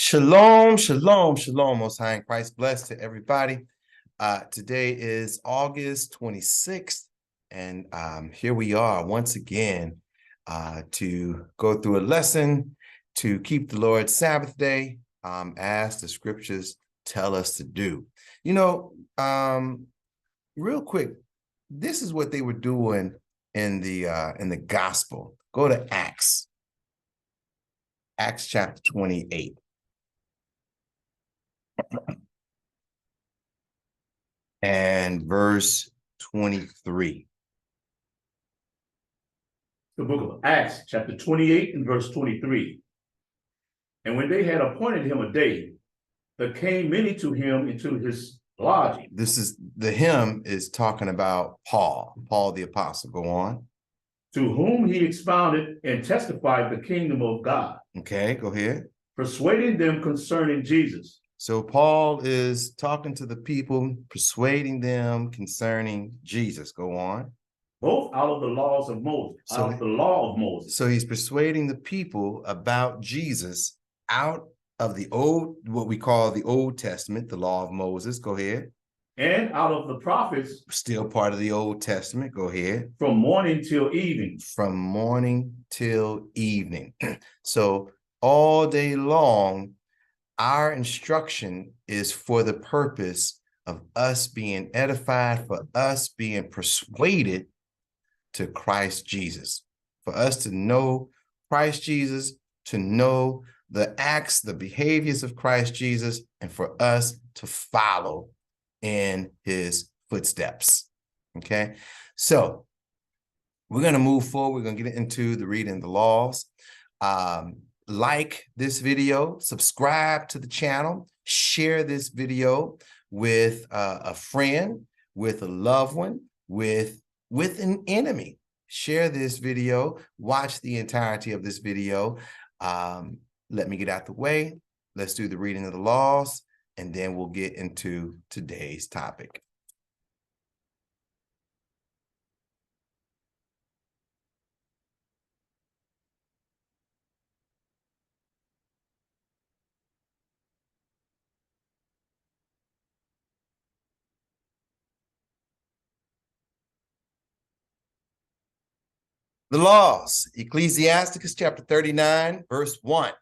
Shalom, shalom, shalom, Most High in Christ. Blessed to everybody. Today is August 26th, and here we are once again to go through a lesson to keep the Lord's Sabbath day as the scriptures tell us to do. You know, real quick, this is what they were doing in the gospel. Go to Acts chapter 28. And verse 23. The book of Acts, chapter 28 and verse 23. And when they had appointed him a day, there came many to him into his lodging. The hymn is talking about Paul the apostle. Go on. To whom he expounded and testified the kingdom of God. Okay, go ahead. Persuading them concerning Jesus. So Paul is talking to the people, persuading them concerning Jesus. Go on. Both out of the laws of Moses, out of the law of Moses. So he's persuading the people about Jesus out of the old, what we call the Old Testament, the law of Moses. Go ahead. And out of the prophets. Still part of the Old Testament. Go ahead. From morning till evening. From morning till evening. So all day long, our instruction is for the purpose of us being edified, for us being persuaded to Christ Jesus, for us to know Christ Jesus, to know the acts, the behaviors of Christ Jesus, and for us to follow in his footsteps. Okay, so we're going to move forward. We're going to get into the reading of the laws. Like this video, subscribe to the channel, share this video with a friend, with a loved one, with an enemy. Share this video, watch the entirety of this video. Let me get out the way. Let's do the reading of the laws, and then we'll get into today's topic. The laws, Ecclesiasticus chapter 39, verse 1.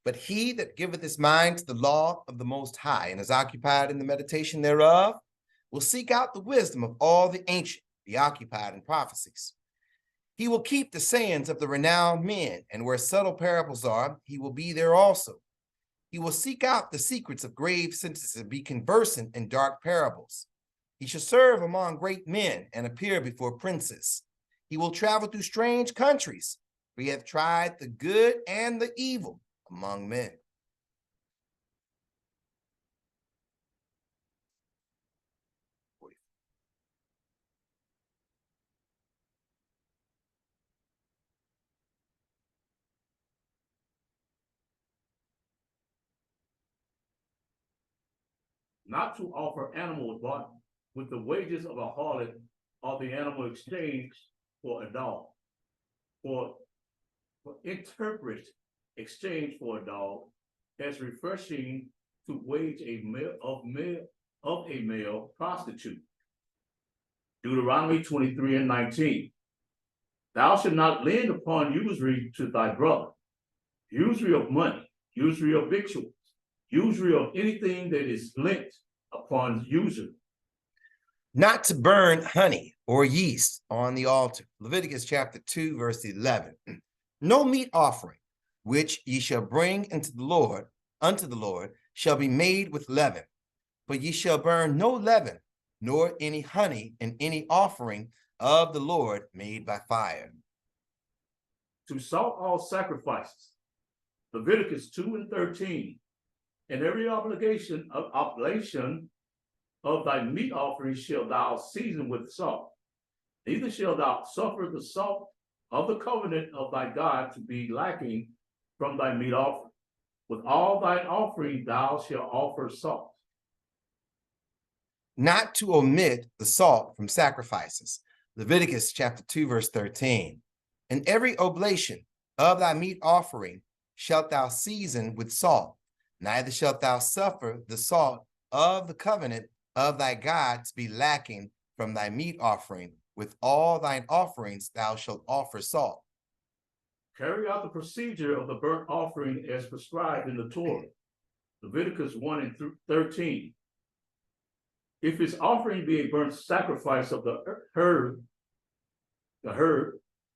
But he that giveth his mind to the law of the Most High and is occupied in the meditation thereof will seek out the wisdom of all the ancient, be occupied in prophecies. He will keep the sayings of the renowned men, and where subtle parables are, he will be there also. He will seek out the secrets of grave sentences and be conversant in dark parables. He shall serve among great men and appear before princes. He will travel through strange countries, for he hath tried the good and the evil among men. Not to offer animals bought with the wages of a harlot or the animal exchange for a dog. For interpret exchange for a dog as refreshing to wage a male prostitute. Deuteronomy 23 and 19. Thou shalt not lend upon usury to thy brother, usury of money, usury of victuals, usury of anything that is lent upon usury. Not to burn honey or yeast on the altar. Leviticus chapter 2, verse 11. No meat offering, which ye shall bring unto the Lord, shall be made with leaven. For ye shall burn no leaven, nor any honey in any offering of the Lord made by fire. To salt all sacrifices. Leviticus 2 and 13. And every oblation of thy meat offering shalt thou season with salt. Neither shalt thou suffer the salt of the covenant of thy God to be lacking from thy meat offering. With all thine offering thou shalt offer salt. Not to omit the salt from sacrifices. Leviticus chapter 2, verse 13. And every oblation of thy meat offering shalt thou season with salt. Neither shalt thou suffer the salt of the covenant of thy God to be lacking from thy meat offering. With all thine offerings thou shalt offer salt. Carry out the procedure of the burnt offering as prescribed in the Torah, Leviticus 1 and 13. If his offering be a burnt sacrifice of the herd,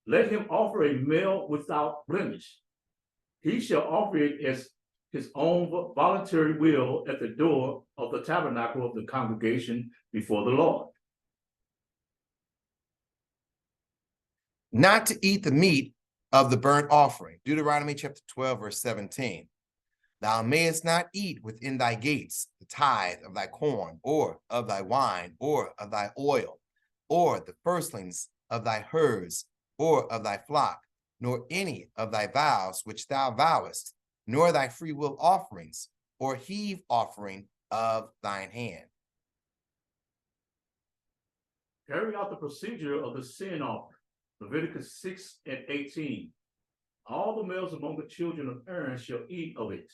let him offer a male without blemish. He shall offer it as his own voluntary will at the door of the tabernacle of the congregation before the Lord. Not to eat the meat of the burnt offering, Deuteronomy chapter 12, verse 17. Thou mayest not eat within thy gates the tithe of thy corn, or of thy wine, or of thy oil, or the firstlings of thy herds, or of thy flock, nor any of thy vows which thou vowest, nor thy freewill offerings, or heave offering of thine hand. Carry out the procedure of the sin offering, Leviticus 6 and 18. All the males among the children of Aaron shall eat of it.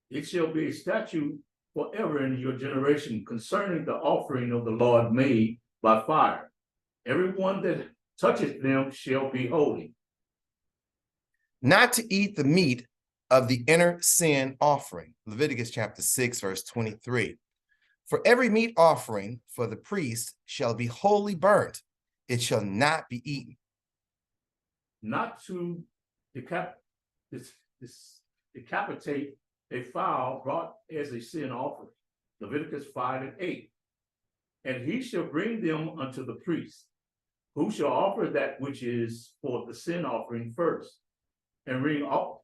It shall be a statute forever in your generation concerning the offering of the Lord made by fire. Everyone that toucheth them shall be holy. Not to eat the meat of the inner sin offering, Leviticus chapter 6, verse 23. For every meat offering for the priest shall be wholly burnt. It shall not be eaten. Not to decapitate a fowl brought as a sin offering, Leviticus 5 and 8. And he shall bring them unto the priest, who shall offer that which is for the sin offering first, and wring off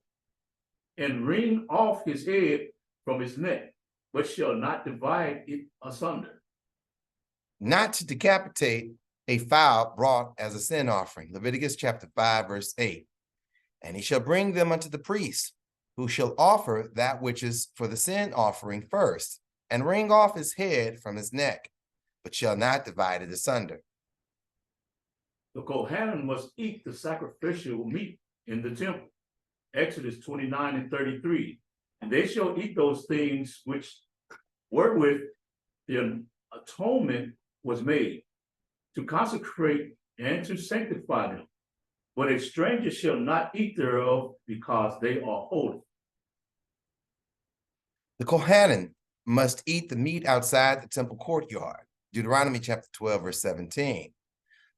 his head from his neck, but shall not divide it asunder. Not to decapitate a fowl brought as a sin offering, Leviticus chapter 5, verse 8. And he shall bring them unto the priest, who shall offer that which is for the sin offering first, and wring off his head from his neck, but shall not divide it asunder. The Kohanim must eat the sacrificial meat in the temple, Exodus 29 and 33. And they shall eat those things which wherewith the atonement was made, to consecrate and to sanctify them. But a stranger shall not eat thereof, because they are holy. The Kohanim must eat the meat outside the temple courtyard, Deuteronomy chapter 12, verse 17.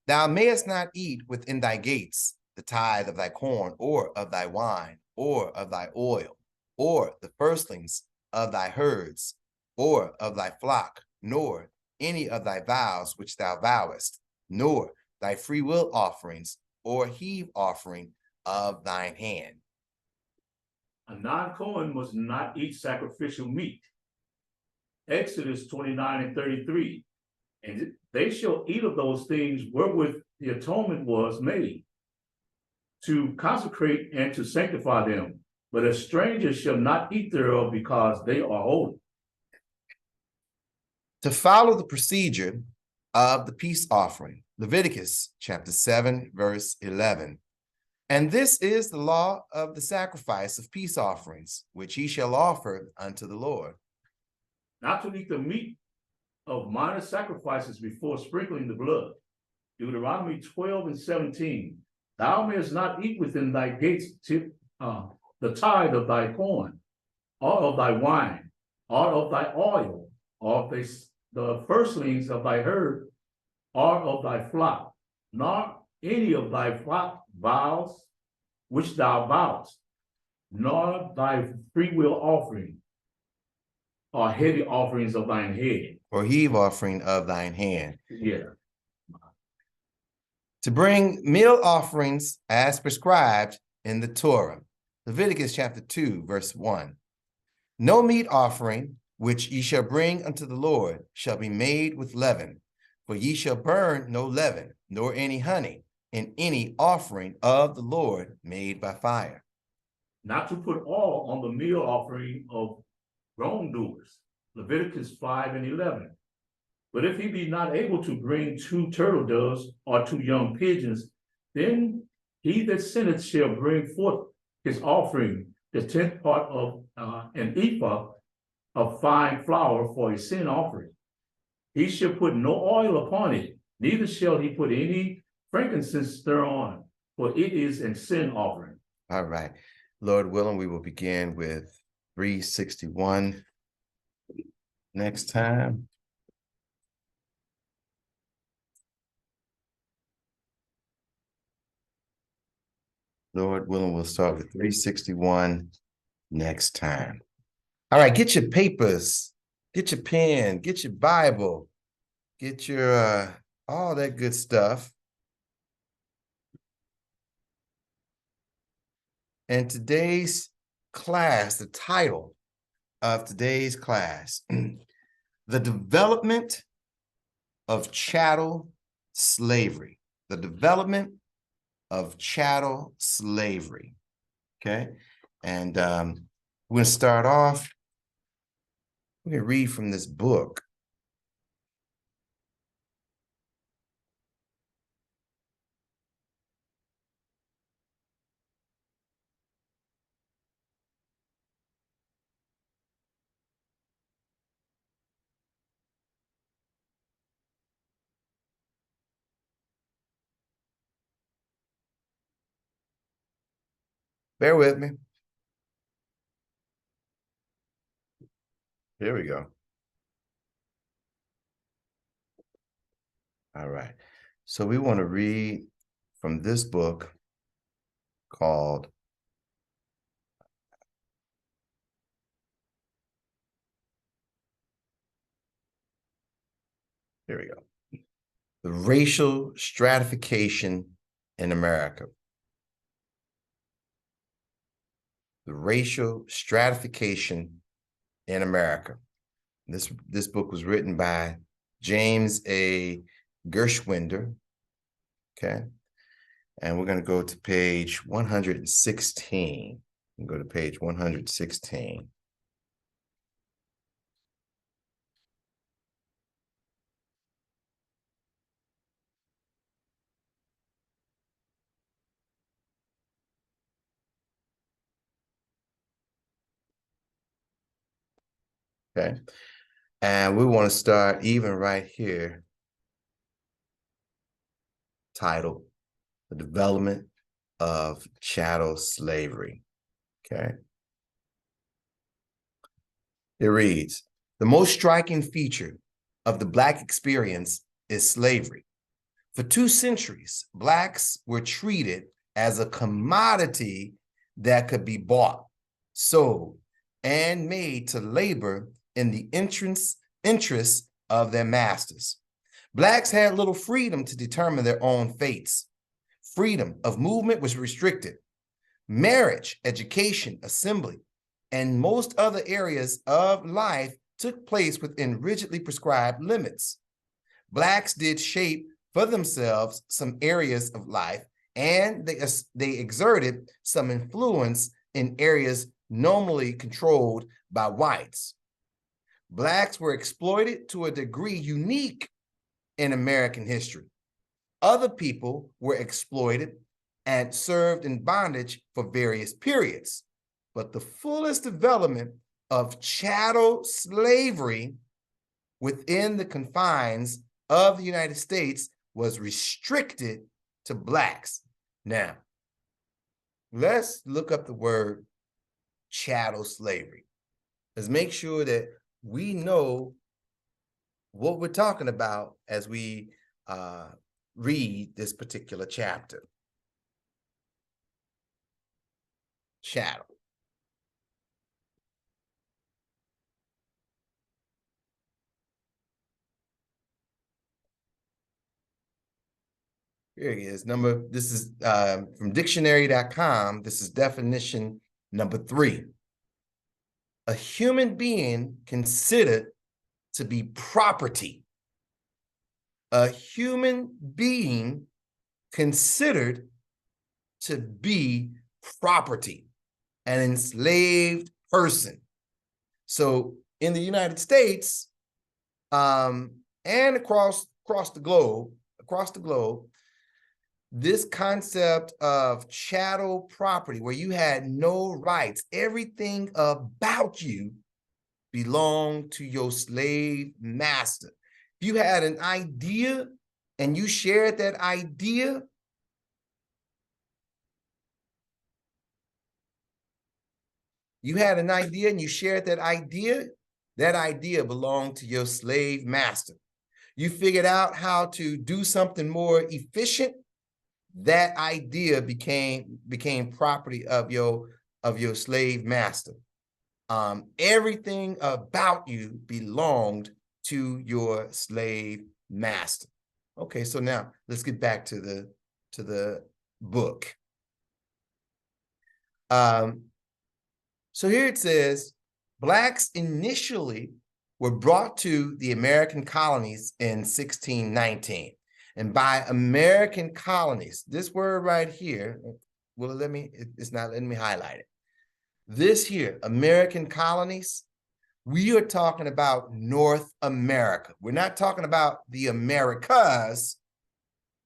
Thou mayest not eat within thy gates the tithe of thy corn, or of thy wine, or of thy oil, or the firstlings of thy herds, or of thy flock, nor any of thy vows which thou vowest, nor thy freewill offerings, or heave offering of thine hand. A non-Kohen must not eat sacrificial meat, Exodus 29 and 33. And they shall eat of those things wherewith the atonement was made, to consecrate and to sanctify them. But a stranger shall not eat thereof, because they are holy. To follow the procedure of the peace offering, Leviticus chapter 7, verse 11. And this is the law of the sacrifice of peace offerings, which he shall offer unto the Lord. Not to eat the meat of minor sacrifices before sprinkling the blood, Deuteronomy 12 and 17. Thou mayest not eat within thy gates the tithe of thy corn, or of thy wine, or of thy oil, or of the firstlings of thy herd, or of thy flock, nor any of thy flock vows which thou vowest, nor thy freewill offering, or heavy offerings of thine head, or heave offering of thine hand. Yeah. To bring meal offerings as prescribed in the Torah, Leviticus chapter 2, verse 1. No meat offering which ye shall bring unto the Lord shall be made with leaven, for ye shall burn no leaven, nor any honey, in any offering of the Lord made by fire. Not to put oil on the meal offering of wrongdoers, Leviticus 5 and 11. But if he be not able to bring 2 turtle doves or 2 young pigeons, then he that sinneth shall bring forth his offering the 10th part of an ephah of fine flour for a sin offering. He shall put no oil upon it, neither shall he put any frankincense thereon, for it is a sin offering. All right. Lord willing, we will begin with 361 next time. Lord willing, we'll start with 361 next time. All right, get your papers, get your pen, get your Bible, get your all that good stuff. And today's class, the title of today's class, The Development of Chattel Slavery. The development of chattel slavery. Okay. And we're going to start off. We're going to read from this book. Bear with me. Here we go. All right. So we want to read from this book called Here we go. The Racial Stratification in America. The Racial Stratification in America. This book was written by James A. Gershwinder. Okay. And we're going to go to page 116. And go to page 116. Okay. And we want to start even right here, titled The Development of Chattel Slavery. Okay. It reads, the most striking feature of the Black experience is slavery. For 2 centuries, Blacks were treated as a commodity that could be bought, sold, and made to labor in the interests of their masters. Blacks had little freedom to determine their own fates. Freedom of movement was restricted. Marriage, education, assembly, and most other areas of life took place within rigidly prescribed limits. Blacks did shape for themselves some areas of life, and they exerted some influence in areas normally controlled by whites. Blacks were exploited to a degree unique in American history. Other people were exploited and served in bondage for various periods. But the fullest development of chattel slavery within the confines of the United States was restricted to Blacks. Now, let's look up the word chattel slavery. Let's make sure that we know what we're talking about as we read this particular chapter. Chattel. Here it is. This is from dictionary.com. This is definition number 3. A human being considered to be property. A human being considered to be property, an enslaved person. So in the United States and across the globe, this concept of chattel property, where you had no rights, everything about you belonged to your slave master. If you had an idea and you shared that idea, that idea belonged to your slave master. You figured out how to do something more efficient, that idea became property of your slave master. Everything about you belonged to your slave master. Okay, so now let's get back to the book. So here it says, Blacks initially were brought to the American colonies in 1619. And by American colonies, this word right here, well, it's not letting me highlight it. This here, American colonies, we are talking about North America. We're not talking about the Americas.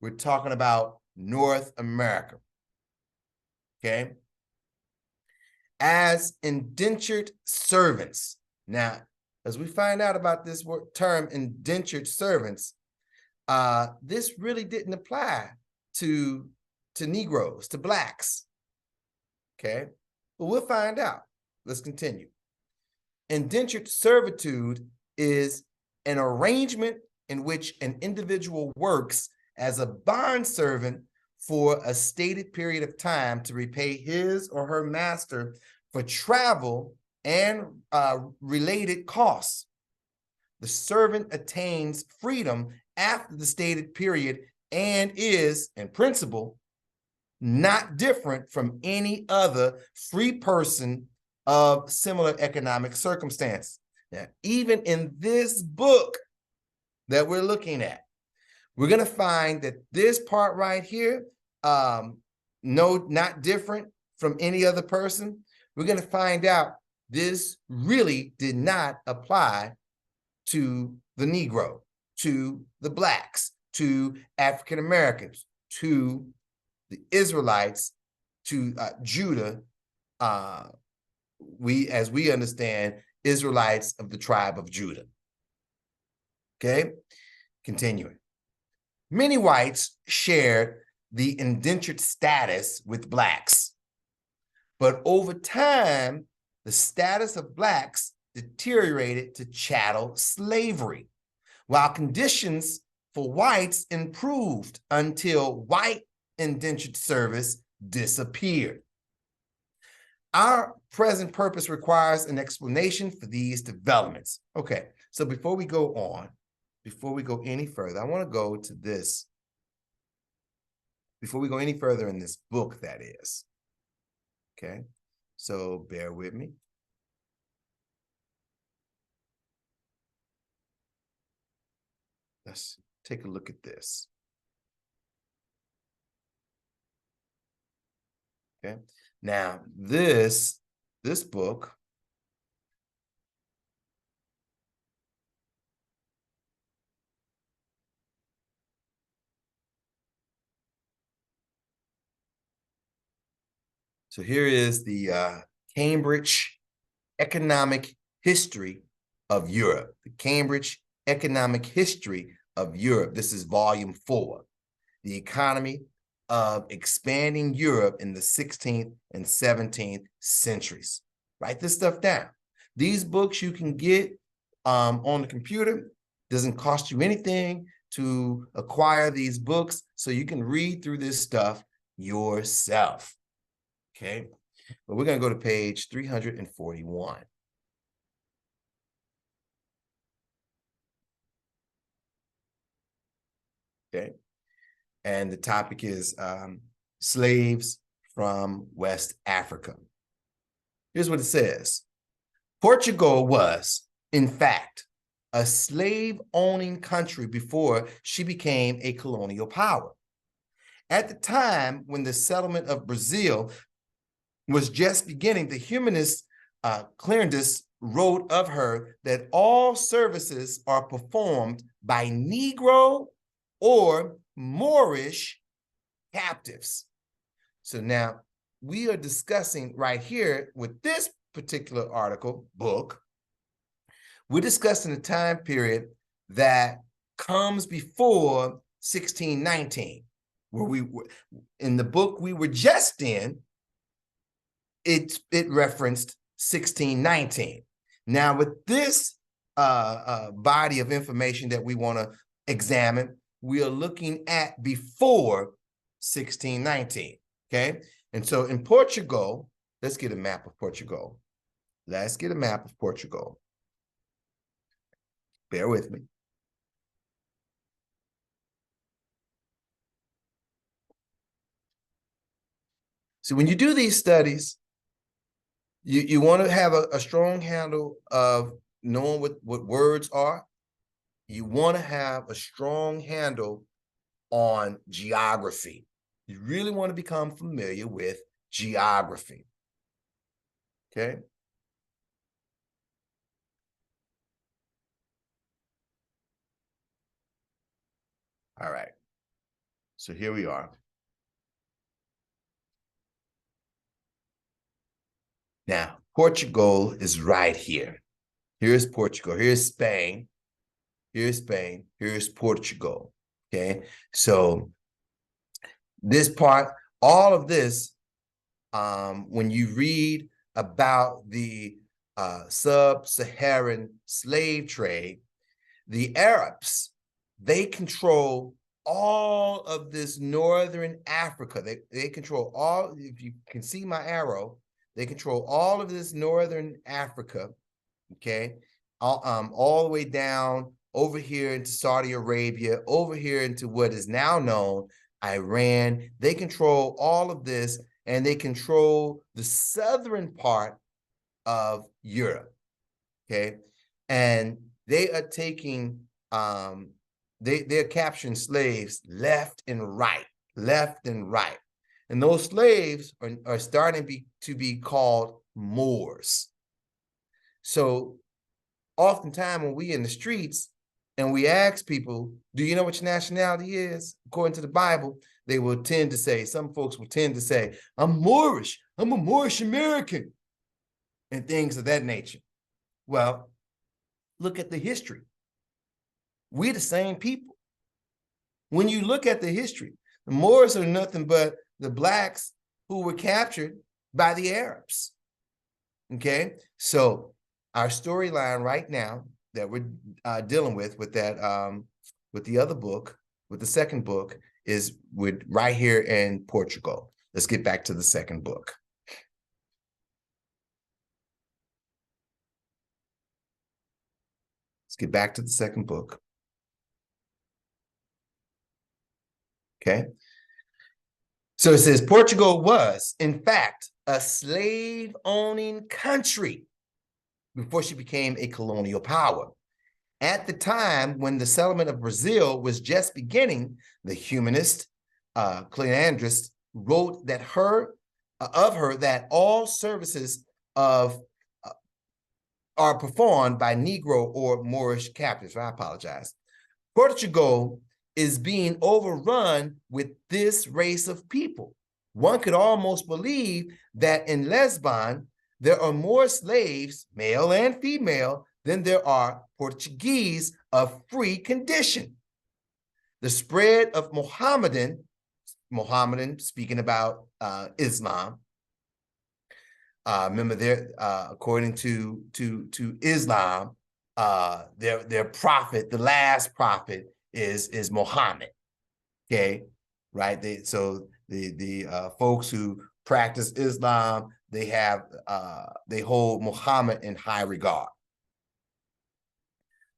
We're talking about North America. Okay? As indentured servants. Now, as we find out about this term indentured servants, this really didn't apply to Negroes, to Blacks. Okay? But we'll find out. Let's continue. Indentured servitude is an arrangement in which an individual works as a bondservant for a stated period of time to repay his or her master for travel and related costs. The servant attains freedom after the stated period and is, in principle, not different from any other free person of similar economic circumstance. Now, even in this book that we're looking at, we're going to find that this part right here, no, not different from any other person. We're going to find out this really did not apply to the Negro, to the Blacks, to African Americans, to the Israelites, to Judah, as we understand, Israelites of the tribe of Judah. Okay, continuing. Many whites shared the indentured status with Blacks, but over time, the status of Blacks deteriorated to chattel slavery, while conditions for whites improved until white indentured service disappeared. Our present purpose requires an explanation for these developments. Okay, so before we go on, before we go any further, I want to go to this. Before we go any further in this book, that is. Okay, so bear with me. Let's take a look at this. Okay, now this book so here is the Cambridge Economic History of Europe. The Cambridge Economic History of Europe. This is volume 4. The economy of expanding Europe in the 16th and 17th centuries. Write this stuff down. These books you can get on the computer. Doesn't cost you anything to acquire these books, so you can read through this stuff yourself. Okay, but we're going to go to page 341. Okay, and the topic is slaves from West Africa. Here's what it says. Portugal was, in fact, a slave-owning country before she became a colonial power. At the time when the settlement of Brazil was just beginning, the humanist Clarendis wrote of her that all services are performed by Negro or Moorish captives. So now we are discussing right here with this particular book, we're discussing a time period that comes before 1619, where we were in the book we were just in, it referenced 1619. Now with this body of information that we want to examine, we are looking at before 1619, okay? And so in Portugal, let's get a map of Portugal. Let's get a map of Portugal. Bear with me. So when you do these studies, you want to have a strong handle of knowing what words are. You want to have a strong handle on geography. You really want to become familiar with geography. Okay. All right. So here we are. Now, Portugal is right here. Here's Portugal. Here's Spain. Here's Spain. Here's Portugal. Okay. So this part, all of this, when you read about the sub-Saharan slave trade, the Arabs, they control all of this northern Africa. They control all, if you can see my arrow, they control all of this northern Africa, okay? All the way down over here into Saudi Arabia, over here into what is now known Iran. They control all of this, and they control the southern part of Europe, okay? And they are taking, they're capturing slaves left and right. And those slaves are starting to be called Moors. So oftentimes when we in the streets and we ask people, do you know what your nationality is? According to the Bible, they will tend to say, some folks will tend to say, I'm Moorish, I'm a Moorish American, and things of that nature. Well, look at the history. We're the same people. When you look at the history, the Moors are nothing but the blacks who were captured by the Arabs. Okay, so our storyline right now that we're dealing with that with the other book, with the second book, is right here in Portugal. Let's get back to the second book. Let's get back to the second book. Okay. So it says Portugal was, in fact, a slave-owning country before she became a colonial power. At the time when the settlement of Brazil was just beginning, the humanist Cleandrus wrote that that all services are performed by Negro or Moorish captives. I apologize. Portugal is being overrun with this race of people. One could almost believe that in Lisbon, there are more slaves, male and female, than there are Portuguese of free condition. The spread of Mohammedan speaking about Islam, remember there, according to Islam, their prophet, the last prophet, is Muhammad. Okay, right? So the folks who practice Islam, they hold Muhammad in high regard.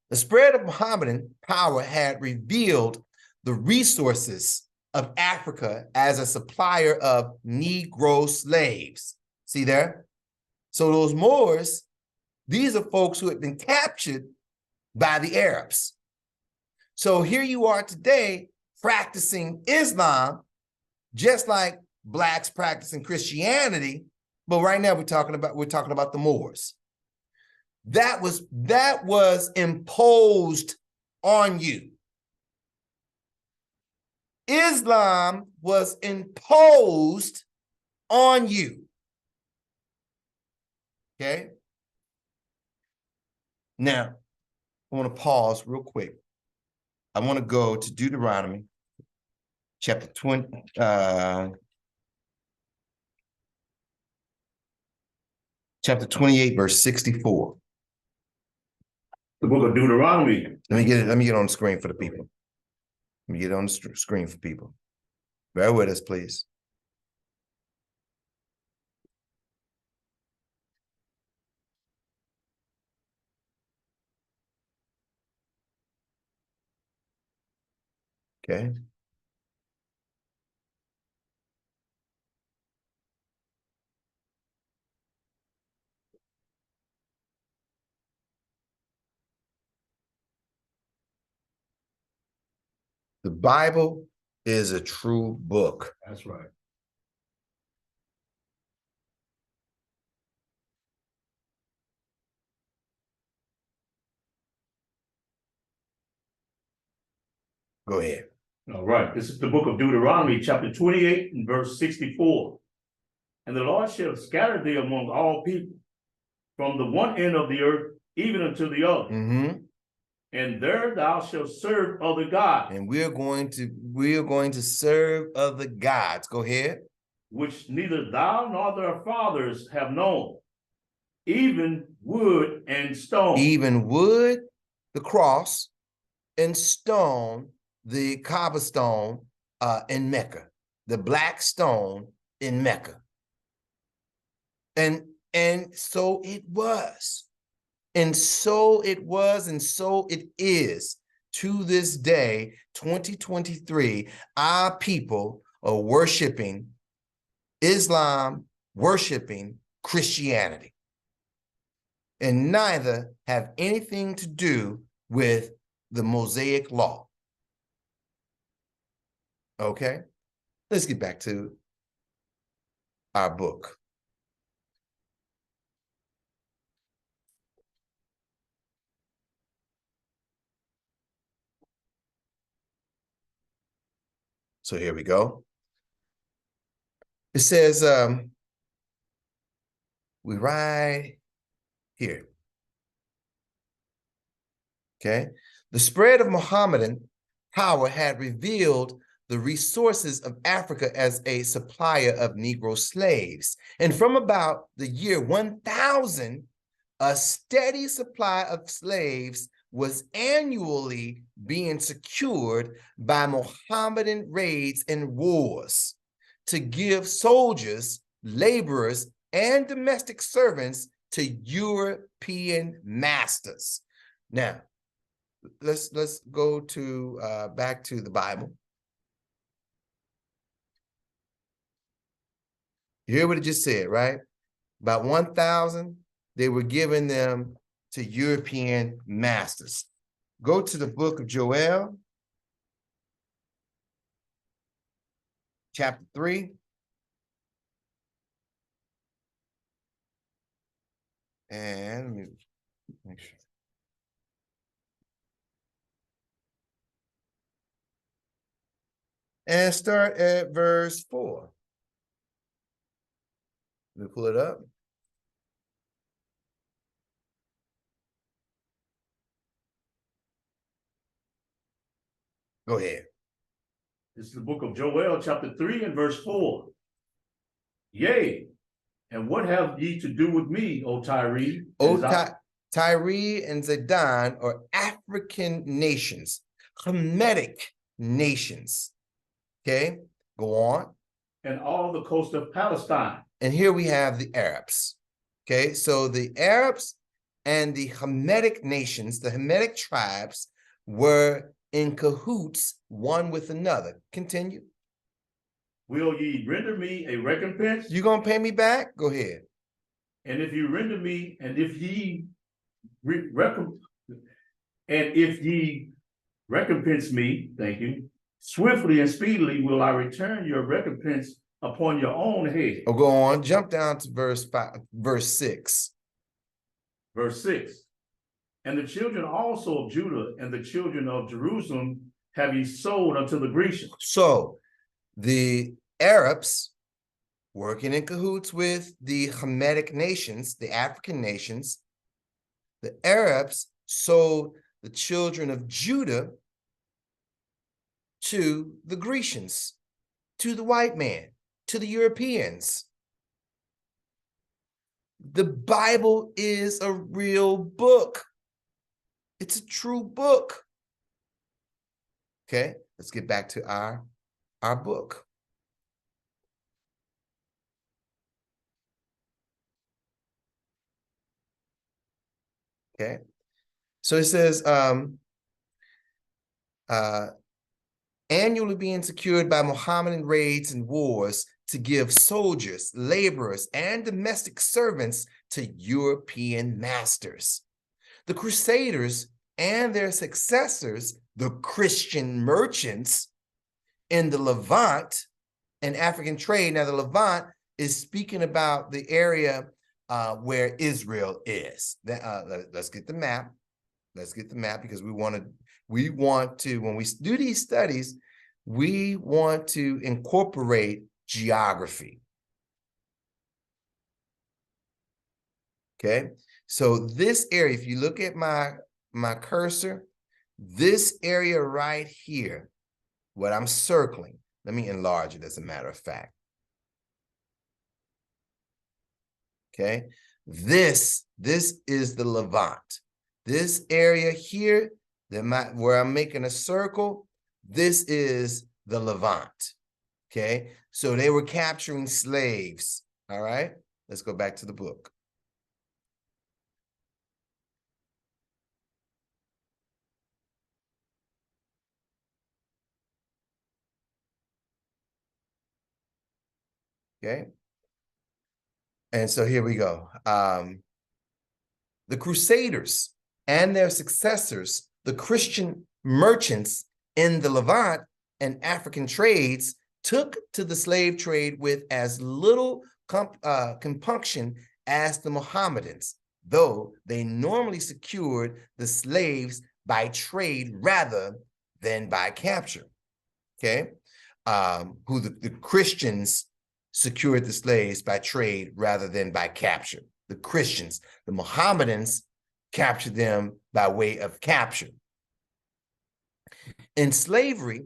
The spread of Mohammedan power had revealed the resources of Africa as a supplier of Negro slaves. See there? So those Moors, these are folks who had been captured by the Arabs. So here you are today practicing Islam, just like blacks practicing Christianity, but right now we're talking about the Moors. That was imposed on you. Islam was imposed on you. Okay? Now, I want to pause real quick. I want to go to Deuteronomy chapter 20, chapter 28, verse 64. The book of Deuteronomy. Let me get it on the screen for the people. Let me get it on the screen for people. Bear with us, please. Okay. The Bible is a true book. That's right. Go ahead. All right. This is the book of Deuteronomy, chapter 28 and verse 64. And the Lord shall scatter thee among all people, from the one end of the earth even unto the other. Mm-hmm. And there thou shalt serve other gods. And we are going to serve other gods. Go ahead. Which neither thou nor their fathers have known, even wood and stone. Even wood, the cross, and stone, the Kaaba stone in Mecca, the black stone in Mecca. And so it was. And so it was, and so it is. To this day, 2023, our people are worshiping Islam, worshiping Christianity. And neither have anything to do with the Mosaic law. Okay? Let's get back to our book. So here we go. It says, we right here. Okay. The spread of Mohammedan power had revealed the resources of Africa as a supplier of Negro slaves. And from about the year 1000, a steady supply of slaves was annually being secured by Mohammedan raids and wars to give soldiers, laborers, and domestic servants to European masters. Now, let's go to back to the Bible. You hear what it just said, right? About 1,000, they were giving them to European masters. Go to the book of Joel, chapter 3. And let me make sure. And start at verse 4. Let me pull it up. Go ahead. This is the book of Joel, chapter 3 and verse 4. Yea, and what have ye to do with me, O Tyre? Tyre and Zidon are African nations, Hamitic nations. Okay, go on. And all the coast of Palestine. And here we have the Arabs. Okay, so the Arabs and the Hamitic nations, the Hamitic tribes, were in cahoots one with another. Continue. Will ye render me a recompense? You gonna pay me back? Go ahead. And if you render me, and if ye recompense me, thank you, swiftly and speedily will I return your recompense upon your own head. Oh, go on. Jump down to verse 6. Verse 6. And the children also of Judah and the children of Jerusalem have ye sold unto the Grecians. So the Arabs, working in cahoots with the Hamitic nations, the African nations, the Arabs sold the children of Judah to the Grecians, to the white man, to the Europeans. The Bible is a real book. It's a true book. Okay, let's get back to our book. Okay, so it says annually being secured by Mohammedan raids and wars to give soldiers, laborers, and domestic servants to European masters. The Crusaders and their successors, the Christian merchants in the Levant and African trade. Now, the Levant is speaking about the area where Israel is. Let's get the map. Let's get the map because we want to, when we do these studies, we want to incorporate geography. Okay, so this area, if you look at my cursor, this area right here, what I'm circling, let me enlarge it as a matter of fact. Okay, this is the Levant. This area here, where I'm making a circle, this is the Levant. Okay, so they were capturing slaves. All right, let's go back to the book. Okay, and so here we go. The Crusaders and their successors, the Christian merchants in the Levant and African trades, took to the slave trade with as little compunction as the Mohammedans, though they normally secured the slaves by trade rather than by capture. Okay, who the Christians secured the slaves by trade rather than by capture. The Christians, the Mohammedans captured them by way of capture. In slavery,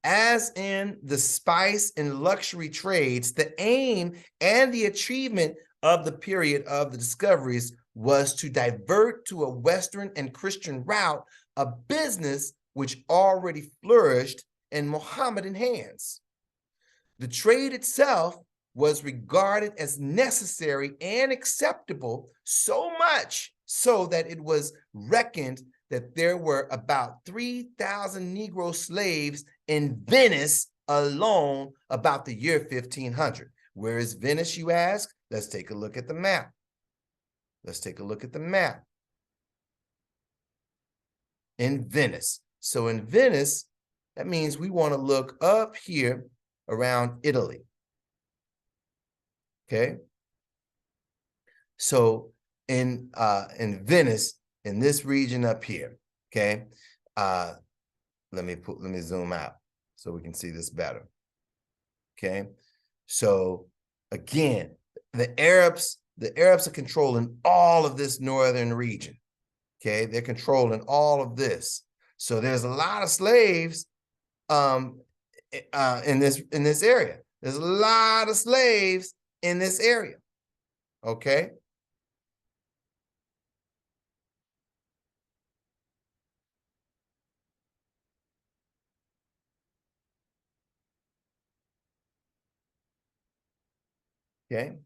as in the spice and luxury trades, the aim and the achievement of the period of the discoveries was to divert to a Western and Christian route a business which already flourished in Mohammedan hands. The trade itself was regarded as necessary and acceptable, so much so that it was reckoned that there were about 3,000 Negro slaves in Venice alone about the year 1500. Where is Venice, you ask? Let's take a look at the map. Let's take a look at the map. In Venice. So in Venice, that means we want to look up here around Italy. Okay. So in Venice, in this region up here, okay, let me zoom out so we can see this better. Okay, so again, the Arabs are controlling all of this northern region. Okay, they're controlling all of this. So there's a lot of slaves in this area. There's a lot of slaves in this area. Okay. Okay.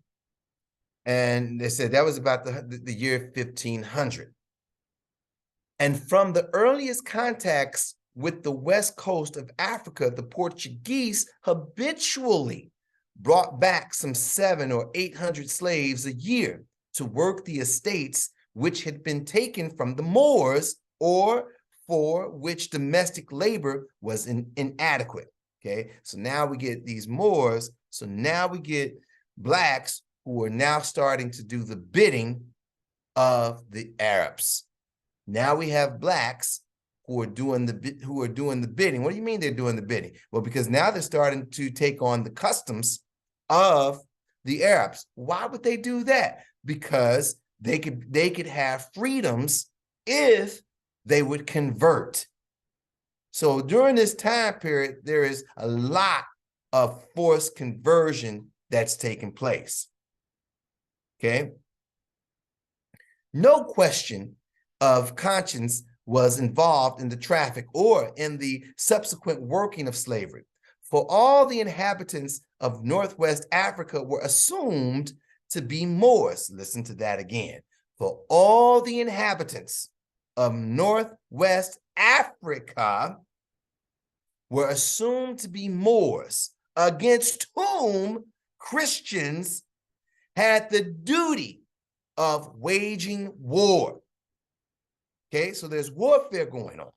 And they said that was about the year 1500. And from the earliest contacts with the west coast of Africa, the Portuguese habitually brought back some 700 or 800 slaves a year to work the estates which had been taken from the Moors or for which domestic labor was inadequate. Okay, so now we get these Moors. So now we get blacks who are now starting to do the bidding of the Arabs. Now we have blacks who are doing the bidding. What do you mean they're doing the bidding? Well, because now they're starting to take on the customs of the Arabs. Why would they do that? Because they could have freedoms if they would convert. So during this time period, there is a lot of forced conversion that's taking place. Okay. No question of conscience was involved in the traffic or in the subsequent working of slavery. For all the inhabitants of Northwest Africa were assumed to be Moors. Listen to that again. For all the inhabitants of Northwest Africa were assumed to be Moors, against whom Christians had the duty of waging war. Okay, so there's warfare going on,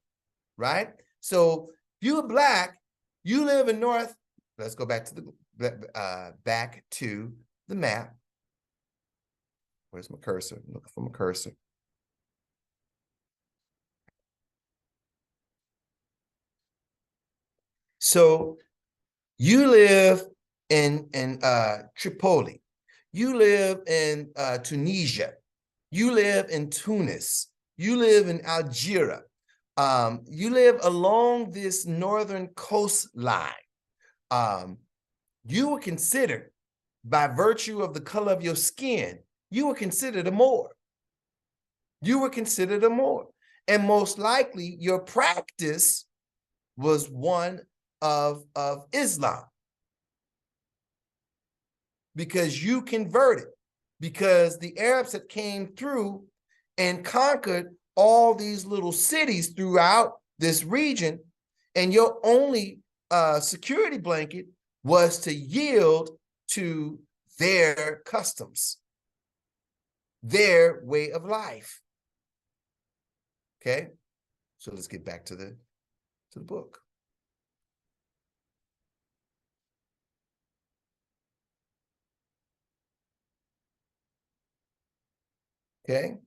right? So if you're black, you live in North. Let's go back to the map. Where's my cursor? I'm looking for my cursor. So you live in Tripoli. You live in Tunisia. You live in Tunis. You live in Algeria. You live along this northern coastline. You were considered, by virtue of the color of your skin, you were considered a Moor. You were considered a Moor. And most likely your practice was one of Islam, because you converted, because the Arabs that came through and conquered all these little cities throughout this region, and your only security blanket was to yield to their customs, their way of life. Okay, so let's get back to the book. Okay.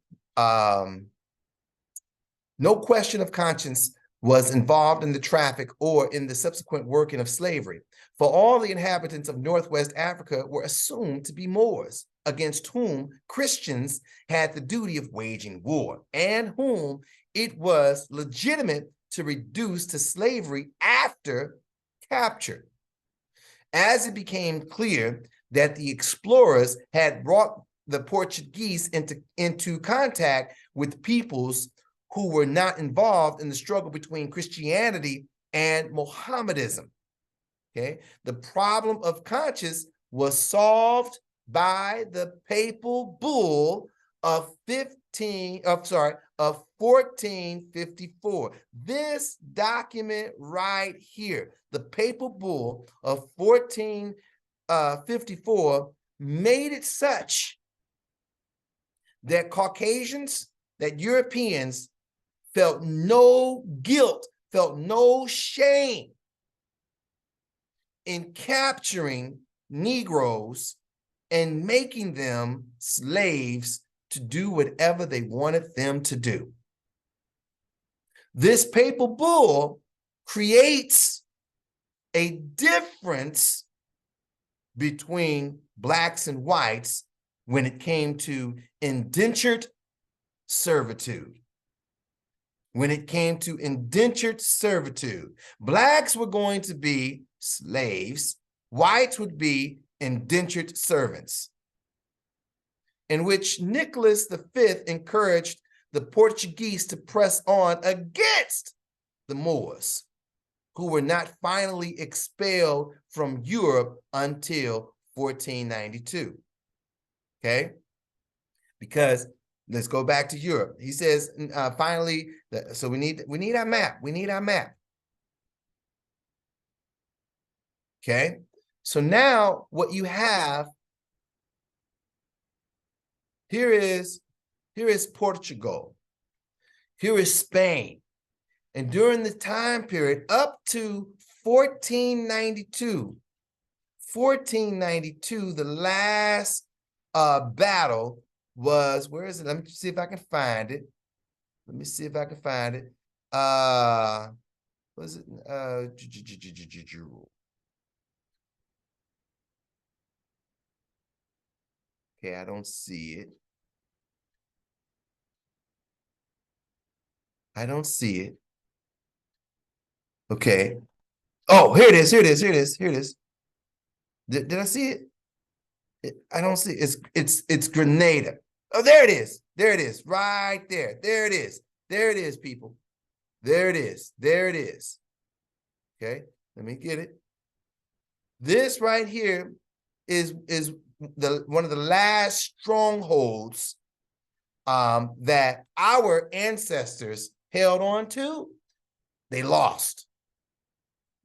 No question of conscience was involved in the traffic or in the subsequent working of slavery, for all the inhabitants of Northwest Africa were assumed to be Moors, against whom Christians had the duty of waging war, and whom it was legitimate to reduce to slavery after capture. As it became clear that the explorers had brought the Portuguese into contact with peoples who were not involved in the struggle between Christianity and Mohammedanism. Okay, the problem of conscience was solved by the papal bull of 1454. This document right here, the papal bull of 1454, made it such that Caucasians, that Europeans felt no guilt, felt no shame in capturing Negroes and making them slaves to do whatever they wanted them to do. This papal bull creates a difference between blacks and whites when it came to indentured servitude. When it came to indentured servitude, blacks were going to be slaves, whites would be indentured servants, in which Nicholas V encouraged the Portuguese to press on against the Moors, who were not finally expelled from Europe until 1492. Okay? Because let's go back to Europe. He says finally, so we need our map. We need our map. Okay? So now what you have here is Portugal. Here is Spain. And during the time period up to 1492, the last battle was, where is it? Let me see if I can find it. Was it okay, I don't see it. I don't see it. Okay. Oh, here it is. Here it is. Here it is. Here it is. Did I see it? I don't see it. It's Grenada. Oh, there it is. There it is. Right there. There it is. There it is, people. There it is. There it is. Okay. Let me get it. This right here is one of the last strongholds that our ancestors held on to. They lost.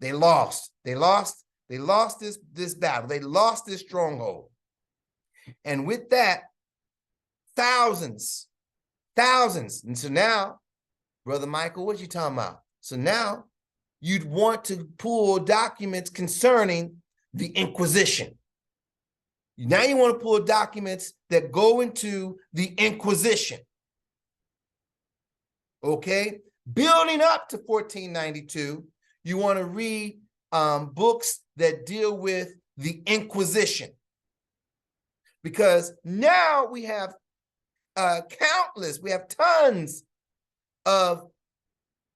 They lost. They lost. They lost this battle. They lost this stronghold. And with that, thousands. And so now, Brother Michael, what you talking about? So now you'd want to pull documents concerning the Inquisition. Now you want to pull documents that go into the Inquisition. Okay? Building up to 1492, you want to read books that deal with the Inquisition. Because now we have we have tons of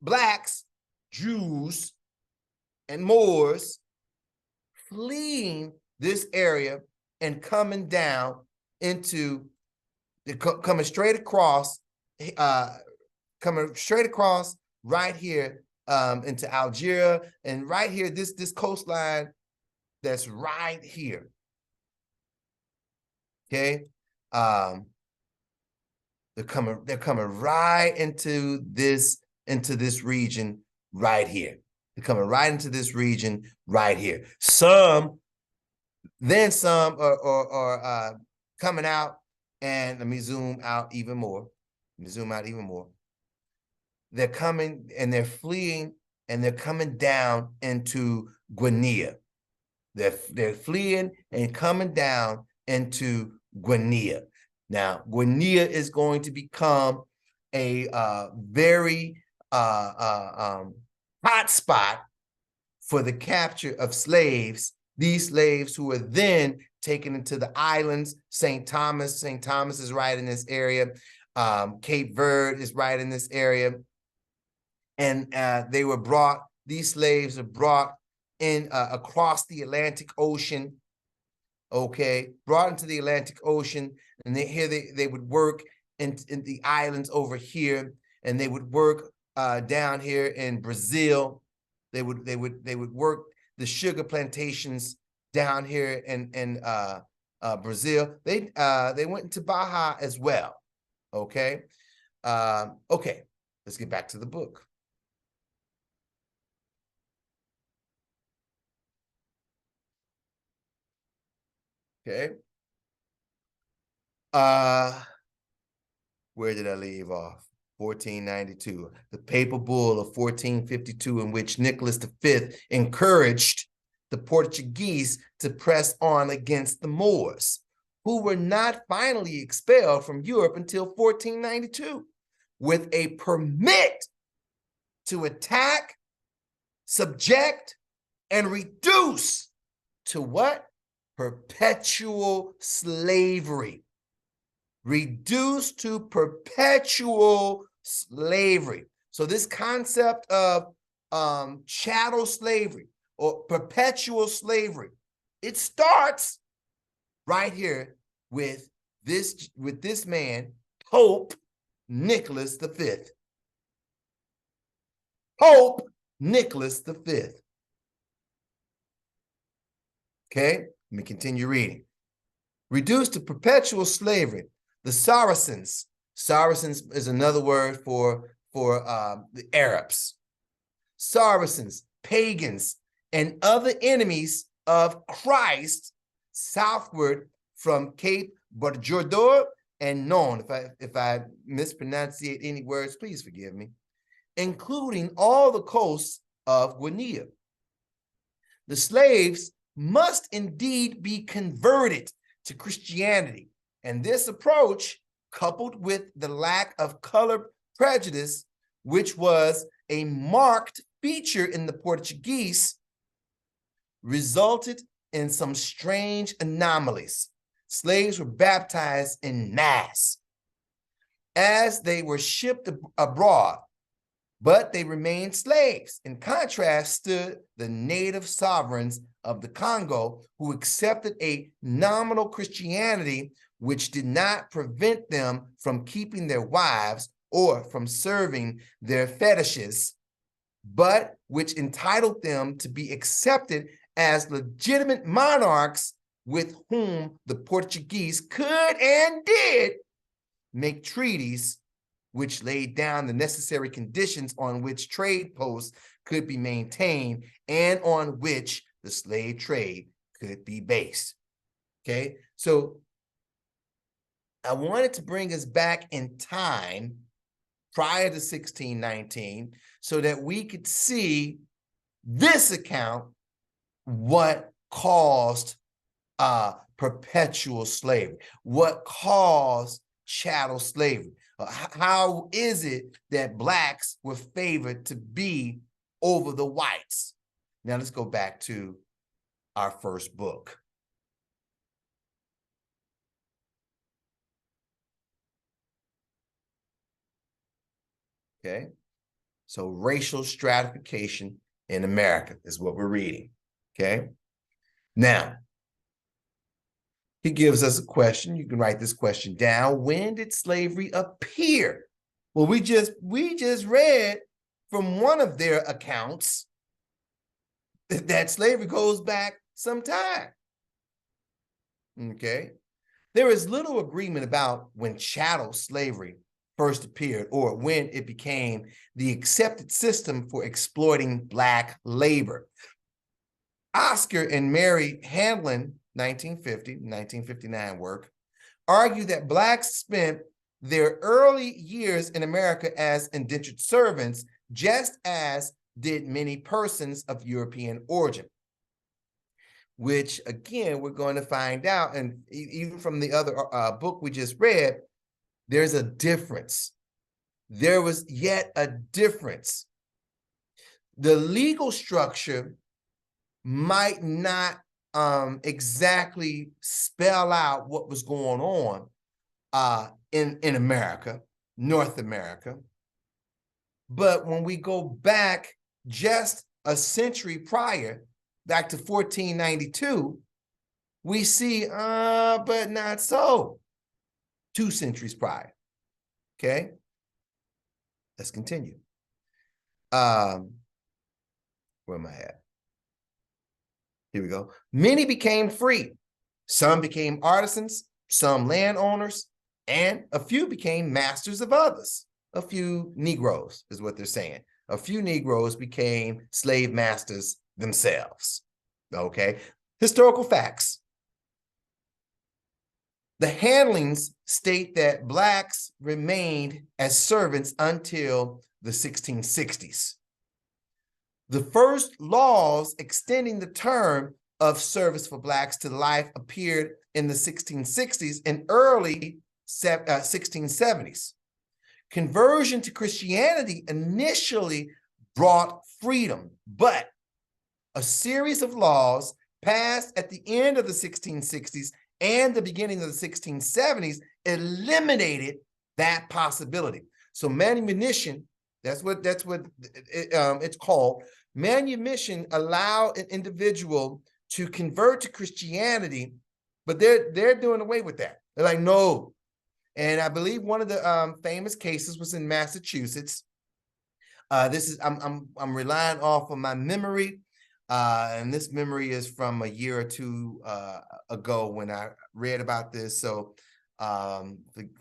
Blacks, Jews, and Moors fleeing this area and coming down into, coming straight across right here into Algeria, and right here, this coastline that's right here. Okay. They're coming right into this region right here. They're coming right into this region right here. Some are coming out, and let me zoom out even more. They're coming and they're fleeing, and they're coming down into Guinea. They're fleeing and coming down into Guinea. Now, Guinea is going to become a very hot spot for the capture of slaves. These slaves who are then taken into the islands. St. Thomas is right in this area. Cape Verde is right in this area. And these slaves are brought in across the Atlantic Ocean. Okay, brought into the Atlantic Ocean, and they would work in the islands over here, and they would work down here in Brazil. They would work the sugar plantations down here in Brazil. They went into Baja as well. Okay, okay. Let's get back to the book. Okay. Where did I leave off? 1492, the papal bull of 1452, in which Nicholas V encouraged the Portuguese to press on against the Moors, who were not finally expelled from Europe until 1492, with a permit to attack, subject, and reduce to what? Perpetual slavery. Reduced to perpetual slavery. So this concept of chattel slavery or perpetual slavery, it starts right here with this man, Pope Nicholas V. Pope Nicholas V. Okay, let me continue reading. Reduced to perpetual slavery, the Saracens. Saracens is another word for the Arabs. Saracens, pagans, and other enemies of Christ southward from Cape Bojador and Non. If I mispronunciate any words, please forgive me. Including all the coasts of Guinea. The slaves must indeed be converted to Christianity. And this approach, coupled with the lack of color prejudice, which was a marked feature in the Portuguese, resulted in some strange anomalies. Slaves were baptized en masse as they were shipped abroad, but they remained slaves. In contrast stood the native sovereigns of the Congo, who accepted a nominal Christianity which did not prevent them from keeping their wives or from serving their fetishes, but which entitled them to be accepted as legitimate monarchs with whom the Portuguese could and did make treaties which laid down the necessary conditions on which trade posts could be maintained and on which the slave trade could be based. Okay, so I wanted to bring us back in time prior to 1619 so that we could see this account, what caused perpetual slavery, what caused chattel slavery. How is it that blacks were favored to be over the whites? Now let's go back to our first book. Okay, so racial stratification in America is what we're reading. Okay, now he gives us a question. You can write this question down. When did slavery appear? Well, we just read from one of their accounts that slavery goes back some time. Okay, there is little agreement about when chattel slavery first appeared or when it became the accepted system for exploiting Black labor. Oscar and Mary Handlin, 1950-1959 work, argue that Blacks spent their early years in America as indentured servants, just as did many persons of European origin, which, again, we're going to find out, and even from the other book we just read, there's a difference. There was yet a difference. The legal structure might not exactly spell out what was going on in America, North America. But when we go back just a century prior, back to 1492, we see, but not so. 2 centuries prior. Okay, let's continue. Where am I at? Here we go. Many became free. Some became artisans, some landowners, and a few became masters of others. A few Negroes is what they're saying. A few Negroes became slave masters themselves. Okay, historical facts. The Handlings state that Blacks remained as servants until the 1660s. The first laws extending the term of service for Blacks to life appeared in the 1660s and early 1670s. Conversion to Christianity initially brought freedom, but a series of laws passed at the end of the 1660s and the beginning of the 1670s eliminated that possibility. So manumission, that's what it's called. Manumission allowed an individual to convert to Christianity, but they're doing away with that. They're like, no. And I believe one of the famous cases was in Massachusetts. This is I'm relying off of my memory. And this memory is from a year or two ago when I read about this. So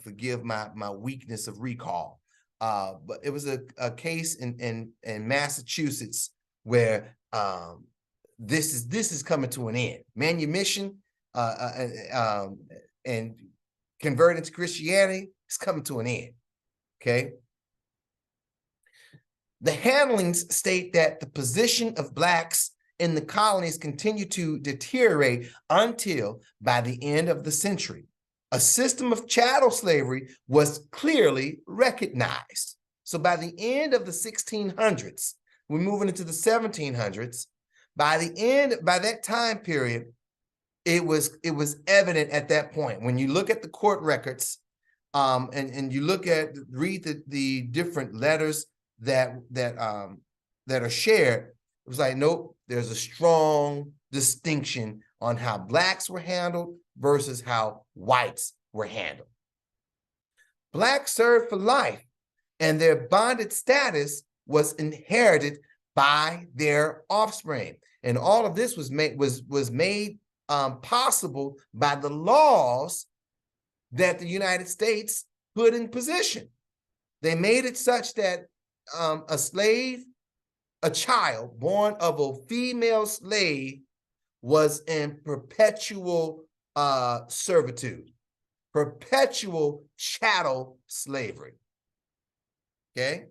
forgive my weakness of recall. But it was a case in Massachusetts where this is coming to an end. Manumission and converting to Christianity is coming to an end. Okay. The Handlings state that the position of Blacks in the colonies continued to deteriorate until, by the end of the century, a system of chattel slavery was clearly recognized. So by the end of the 1600s, we're moving into the 1700s. By that time period, it was evident at that point. When you look at the court records, and you read the different letters that are shared, it was like, nope, there's a strong distinction on how blacks were handled versus how whites were handled. Blacks served for life, and their bonded status was inherited by their offspring. And all of this was made possible by the laws that the United States put in position. They made it such that a child born of a female slave was in perpetual servitude, perpetual chattel slavery. Okay.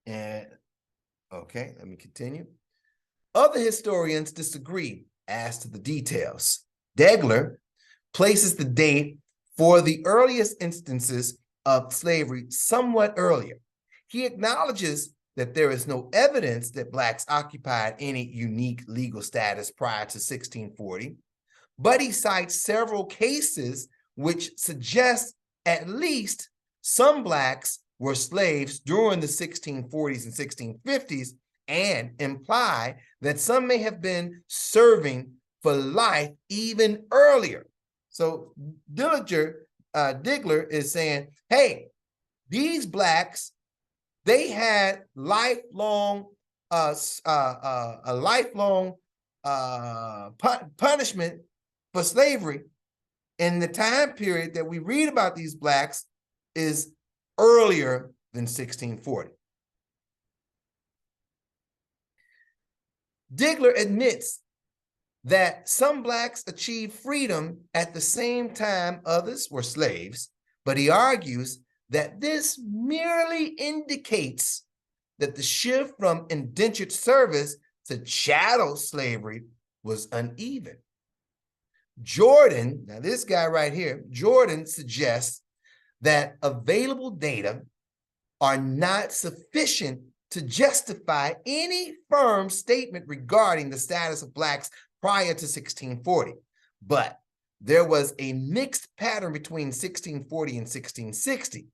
And okay, let me continue. Other historians disagree as to the details. Degler places the date for the earliest instances of slavery somewhat earlier. He acknowledges that there is no evidence that blacks occupied any unique legal status prior to 1640, but he cites several cases which suggest at least some blacks were slaves during the 1640s and 1650s, and imply that some may have been serving for life even earlier. So Degler is saying, hey, these blacks, they had lifelong punishment for slavery. And the time period that we read about these blacks is earlier than 1640. Degler admits that some blacks achieved freedom at the same time others were slaves, but he argues that this merely indicates that the shift from indentured service to chattel slavery was uneven. Jordan, now this guy right here, Jordan suggests that available data are not sufficient to justify any firm statement regarding the status of blacks prior to 1640. But there was a mixed pattern between 1640 and 1660.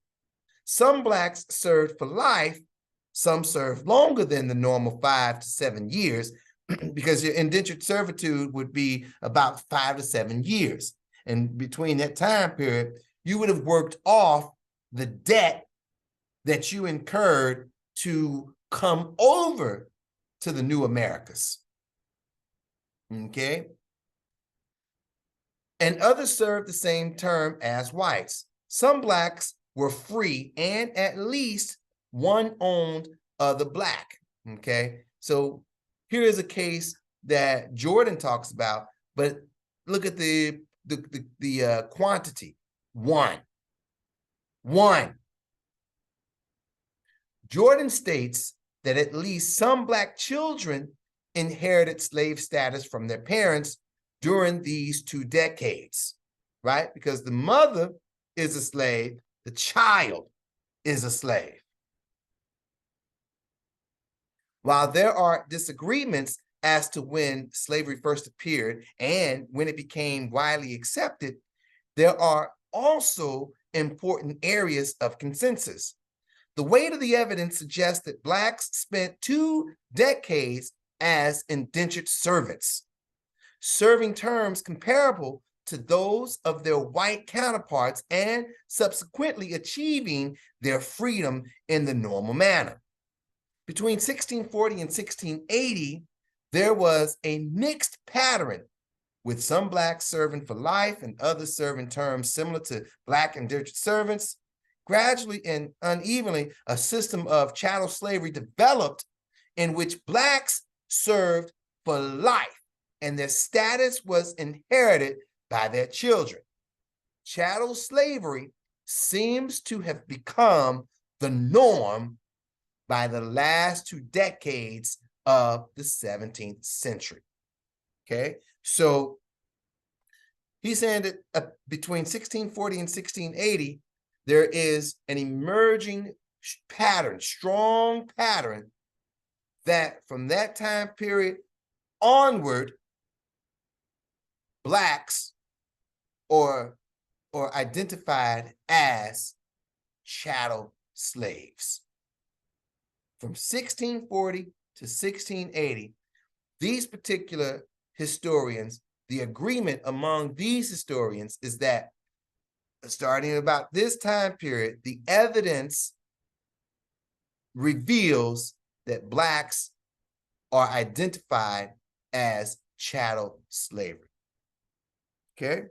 Some blacks served for life, some served longer than the normal 5 to 7 years, because your indentured servitude would be about 5 to 7 years. And between that time period, you would have worked off the debt that you incurred to come over to the new Americas. Okay? And others served the same term as whites. Some blacks were free, and at least one owned the black. Okay? So here is a case that Jordan talks about, but look at the quantity. One. Jordan states that at least some black children inherited slave status from their parents during these 2 decades, right? Because the mother is a slave, the child is a slave. While there are disagreements as to when slavery first appeared and when it became widely accepted, there are also important areas of consensus. The weight of the evidence suggests that blacks spent 2 decades as indentured servants, serving terms comparable to those of their white counterparts and subsequently achieving their freedom in the normal manner. Between 1640 and 1680, there was a mixed pattern, with some blacks serving for life and others serving terms similar to black indentured servants. Gradually and unevenly, a system of chattel slavery developed in which blacks served for life, and their status was inherited by their children. Chattel slavery seems to have become the norm by the last 2 decades of the 17th century. Okay, so he's saying that between 1640 and 1680, there is an emerging pattern, strong pattern, that from that time period onward, Blacks are identified as chattel slaves. From 1640 to 1680, these particular historians, the agreement among these historians is that starting about this time period, the evidence reveals that Blacks are identified as chattel slavery. Okay.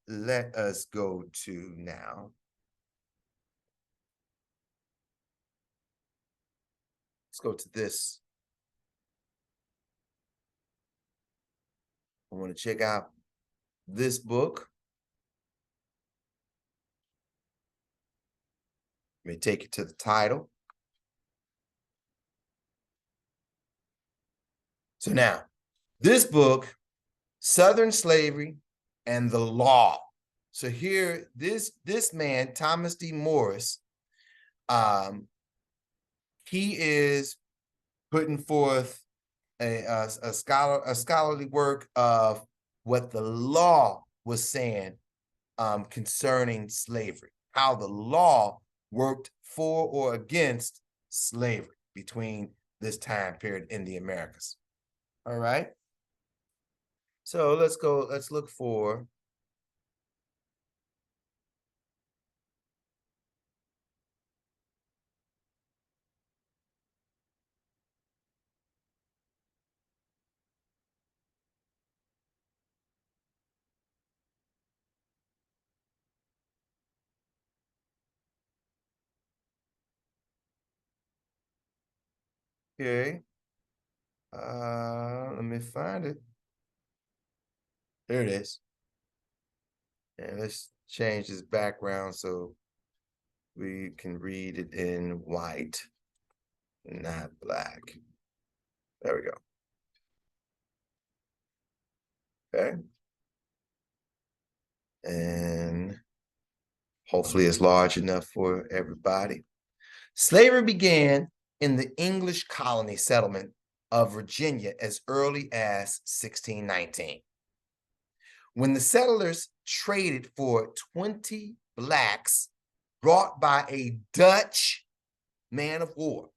Let us go to now. Let's go to this. I want to check out this book. Let me take it to the title. So now, this book, Southern Slavery and the Law. So here, this man, Thomas D. Morris, he is putting forth a scholarly work of what the law was saying concerning slavery, how the law worked for or against slavery between this time period in the Americas. All right. So let's look for okay. Let me find it. There it is. And let's change this background so we can read it in white, not black. There we go. Okay. And hopefully it's large enough for everybody. Slavery began in the English colony settlement of Virginia as early as 1619. When the settlers traded for 20 Blacks brought by a Dutch man of war.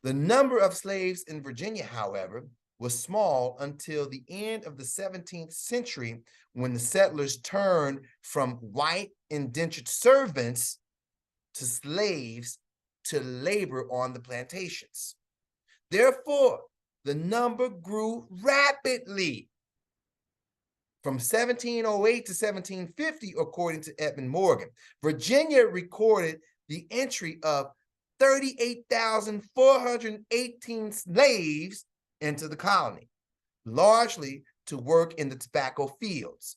The number of slaves in Virginia, however, was small until the end of the 17th century, when the settlers turned from white indentured servants to slaves to labor on the plantations. Therefore, the number grew rapidly. From 1708 to 1750, according to Edmund Morgan, Virginia recorded the entry of 38,418 slaves into the colony, largely to work in the tobacco fields.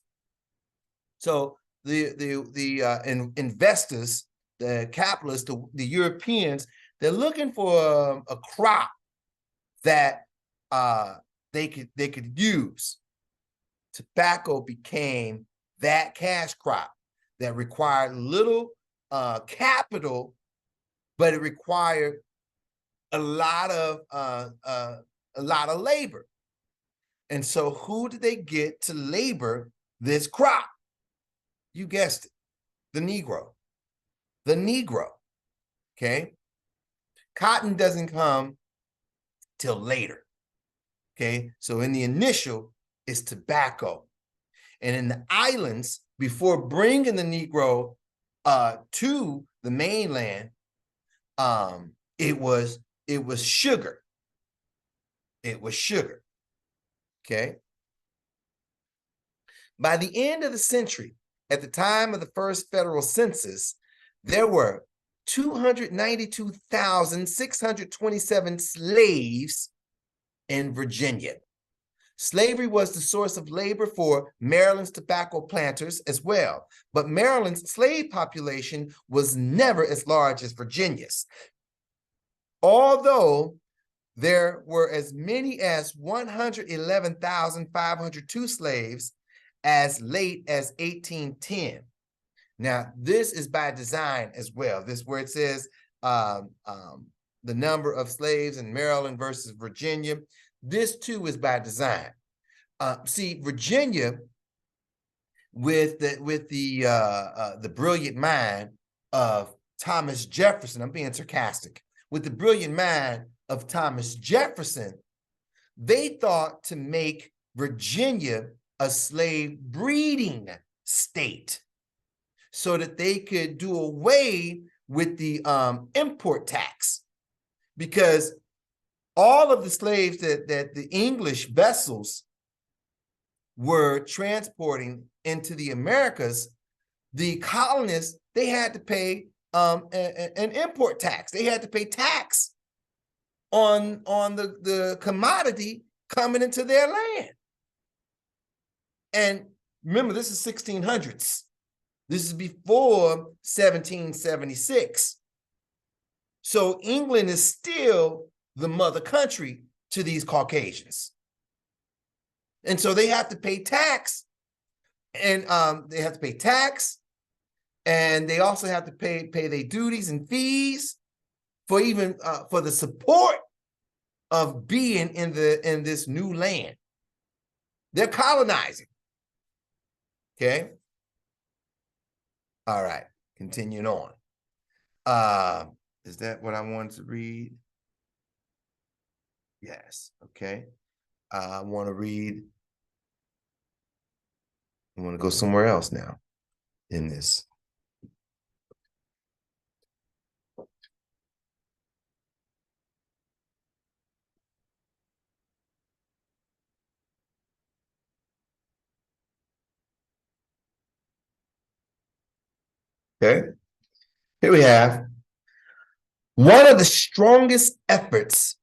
So the investors, the capitalists, the Europeans, they're looking for a crop that they could use. Tobacco became that cash crop that required little capital, but it required a lot of labor. And so who did they get to labor this crop? You guessed it, the Negro. The Negro, okay? Cotton doesn't come till later, okay? So in the initial, it's tobacco. And in the islands, before bringing the Negro to the mainland, it was sugar. It was sugar, okay? By the end of the century, at the time of the first federal census, there were 292,627 slaves in Virginia. Slavery was the source of labor for Maryland's tobacco planters as well, but Maryland's slave population was never as large as Virginia's. Although there were as many as 111,502 slaves, as late as 1810. Now, this is by design as well. This where it says the number of slaves in Maryland versus Virginia. This too is by design. See, Virginia, with the brilliant mind of Thomas Jefferson, I'm being sarcastic, with the brilliant mind of Thomas Jefferson, they thought to make Virginia a slave breeding state so that they could do away with the import tax, because all of the slaves that the English vessels were transporting into the Americas, the colonists, they had to pay an import tax. They had to pay tax on the commodity coming into their land. And remember, this is 1600s. This is before 1776. So England is still the mother country to these Caucasians. And so they have to pay tax, and they also have to pay their duties and fees for even for the support of being in this new land. They're colonizing. Okay. All right, continuing on. Is that what I wanted to read? Yes. Okay. I want to go somewhere else now in this. Okay. Here we have one of the strongest efforts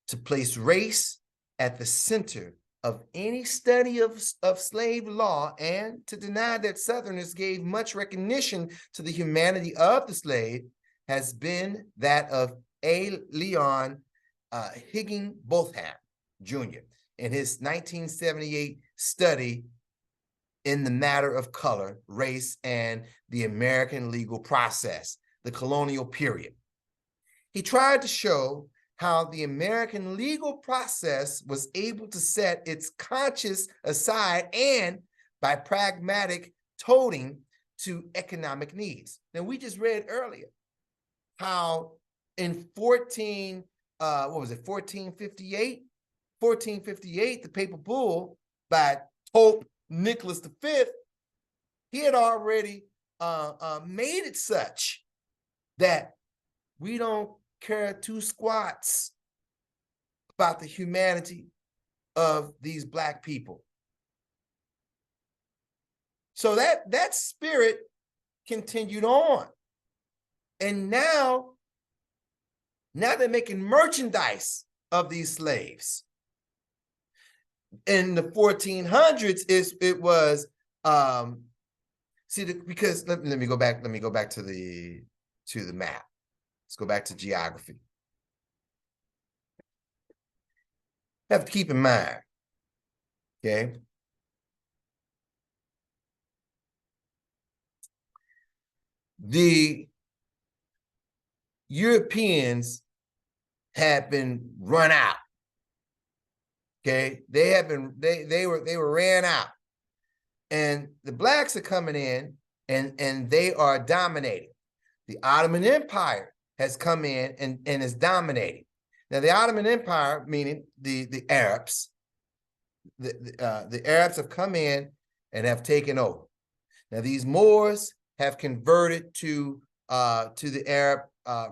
to place race at the center of any study of slave law, and to deny that Southerners gave much recognition to the humanity of the slave, has been that of A. Leon Higginbotham Jr. in his 1978 study in the matter of color, race, and the American legal process, the colonial period. He tried to show how the American legal process was able to set its conscience aside and by pragmatic toting to economic needs. Now, we just read earlier how in 1458, the Papal Bull by Pope Nicholas V, he had already made it such that we don't care two squats about the humanity of these Black people. So that spirit continued on. And now they're making merchandise of these slaves. In the 1400s, it was because let me go back to the map. Let's go back to geography. You have to keep in mind, okay, the Europeans had been run out. Okay, they were ran out, and the Blacks are coming in, and they are dominating. The Ottoman Empire has come in and is dominating. Now, the Ottoman Empire, meaning the Arabs, the Arabs have come in and have taken over. Now, these Moors have converted to the Arab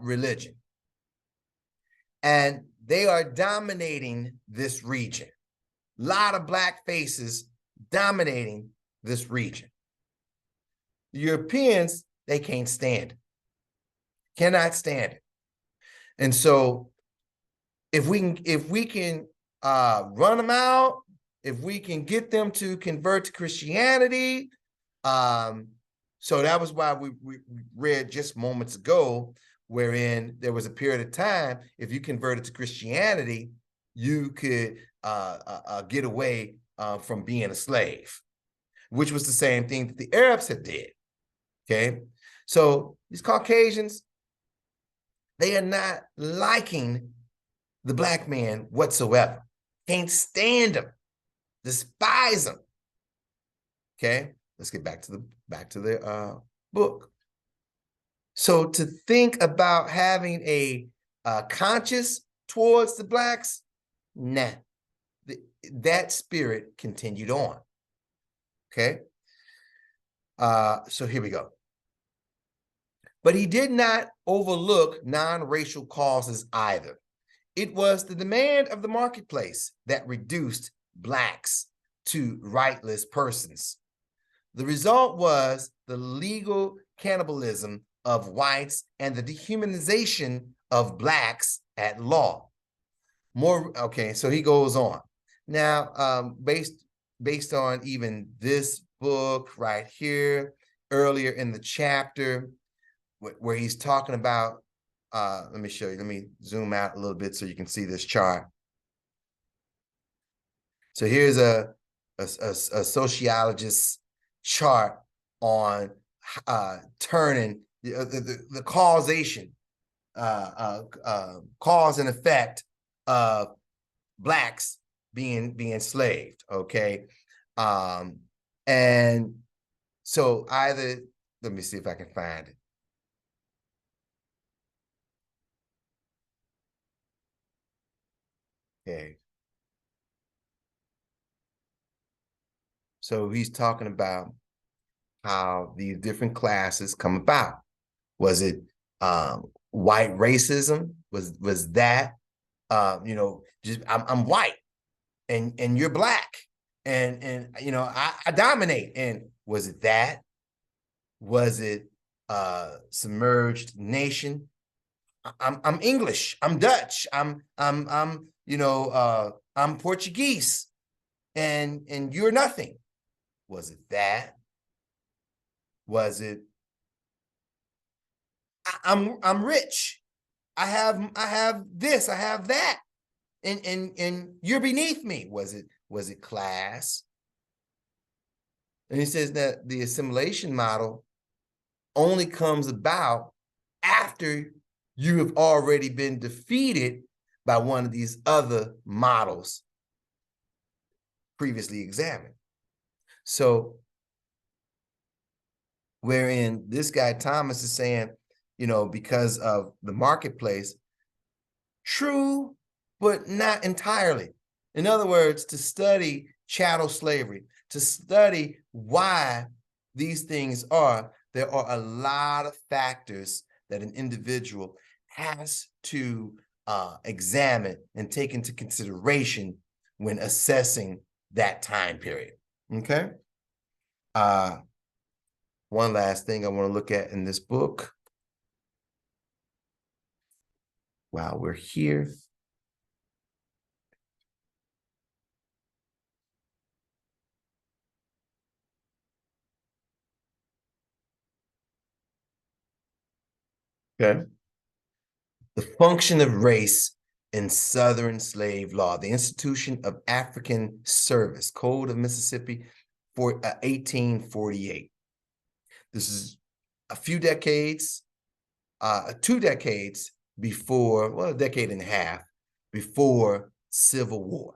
religion, and they are dominating this region. A lot of Black faces dominating this region. The Europeans, they can't stand it. Cannot stand it. And so if we can run them out, if we can get them to convert to Christianity, so that was why we read just moments ago, wherein there was a period of time, if you converted to Christianity, you could get away from being a slave. which was the same thing that the Arabs had did. Okay, so these Caucasians, they are not liking the black man whatsoever. Can't stand him, despise him. Okay, let's get back to the book. So to think about having a conscience towards the blacks, nah, that spirit continued on. Okay, so here we go. But he did not overlook non-racial causes either. It was the demand of the marketplace that reduced blacks to rightless persons. The result was the legal cannibalism of whites and the dehumanization of blacks at law. Okay, so he goes on. Now, based on even this book right here, earlier in the chapter, where he's talking about, let me show you, let me zoom out a little bit so you can see this chart. So here's a sociologist's chart on turning the causation, cause and effect of blacks being enslaved. Okay, and so either, let me see if I can find it. Okay. So he's talking about how these different classes come about. Was it white racism? Was that just I'm white and you're black and I dominate? And was it that? Was it submerged nation? I'm English. I'm Dutch. I'm Portuguese, and you're nothing. Was it that? Was it I'm rich? I have this. I have that, and you're beneath me. Was it class? And he says that the assimilation model only comes about after you have already been defeated by one of these other models previously examined. So, wherein this guy Thomas is saying, because of the marketplace, true, but not entirely. In other words, to study chattel slavery, to study why these things are, there are a lot of factors that an individual has to examine and take into consideration when assessing that time period. Okay. One last thing I want to look at in this book while we're here. Okay. The function of race in Southern slave law, the institution of African service, Code of Mississippi for 1848. This is a few decades, 2 decades before, well, a decade and a half before Civil War.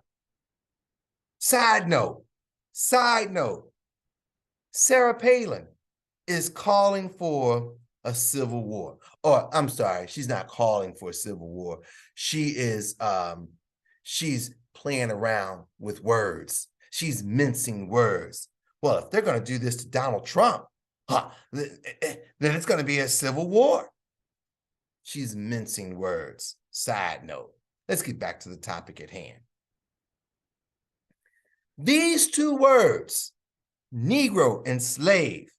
Side note, Sarah Palin is calling for a civil war. Or I'm sorry, she's not calling for a civil war. She is she's playing around with words. She's mincing words. Well, if they're going to do this to Donald Trump, then it's going to be a civil war. She's mincing words. Side note. Let's get back to the topic at hand. These two words, Negro and slave,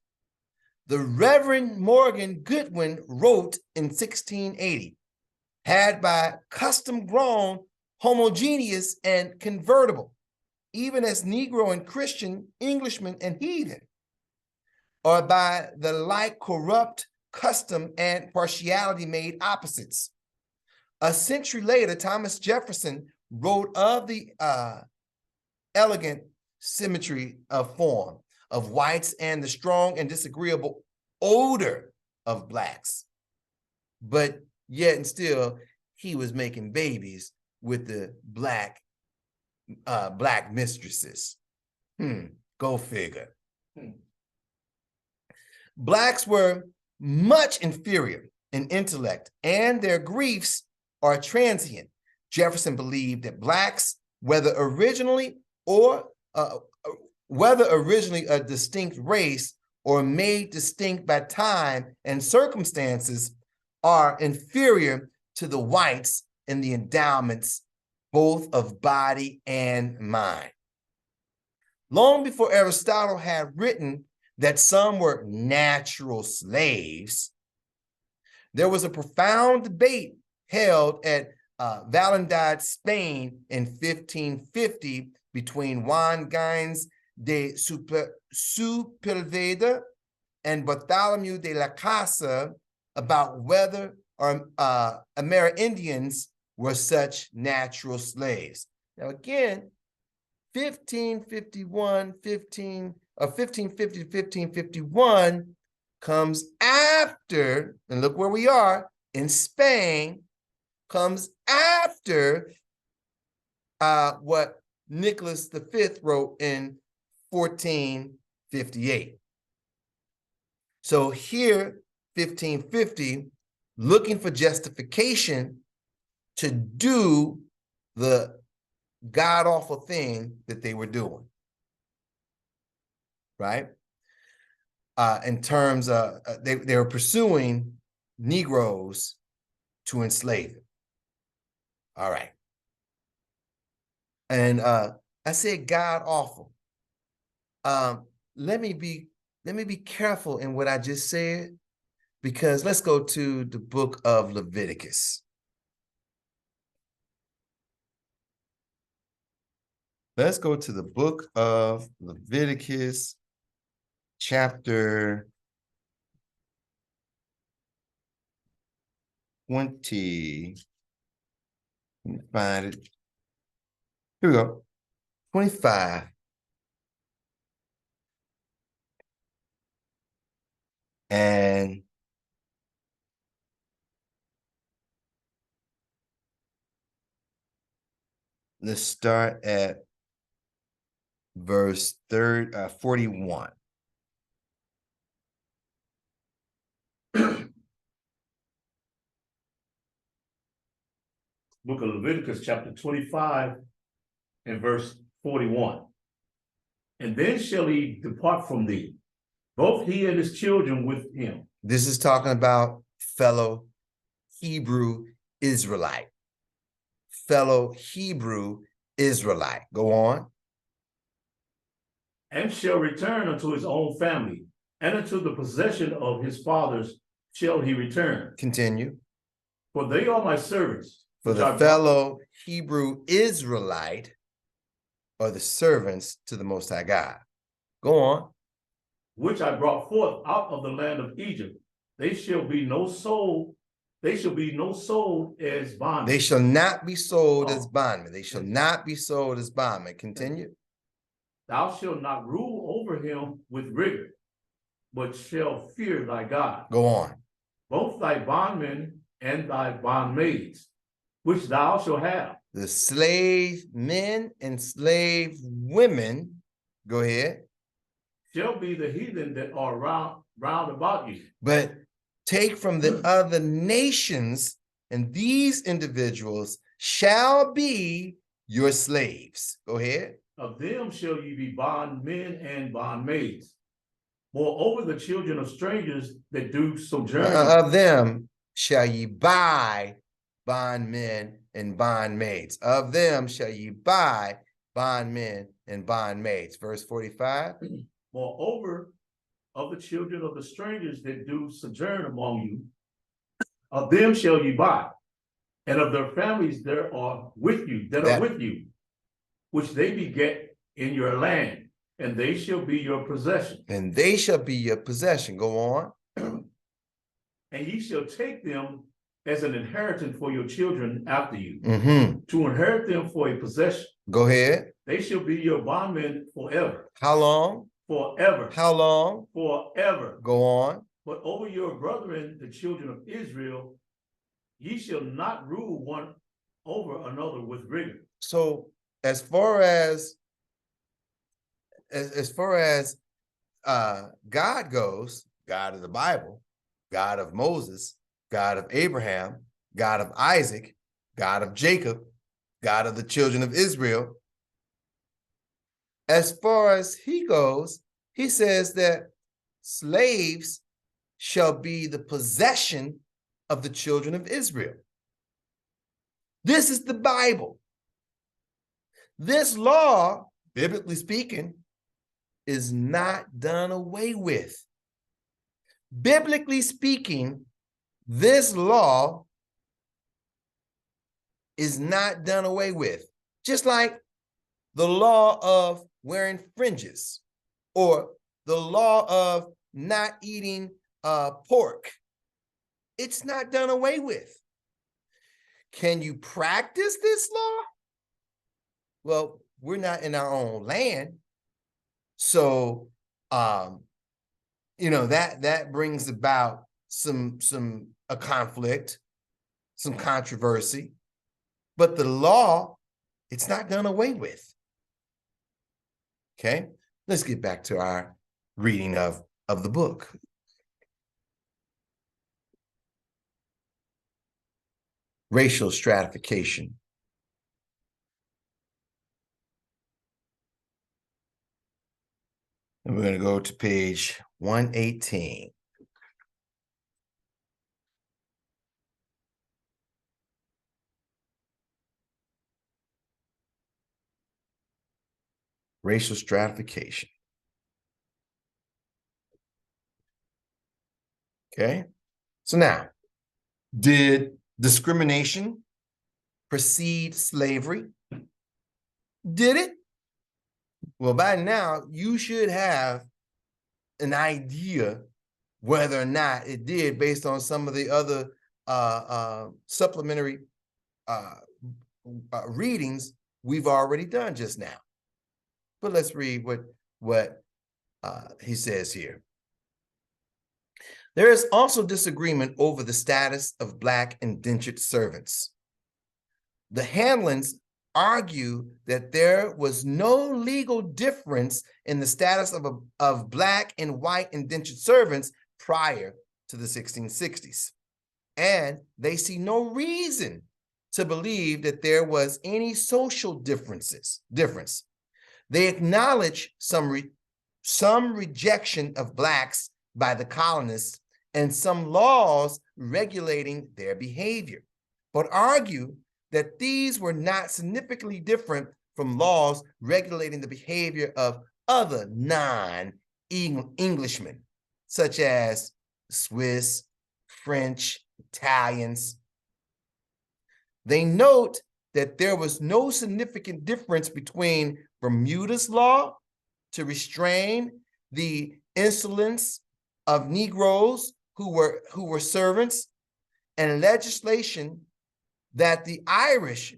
the Reverend Morgan Goodwin wrote in 1680, had by custom grown, homogeneous, and convertible, even as Negro and Christian, Englishman, and heathen, or by the like corrupt custom and partiality made opposites. A century later, Thomas Jefferson wrote of the elegant symmetry of form, of whites and the strong and disagreeable odor of blacks. But yet and still, he was making babies with the black mistresses. Go figure. Blacks were much inferior in intellect, and their griefs are transient. Jefferson believed that blacks, whether originally a distinct race or made distinct by time and circumstances, are inferior to the whites in the endowments both of body and mind. Long before Aristotle had written that some were natural slaves, there was a profound debate held at Valladolid, Spain in 1550 between Juan Gaines de Sepulveda and Bartholomew de la Casa about whether Amerindians were such natural slaves. Now again, 1550 to 1551 comes after, and look where we are in Spain, comes after what Nicholas V wrote in 1458. So here, 1550, looking for justification to do the god-awful thing that they were doing, right? In terms of, they were pursuing Negroes to enslave them. All right. And I said god-awful. Let me be careful in what I just said, because let's go to the book of Leviticus. Let's go to the book of Leviticus, chapter 20. Let me find it. Here we go. 25. And let's start at verse 41. Book of Leviticus, chapter 25, and verse 41. And then shall he depart from thee, both he and his children with him. This is talking about fellow Hebrew Israelite. Fellow Hebrew Israelite. Go on. And shall return unto his own family, and unto the possession of his fathers shall he return. Continue. For they are my servants. For the fellow Hebrew Israelite are the servants to the Most High God. Go on. Which I brought forth out of the land of Egypt. They shall be no sold. They shall be no sold as bondmen. They shall not be sold as bondmen. They shall not be sold as bondmen. Continue. Thou shalt not rule over him with rigor, but shall fear thy God. Go on. Both thy bondmen and thy bondmaids, which thou shalt have. The slave men and slave women, go ahead, shall be the heathen that are round about you. But take from the other nations, and these individuals shall be your slaves. Go ahead. Of them shall ye be bondmen and bondmaids. Moreover, the children of strangers that do sojourn. Of them shall ye buy bondmen and bondmaids. Of them shall ye buy bondmen and bondmaids. Verse 45. Moreover, of the children of the strangers that do sojourn among you, of them shall ye buy, and of their families that are with you, which they beget in your land, and they shall be your possession. And they shall be your possession. Go on. And ye shall take them as an inheritance for your children after you, to inherit them for a possession. Go ahead. They shall be your bondmen forever. How long? forever. How long? Forever. Go on. But over your brethren, the children of Israel, ye shall not rule one over another with rigor. So as far as God goes, God of the Bible, God of Moses, God of Abraham, God of Isaac, God of Jacob, God of the children of Israel, as far as he goes, he says that slaves shall be the possession of the children of Israel. This is the Bible. This law, biblically speaking, is not done away with. Biblically speaking, this law is not done away with. Just like the law of wearing fringes or the law of not eating pork. It's not done away with. Can you practice this law? Well, we're not in our own land. So, that brings about a conflict, some controversy, but the law, it's not done away with. Okay, let's get back to our reading of the book. Racial stratification. And we're going to go to page 118. Racial stratification. Okay, so now, did discrimination precede slavery? Did it? Well, by now, you should have an idea whether or not it did based on some of the other supplementary readings we've already done just now. But let's read what he says here. There is also disagreement over the status of Black indentured servants. The Hanlons argue that there was no legal difference in the status of Black and white indentured servants prior to the 1660s. And they see no reason to believe that there was any social difference. They acknowledge some rejection of Blacks by the colonists and some laws regulating their behavior, but argue that these were not significantly different from laws regulating the behavior of other non-Englishmen, such as Swiss, French, Italians. They note that there was no significant difference between Bermuda's law to restrain the insolence of Negroes who were servants and legislation that the Irish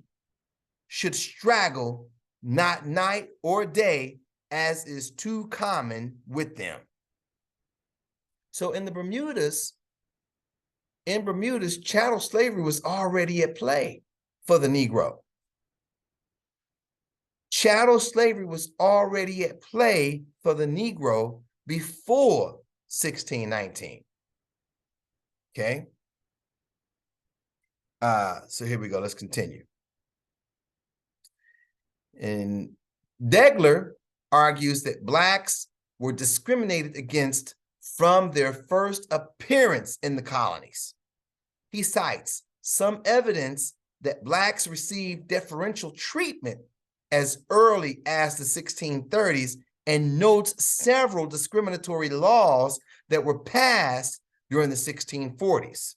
should straggle not night or day, as is too common with them. So in Bermuda's, chattel slavery was already at play for the Negro. Chattel slavery was already at play for the Negro before 1619. Okay. So here we go. Let's continue. And Degler argues that Blacks were discriminated against from their first appearance in the colonies. He cites some evidence that Blacks received deferential treatment as early as the 1630s and notes several discriminatory laws that were passed during the 1640s.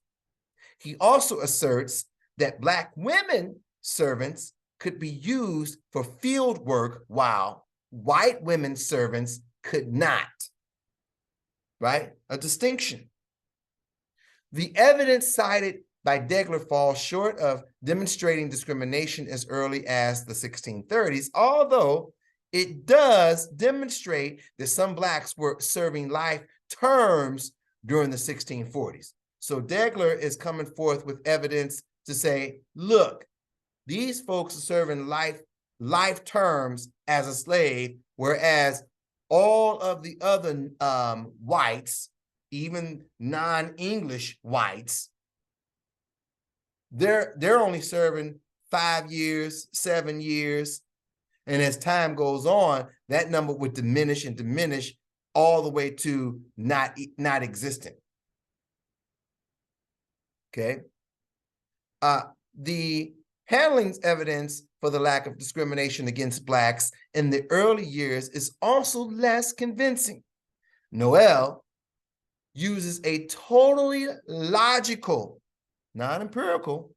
He also asserts that Black women servants could be used for field work while white women servants could not, right? A distinction. The evidence cited by Degler falls short of demonstrating discrimination as early as the 1630s, although it does demonstrate that some blacks were serving life terms during the 1640s. So Degler is coming forth with evidence to say, look, these folks are serving life terms as a slave, whereas all of the other whites, even non-English whites, they're only serving 5 years, 7 years. And as time goes on, that number would diminish and diminish all the way to not existent. Okay. The handling's evidence for the lack of discrimination against blacks in the early years is also less convincing. Noel uses a totally logical, non-empirical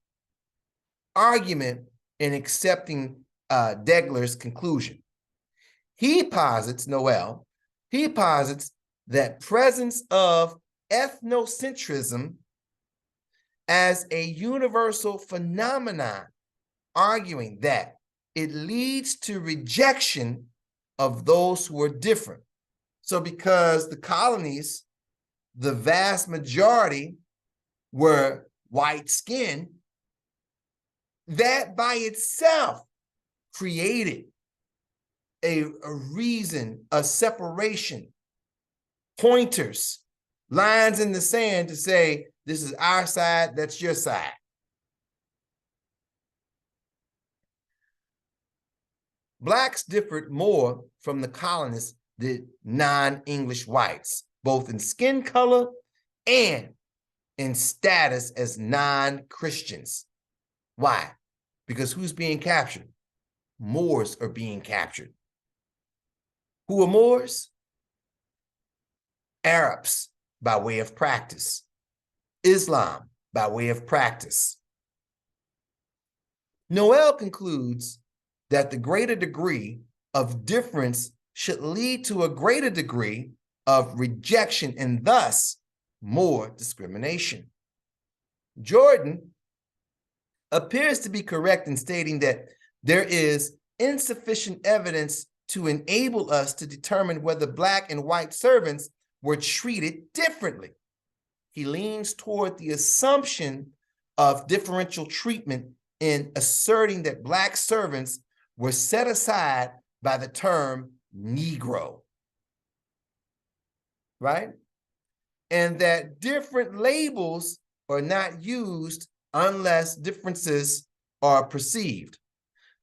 argument in accepting Degler's conclusion. Noel posits that presence of ethnocentrism as a universal phenomenon, arguing that it leads to rejection of those who are different. So because the colonies, the vast majority were white skinned, that by itself created a reason, a separation, pointers, lines in the sand to say, this is our side, that's your side. Blacks differed more from the colonists than non-English whites, both in skin color and in status as non-Christians. Why? Because who's being captured? Moors are being captured. Who are Moors? Arabs by way of practice. Islam by way of practice. Noel concludes that the greater degree of difference should lead to a greater degree of rejection and thus more discrimination. Jordan appears to be correct in stating that there is insufficient evidence to enable us to determine whether black and white servants were treated differently. He leans toward the assumption of differential treatment in asserting that black servants were set aside by the term Negro, right? And that different labels are not used unless differences are perceived.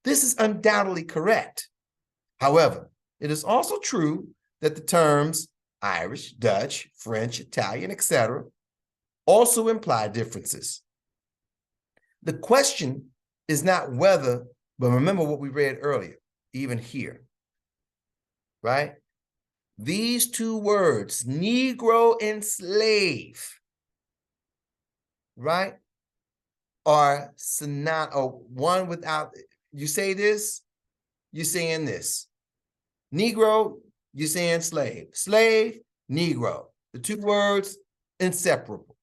This is undoubtedly correct. However, it is also true that the terms Irish, Dutch, French, Italian, etc. also imply differences. The question is not whether, but remember what we read earlier, even here, right? These two words, Negro and slave, right, are one without, you say this, you're saying this. Negro, you're saying slave. Slave, Negro. The two words, inseparable.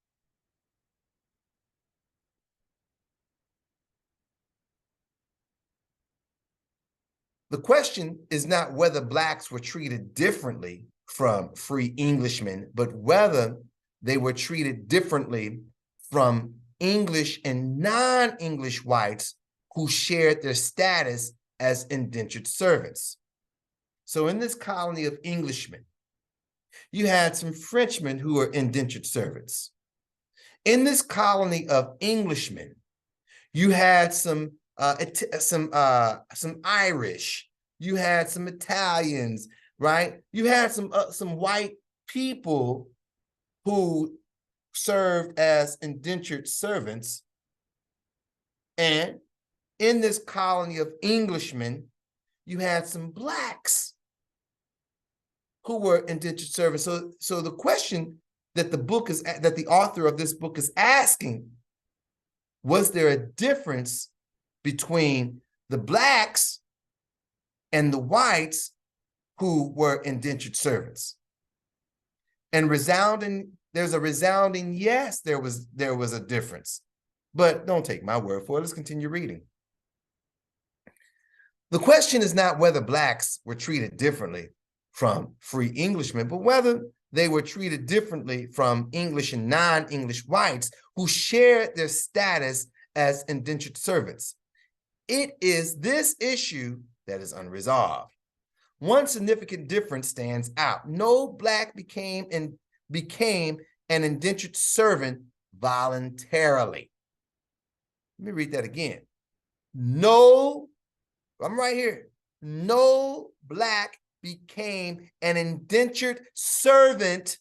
The question is not whether blacks were treated differently from free Englishmen, but whether they were treated differently from English and non-English whites who shared their status as indentured servants. So in this colony of Englishmen, you had some Frenchmen who were indentured servants. In this colony of Englishmen, you had some Irish, you had some Italians, right? You had some white people who served as indentured servants. And in this colony of Englishmen, you had some blacks who were indentured servants. So the question that the author of this book is asking, was there a difference between the blacks and the whites who were indentured servants? And there's a resounding yes, there was a difference. But don't take my word for it. Let's continue reading. The question is not whether blacks were treated differently from free Englishmen, but whether they were treated differently from English and non-English whites who shared their status as indentured servants. It is this issue that is unresolved. One significant difference stands out. No black became an indentured servant voluntarily. Let me read that again. No, I'm right here. No black became an indentured servant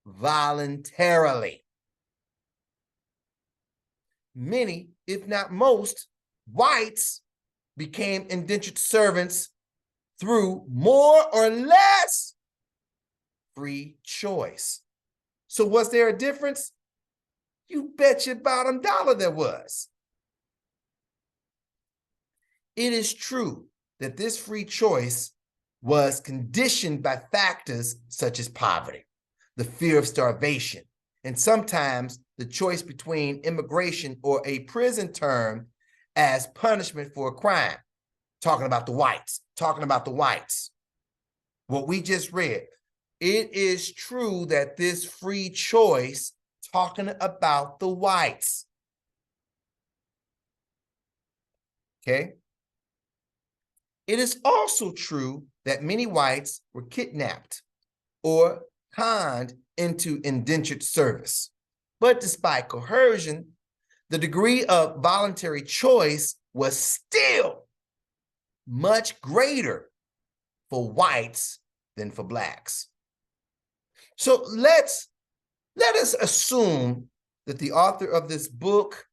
voluntarily. Many, if not most, whites became indentured servants through more or less free choice. So was there a difference? You bet your bottom dollar there was. It is true that this free choice was conditioned by factors such as poverty, the fear of starvation, and sometimes the choice between immigration or a prison term as punishment for a crime. Talking about the whites. What we just read. It is true that this free choice, talking about the whites. Okay? It is also true that many whites were kidnapped or conned into indentured service. But despite coercion, the degree of voluntary choice was still much greater for whites than for blacks. So let us assume that the author of this book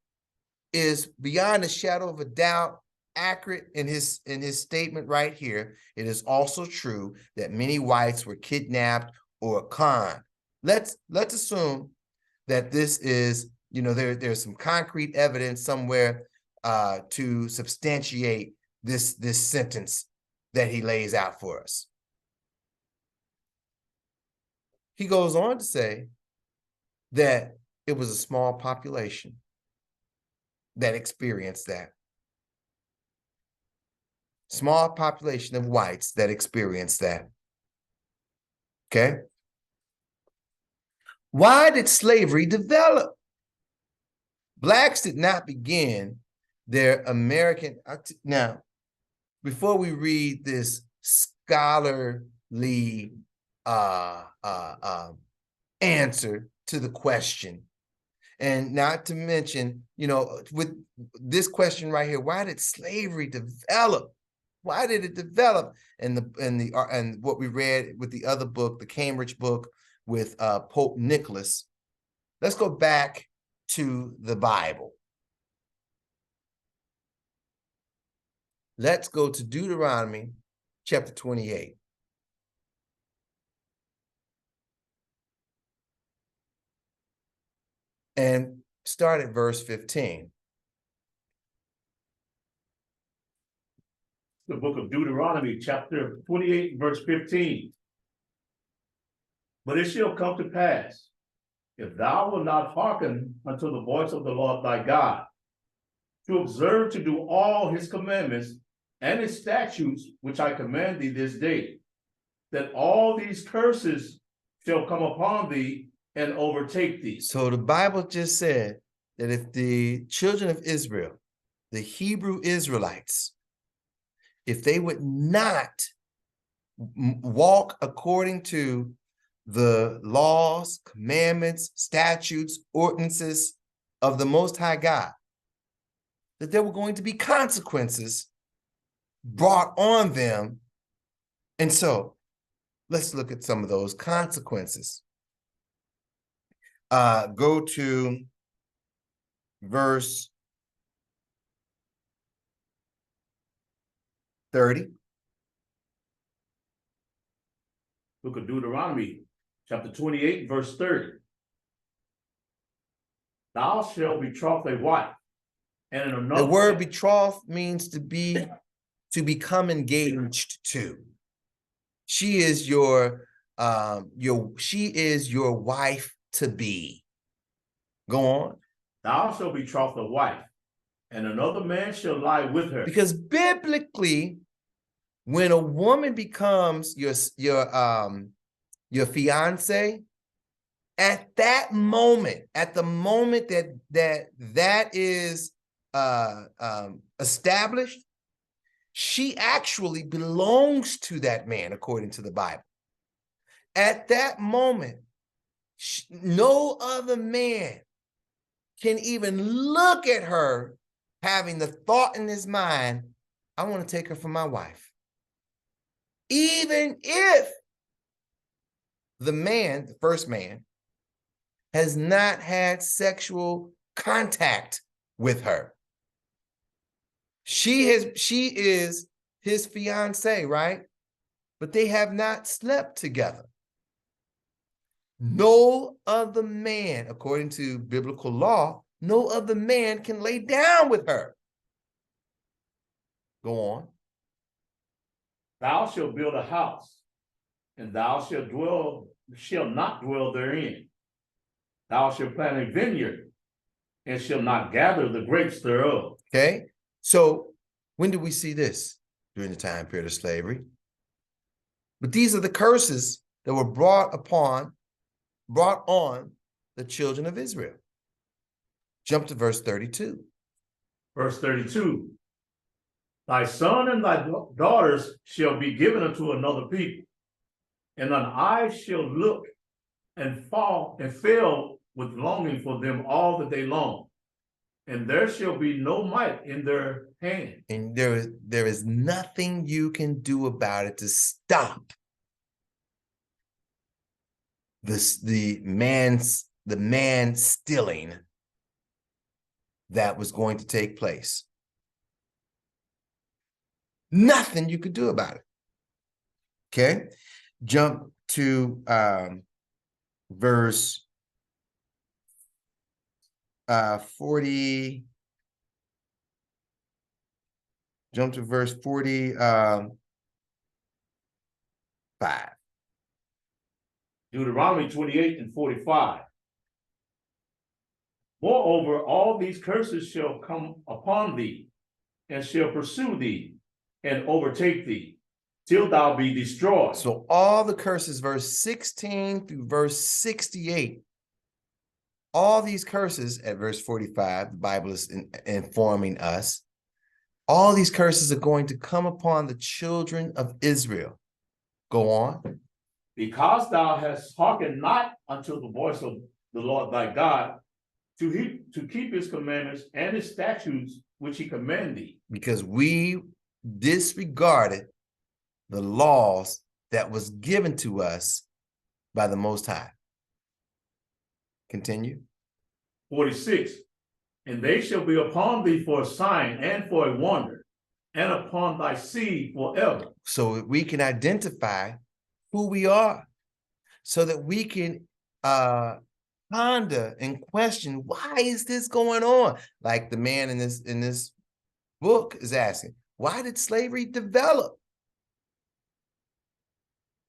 is beyond a shadow of a doubt accurate in his statement right here. It is also true that many whites were kidnapped or conned. Let's assume that this is, there's some concrete evidence somewhere to substantiate this sentence that he lays out for us. He goes on to say that it was a small population that experienced that. Small population of whites that experienced that. Okay? Why did slavery develop? Blacks did not begin their American... Now, before we read this scholarly answer to the question, and not to mention, with this question right here, why did slavery develop? Why did it develop? And what we read with the other book, the Cambridge book with Pope Nicholas. Let's go back to the Bible. Let's go to Deuteronomy chapter 28. And start at verse 15. The book of Deuteronomy, chapter 28, verse 15. But it shall come to pass, if thou wilt not hearken unto the voice of the Lord thy God, to observe to do all his commandments and his statutes, which I command thee this day, that all these curses shall come upon thee and overtake thee. So the Bible just said that if the children of Israel, the Hebrew Israelites, if they would not walk according to the laws, commandments, statutes, ordinances of the Most High God, that there were going to be consequences brought on them. And so let's look at some of those consequences. Go to verse 30. Book of Deuteronomy, chapter 28, verse 30. Thou shalt betroth a wife, and in another... The word betroth means to become engaged to. She is your wife to be. Go on. Thou shalt betroth a wife, and another man shall lie with her. Because biblically, When a woman becomes your fiance, at that moment, at the moment that is established, she actually belongs to that man, according to the Bible. At that moment, no other man can even look at her having the thought in his mind, I want to take her for my wife. Even if the man, the first man, has not had sexual contact with her. She is his fiance, right? But they have not slept together. No other man, according to biblical law, no other man can lay down with her. Go on. Thou shalt build a house, and thou shalt not dwell therein. Thou shalt plant a vineyard, and shalt not gather the grapes thereof. Okay, so when do we see this? During the time period of slavery. But these are the curses that were brought on the children of Israel. Jump to verse 32. Verse 32. Thy son and thy daughters shall be given unto another people, and thine eyes shall look and fail with longing for them all the day long, and there shall be no might in their hand. And there is nothing you can do about it to stop the man stealing that was going to take place. Nothing you could do about it. Okay, jump to verse 40. Jump to verse 45. Deuteronomy 28 and 45. Moreover, all these curses shall come upon thee, and shall pursue thee, and overtake thee, till thou be destroyed. So all the curses, verse 16 through verse 68, all these curses at verse 45, the Bible is informing us, all these curses are going to come upon the children of Israel. Go on. Because thou hast hearkened not unto the voice of the Lord thy God, to keep his commandments and his statutes which he commanded thee. Because we disregarded the laws that was given to us by the Most High. Continue. 46. And they shall be upon thee for a sign and for a wonder, and upon thy seed forever. So we can identify who we are, so that we can ponder and question, why is this going on? Like the man in this book is asking, why did slavery develop?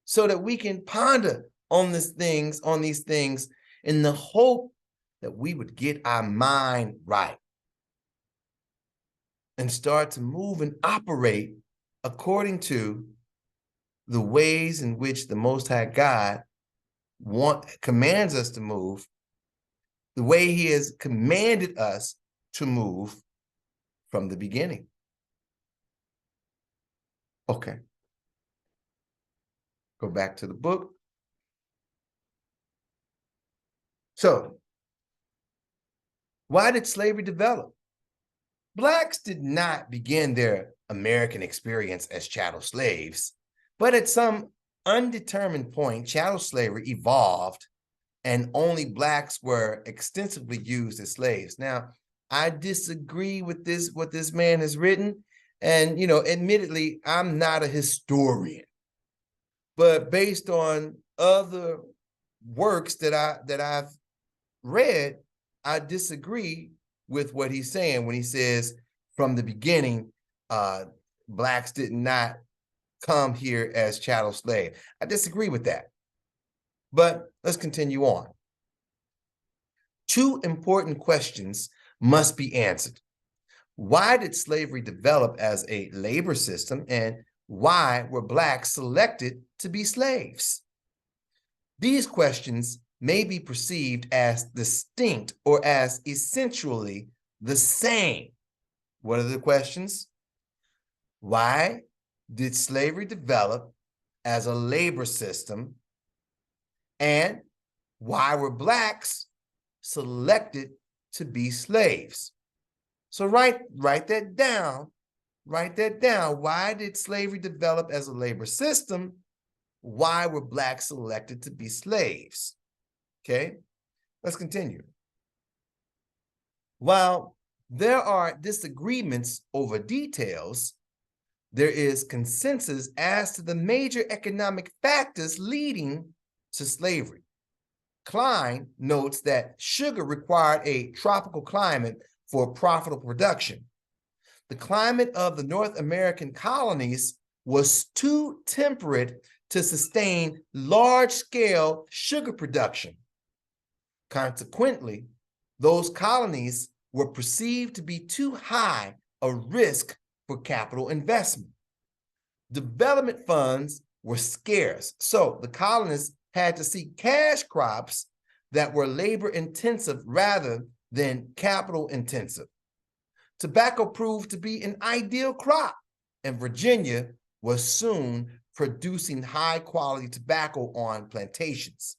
So that we can ponder on these things in the hope that we would get our mind right and start to move and operate according to the ways in which the Most High God commands us to move, the way he has commanded us to move from the beginning. Okay. Go back to the book. So, why did slavery develop? Blacks did not begin their American experience as chattel slaves, but at some undetermined point, chattel slavery evolved and only Blacks were extensively used as slaves. Now, I disagree with what this man has written. And, admittedly, I'm not a historian, but based on other works that I've read, I disagree with what he's saying when he says from the beginning, Blacks did not come here as chattel slave. I disagree with that. But let's continue on. Two important questions must be answered. Why did slavery develop as a labor system, and why were blacks selected to be slaves? These questions may be perceived as distinct or as essentially the same. What are the questions? Why did slavery develop as a labor system? And why were blacks selected to be slaves? So write that down. Write that down. Why did slavery develop as a labor system? Why were blacks selected to be slaves? Okay, let's continue. While there are disagreements over details, there is consensus as to the major economic factors leading to slavery. Klein notes that sugar required a tropical climate for profitable production. The climate of the North American colonies was too temperate to sustain large-scale sugar production. Consequently, those colonies were perceived to be too high a risk for capital investment. Development funds were scarce, so the colonists had to seek cash crops that were labor-intensive rather than capital-intensive. Tobacco proved to be an ideal crop, and Virginia was soon producing high-quality tobacco on plantations.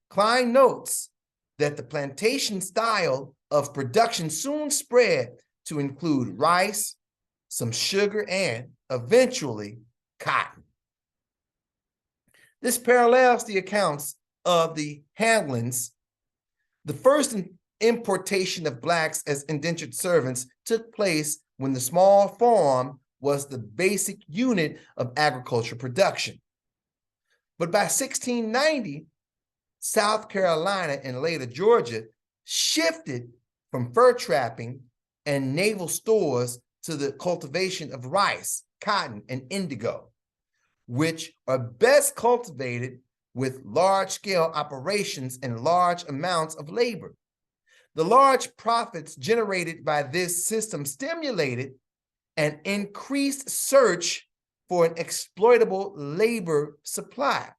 Klein notes that the plantation style of production soon spread to include rice, some sugar, and eventually cotton. This parallels the accounts of the Hamlins. The first importation of blacks as indentured servants took place when the small farm was the basic unit of agriculture production. But by 1690, South Carolina and later Georgia shifted from fur trapping and naval stores to the cultivation of rice, cotton, and indigo, which are best cultivated with large-scale operations and large amounts of labor. The large profits generated by this system stimulated an increased search for an exploitable labor supply.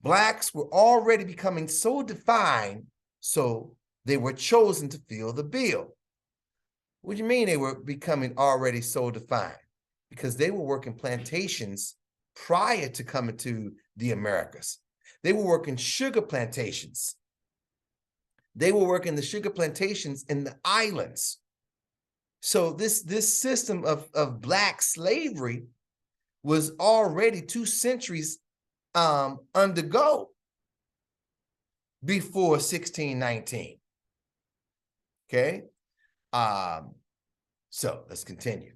Blacks were already becoming so defined, so they were chosen to fill the bill. What do you mean they were becoming already so defined? Because they were working plantations prior to coming to the Americas. They were working sugar plantations. They were working the sugar plantations in the islands. So this system of black slavery was already 2 centuries undergo before 1619. Okay, so let's continue.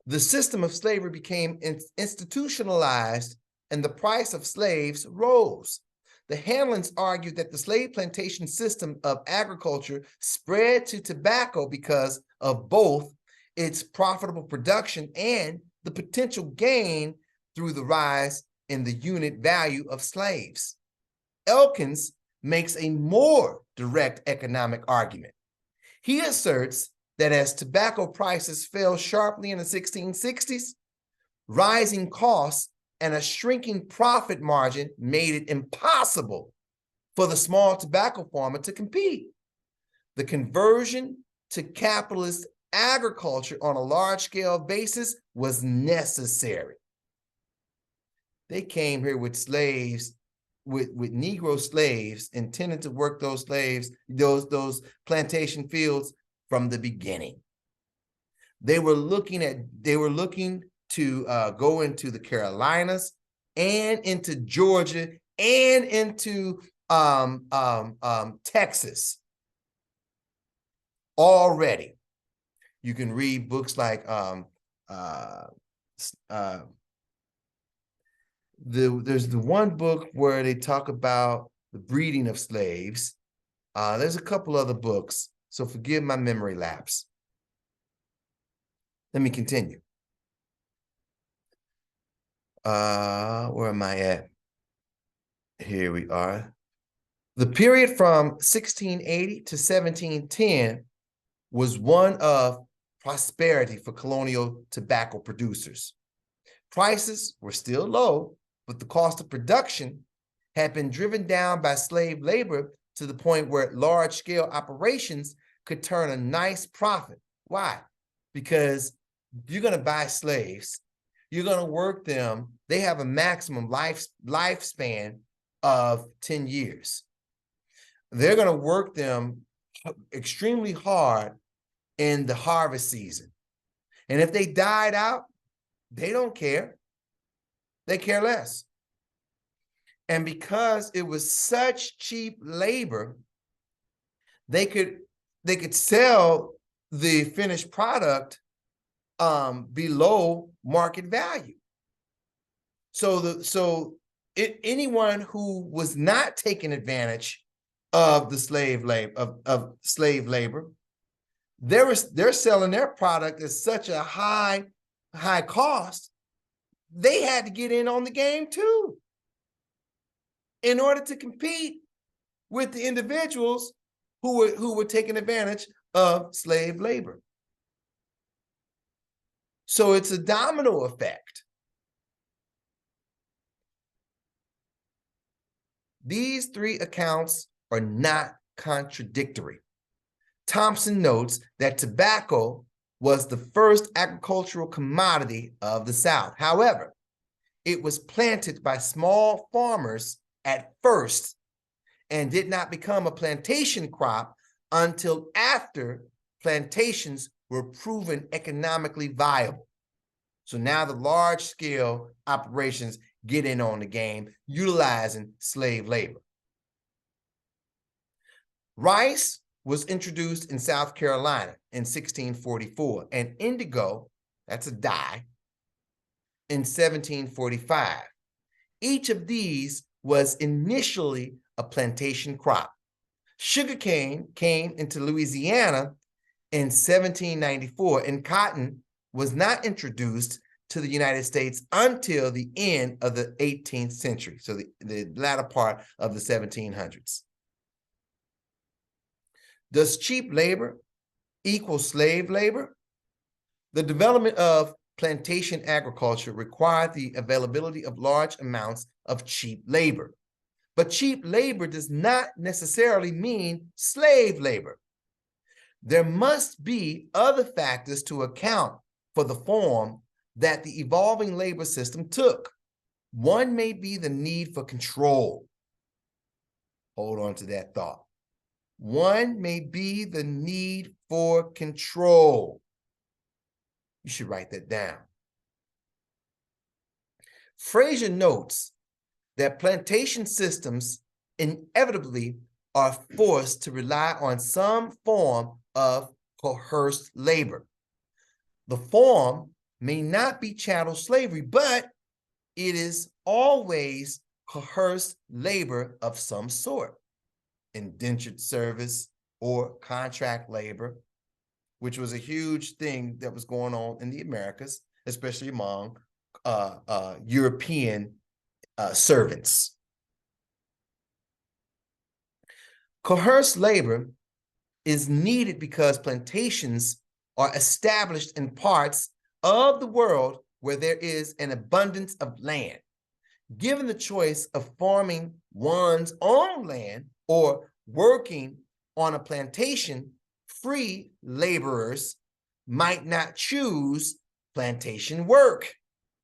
The system of slavery became institutionalized and the price of slaves rose. The Hamlins argued that the slave plantation system of agriculture spread to tobacco because of both its profitable production and the potential gain through the rise in the unit value of slaves. Elkins makes a more direct economic argument. He asserts that as tobacco prices fell sharply in the 1660s, rising costs and a shrinking profit margin made it impossible for the small tobacco farmer to compete. The conversion to capitalist agriculture on a large-scale basis was necessary. They came here with slaves, with Negro slaves, intended to work those slaves, those plantation fields from the beginning. They were looking to go into the Carolinas and into Georgia and into Texas already. You can read books like there's the one book where they talk about the breeding of slaves. There's a couple other books, so forgive my memory lapse. Let me continue. Where am I at? Here we are. The period from 1680 to 1710 was one of prosperity for colonial tobacco producers. Prices were still low, but the cost of production had been driven down by slave labor to the point where large-scale operations could turn a nice profit. Why? Because you're going to buy slaves, you're going to work them. They have a maximum lifespan of 10 years. They're going to work them extremely hard in the harvest season. And if they died out, they don't care. They care less. And because it was such cheap labor, they could sell the finished product below market value. So anyone who was not taking advantage of the slave labor of slave labor, they're selling their product at such a high cost, they had to get in on the game too, in order to compete with the individuals who were taking advantage of slave labor. So it's a domino effect. These three accounts are not contradictory. Thompson notes that tobacco was the first agricultural commodity of the South. However, it was planted by small farmers at first and did not become a plantation crop until after plantations were proven economically viable. So now the large-scale operations get in on the game, utilizing slave labor. Rice was introduced in South Carolina in 1644, and indigo, that's a dye, in 1745. Each of these was initially a plantation crop. Sugarcane came into Louisiana in 1794, and cotton was not introduced to the United States until the end of the 18th century, so the latter part of the 1700s. Does cheap labor equal slave labor? The development of plantation agriculture required the availability of large amounts of cheap labor. But cheap labor does not necessarily mean slave labor. There must be other factors to account for the form that the evolving labor system took. One may be the need for control. Hold on to that thought. One may be the need for control. You should write that down. Fraser notes that plantation systems inevitably are forced to rely on some form of coerced labor. The form may not be chattel slavery, but it is always coerced labor of some sort. Indentured service or contract labor, which was a huge thing that was going on in the Americas, especially among European servants. Coerced labor is needed because plantations are established in parts of the world where there is an abundance of land. Given the choice of farming one's own land or working on a plantation, free laborers might not choose plantation work.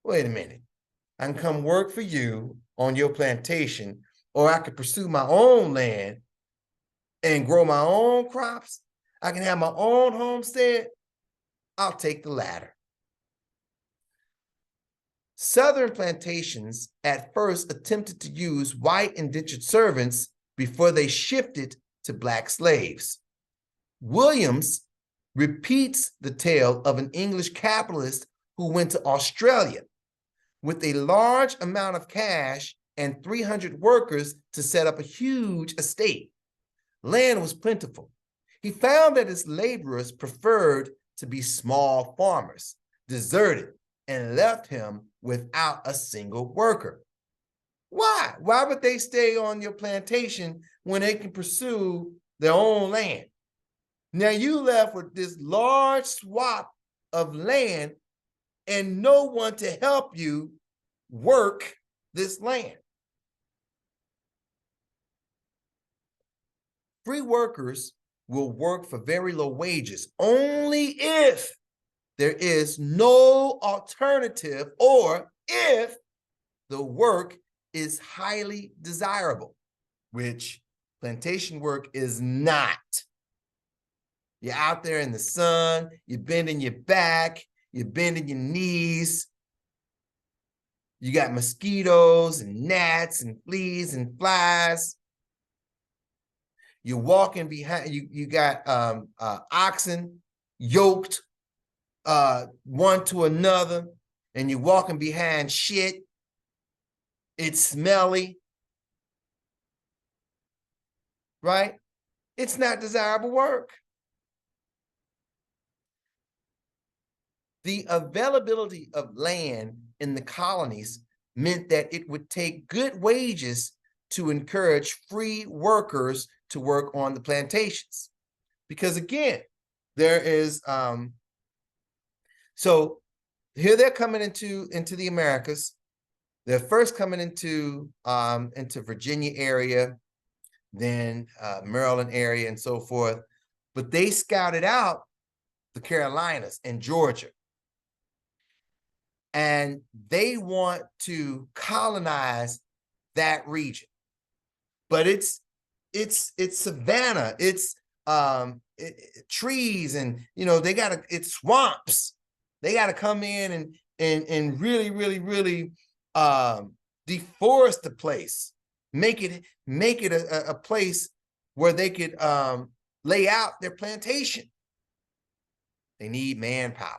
Wait a minute. I can come work for you on your plantation, or I could pursue my own land and grow my own crops. I can have my own homestead. I'll take the latter. Southern plantations at first attempted to use white indentured servants before they shifted to black slaves. Williams repeats the tale of an English capitalist who went to Australia with a large amount of cash and 300 workers to set up a huge estate. Land was plentiful. He found that his laborers preferred to be small farmers, deserted, and left him without a single worker. Why? Why would they stay on your plantation when they can pursue their own land? Now you left with this large swath of land and no one to help you work this land. Free workers will work for very low wages only if there is no alternative or if the work is highly desirable, which plantation work is not. You're out there in the sun, you're bending your back, you're bending your knees. You got mosquitoes and gnats and fleas and flies. You're walking behind, you got oxen yoked one to another, and you're walking behind shit. It's smelly, right? It's not desirable work. The availability of land in the colonies meant that it would take good wages to encourage free workers to work on the plantations. Because again, there is, so here they're coming into the Americas. They're first coming into Virginia area, then Maryland area and so forth. But they scouted out the Carolinas and Georgia. And they want to colonize that region. But it's savanna, it's trees, and they gotta, it's swamps. They gotta come in and really deforest the place, make it a place where they could lay out their plantation. They need manpower.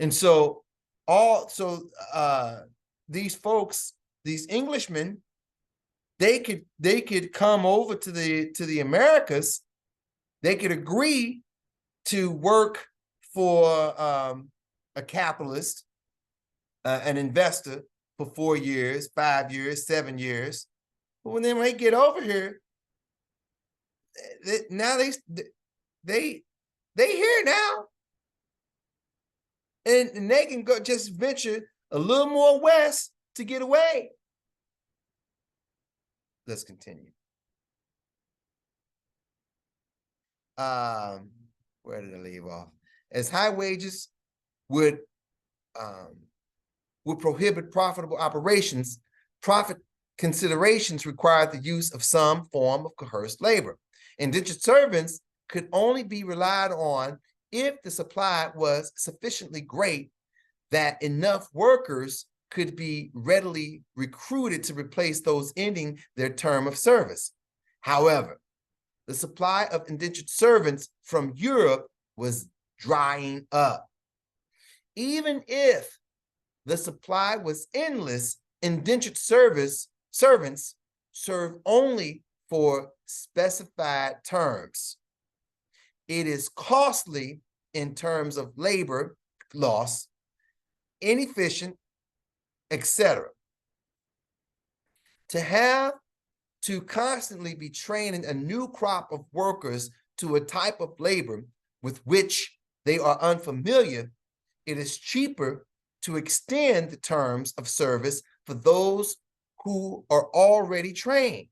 And so these folks, these Englishmen, they could come over to the Americas. They could agree to work for a capitalist, an investor, for 4 years, 5 years, 7 years. But when they get over here, now they here now. And they can go just venture a little more west to get away. Let's continue. Where did I leave off? As high wages would prohibit profitable operations, profit considerations required the use of some form of coerced labor. Indentured servants could only be relied on if the supply was sufficiently great that enough workers could be readily recruited to replace those ending their term of service. However, the supply of indentured servants from Europe was drying up. Even if the supply was endless, indentured servants serve only for specified terms. It is costly in terms of labor loss, inefficient, etc. To have to constantly be training a new crop of workers to a type of labor with which they are unfamiliar, it is cheaper to extend the terms of service for those who are already trained.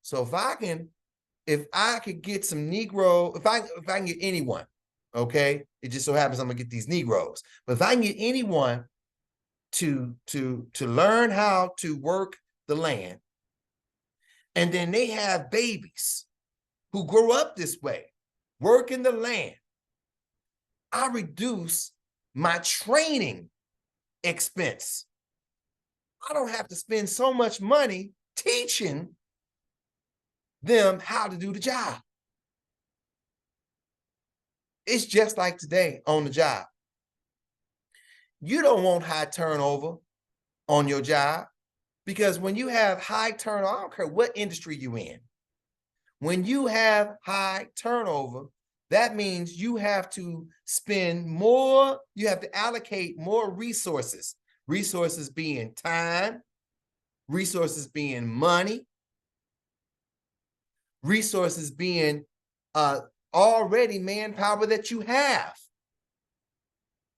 So if I could get some Negro, if I can get anyone, okay, it just so happens I'm gonna get these Negroes, but if I can get anyone to learn how to work the land, and then they have babies who grow up this way, work in the land, I reduce my training expense. I don't have to spend so much money teaching them how to do the job. It's just like today on the job. You don't want high turnover on your job, because when you have high turnover, I don't care what industry you're in, when you have high turnover, that means you have to spend more, you have to allocate more resources, resources being time, resources being money, resources being already manpower that you have.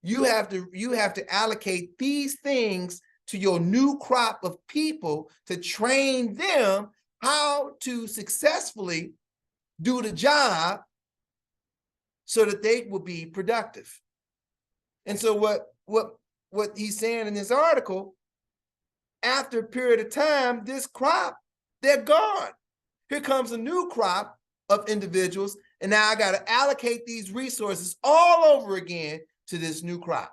You have to allocate these things to your new crop of people to train them how to successfully do the job so that they will be productive. And so what he's saying in this article, after a period of time, this crop, they're gone. Here comes a new crop of individuals, and now I got to allocate these resources all over again to this new crop.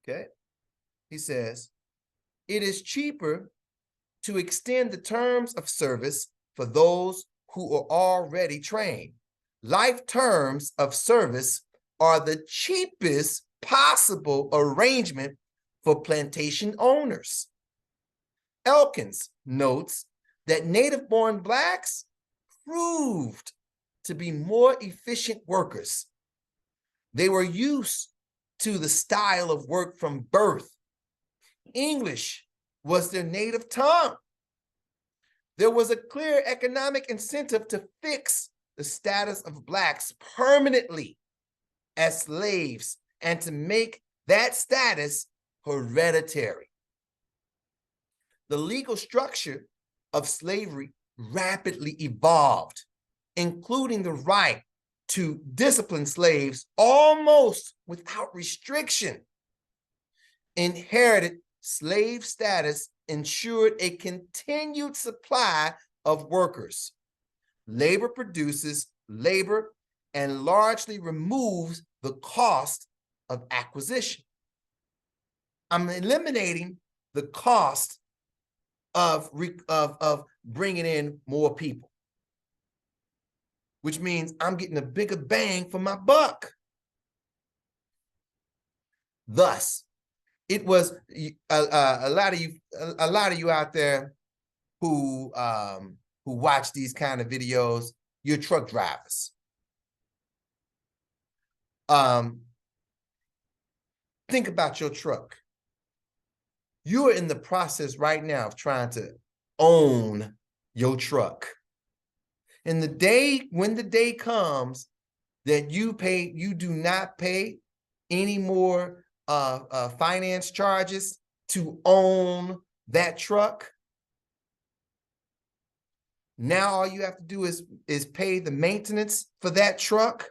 Okay. He says, it is cheaper to extend the terms of service for those who are already trained. Life terms of service are the cheapest possible arrangement for plantation owners. Elkins notes that native-born Blacks proved to be more efficient workers. They were used to the style of work from birth. English was their native tongue. There was a clear economic incentive to fix the status of Blacks permanently as slaves and to make that status hereditary. The legal structure of slavery rapidly evolved, including the right to discipline slaves almost without restriction. Inherited slave status ensured a continued supply of workers. Labor produces labor and largely removes the cost of acquisition. I'm eliminating the cost of bringing in more people, which means I'm getting a bigger bang for my buck. Thus, it was a lot of you out there who watch these kind of videos. You're truck drivers. Think about your truck. You are in the process right now of trying to own your truck. And when the day comes that you do not pay any more finance charges to own that truck, now all you have to do is pay the maintenance for that truck.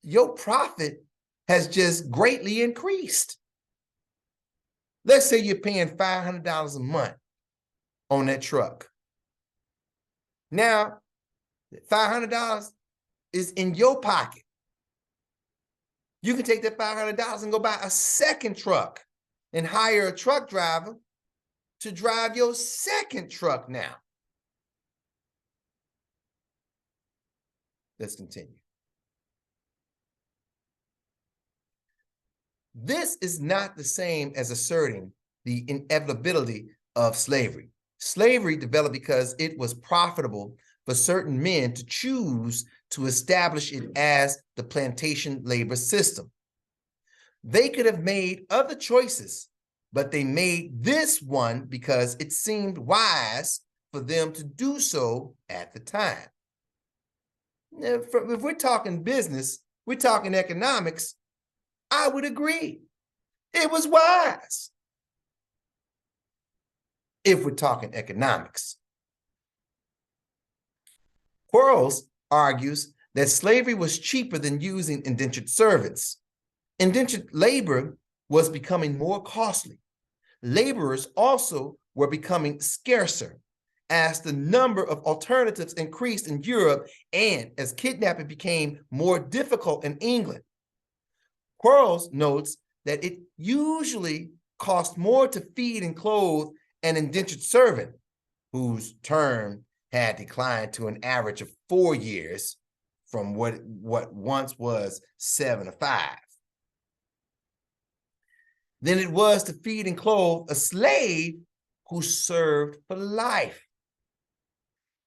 Your profit has just greatly increased. Let's say you're paying $500 a month on that truck. Now, $500 is in your pocket. You can take that $500 and go buy a second truck and hire a truck driver to drive your second truck now. Let's continue. This is not the same as asserting the inevitability of slavery. Slavery developed because it was profitable for certain men to choose to establish it as the plantation labor system. They could have made other choices, but they made this one because it seemed wise for them to do so at the time. Now, if we're talking business, we're talking economics, I would agree. It was wise. If we're talking economics. Quarles argues that slavery was cheaper than using indentured servants. Indentured labor was becoming more costly. Laborers also were becoming scarcer as the number of alternatives increased in Europe and as kidnapping became more difficult in England. Quarles notes that it usually cost more to feed and clothe an indentured servant, whose term had declined to an average of 4 years from what once was 7 or 5, than it was to feed and clothe a slave who served for life.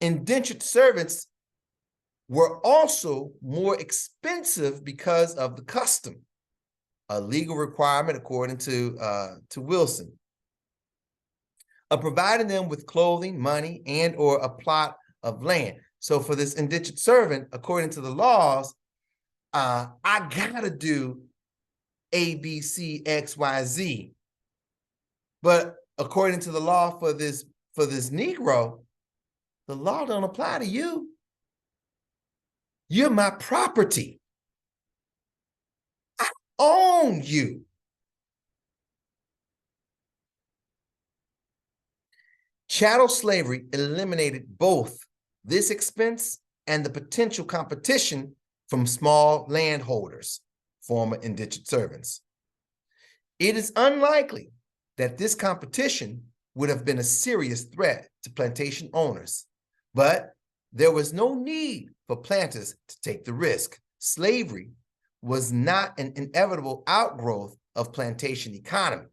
Indentured servants were also more expensive because of the custom, a legal requirement according to Wilson. of providing them with clothing, money, and or a plot of land. So for this indentured servant, according to the laws, I gotta do A, B, C, X, Y, Z. But according to the law for this Negro, the law don't apply to you. You're my property. I own you. Chattel slavery eliminated both this expense and the potential competition from small landholders, former indentured servants. It is unlikely that this competition would have been a serious threat to plantation owners, but there was no need for planters to take the risk. Slavery was not an inevitable outgrowth of plantation economy.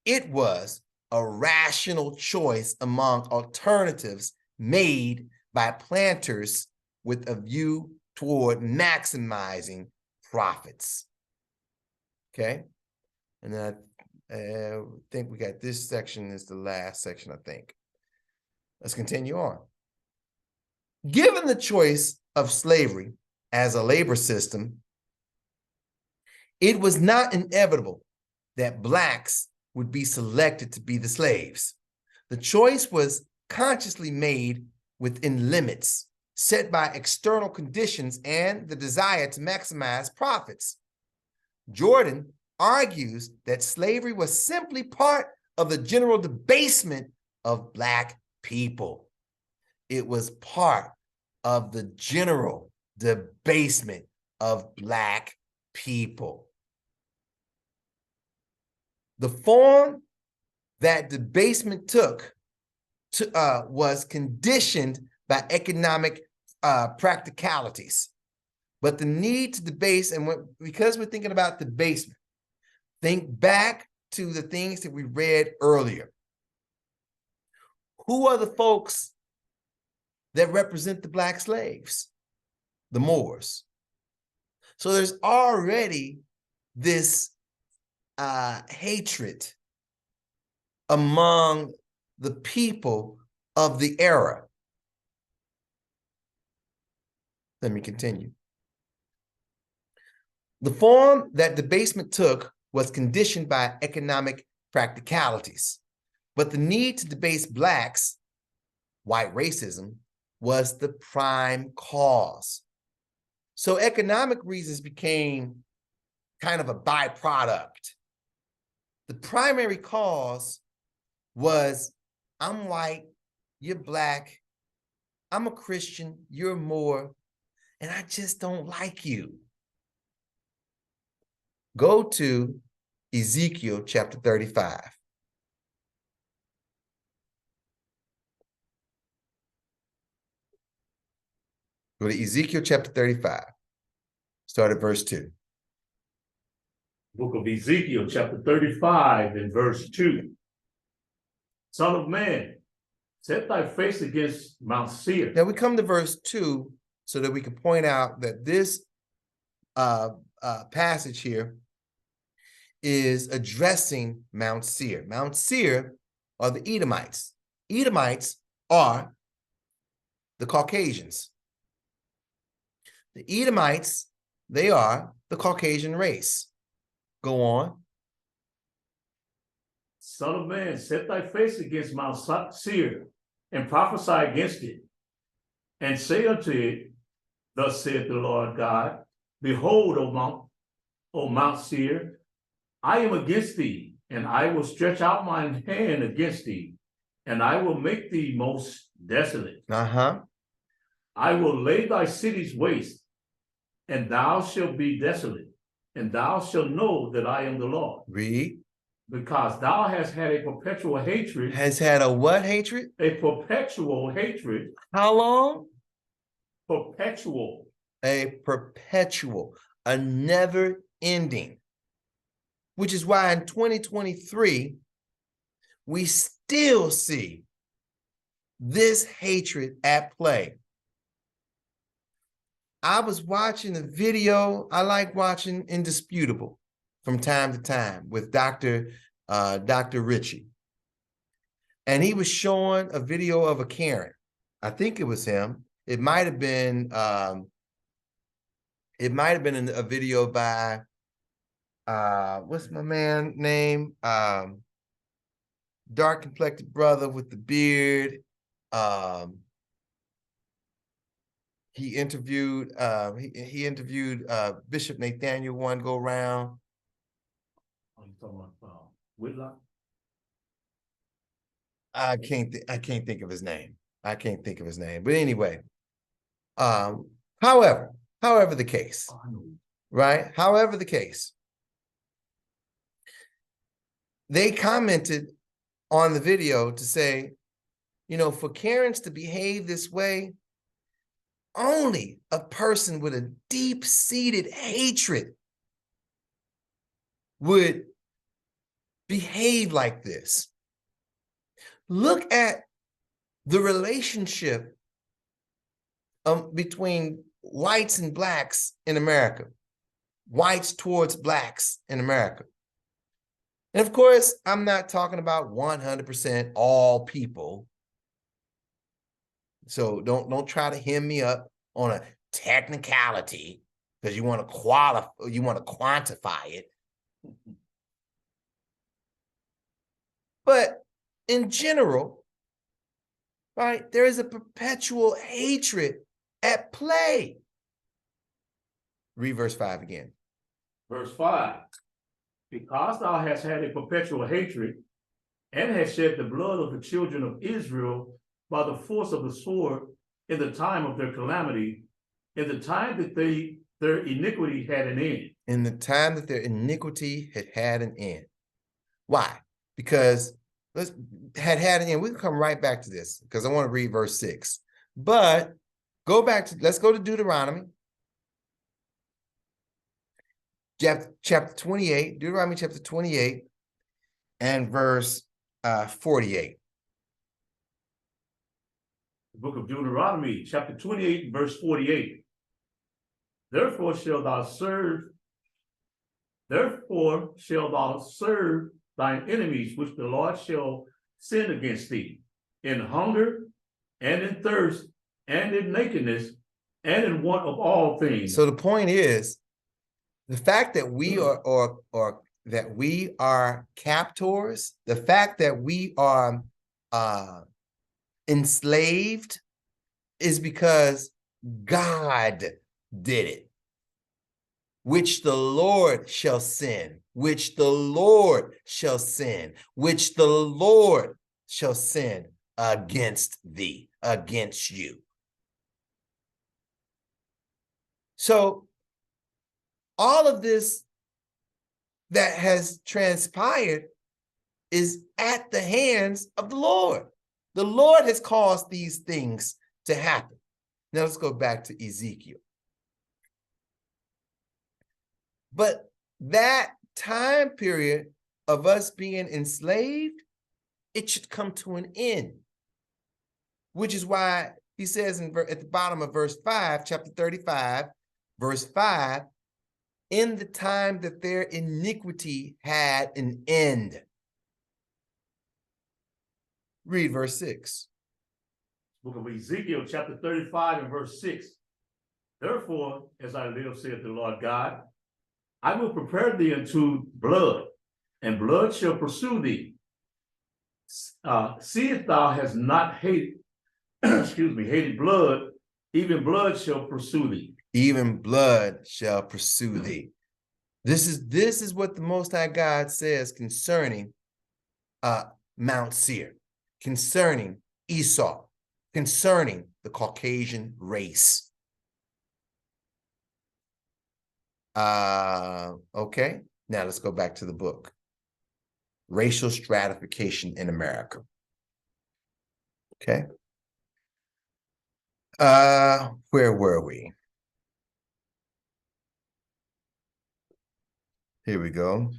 It was a rational choice among alternatives made by planters with a view toward maximizing profits. Okay, and then I think we got this section is the last section, I think. Let's continue on. Given the choice of slavery as a labor system, it was not inevitable that Blacks would be selected to be the slaves. The choice was consciously made within limits set by external conditions and the desire to maximize profits. Jordan argues that slavery was simply part of the general debasement of Black people. It was part of the general debasement of Black people. The form that debasement took was conditioned by economic practicalities. But the need to debase, and because we're thinking about debasement, think back to the things that we read earlier. Who are the folks that represent the Black slaves? The Moors. So there's already this hatred among the people of the era. Let me continue. The form that debasement took was conditioned by economic practicalities, but the need to debase Blacks, white racism, was the prime cause. So economic reasons became kind of a byproduct. The primary cause was, I'm white, you're Black, I'm a Christian, you're Moor, and I just don't like you. Go to Ezekiel chapter 35. Go to Ezekiel chapter 35. Start at verse 2. Book of Ezekiel, chapter 35, and verse 2. Son of man, set thy face against Mount Seir. Now we come to verse 2 so that we can point out that this passage here is addressing Mount Seir. Mount Seir are the Edomites. Edomites are the Caucasians. The Edomites, they are the Caucasian race. Go on. Son of man, set thy face against Mount Seir, and prophesy against it, and say unto it, thus saith the Lord God, behold, O Mount Seir, I am against thee, and I will stretch out mine hand against thee, and I will make thee most desolate. I will lay thy cities waste, and thou shalt be desolate, and thou shalt know that I am the Lord. Read. Because thou hast had a perpetual hatred. Has had a what hatred? A perpetual hatred. How long? Perpetual. A perpetual, a never ending. Which is why in 2023, we still see this hatred at play. I was watching a video, I like watching Indisputable from time to time with Dr. Ritchie. and he was showing a video of a Karen. I think it was him. It might have been a video by what's my man name? Dark complected brother with the beard. He interviewed Bishop Nathaniel one go round. Are you talking about Whitlock? I can't think of his name. I can't think of his name. But anyway, however the case, right? However the case, they commented on the video to say, you know, for Karens to behave this way, only a person with a deep-seated hatred would behave like this. Look at the relationship between whites and blacks in America, whites towards blacks in America. And of course, I'm not talking about 100% all people. So don't try to hem me up on a technicality because you want to quantify it. But in general, right, there is a perpetual hatred at play. Read verse 5 again. Verse 5. Because thou hast had a perpetual hatred, and hast shed the blood of the children of Israel by the force of the sword in the time of their calamity, in the time that their iniquity had an end. In the time that their iniquity had an end. Why? Because had an end. We can come right back to this because I want to read verse 6. But let's go to Deuteronomy. Chapter 28, Deuteronomy chapter 28 and verse 48. The book of Deuteronomy, chapter 28, verse 48. Therefore shalt thou serve thine enemies, which the Lord shall send against thee, in hunger and in thirst and in nakedness and in want of all things. So the point is, the fact that we are that we are captors, the fact that we are enslaved is because God did it, which the Lord shall send, which the Lord shall send, which the Lord shall send against thee, against you. So all of this that has transpired is at the hands of the Lord. The Lord has caused these things to happen. Now let's go back to Ezekiel. But that time period of us being enslaved, it should come to an end, which is why he says at the bottom of verse 5, chapter 35, verse 5, in the time that their iniquity had an end. Read verse 6. Book of Ezekiel, chapter 35 and verse 6. Therefore, as I live, saith the Lord God, I will prepare thee unto blood, and blood shall pursue thee. See if thou hast not hated, hated blood, even blood shall pursue thee. Even blood shall pursue thee. This is what the Most High God says concerning Mount Seir, concerning Esau, concerning the Caucasian race. Okay, now let's go back to the book. Racial stratification in America. Okay. Where were we? Here we go.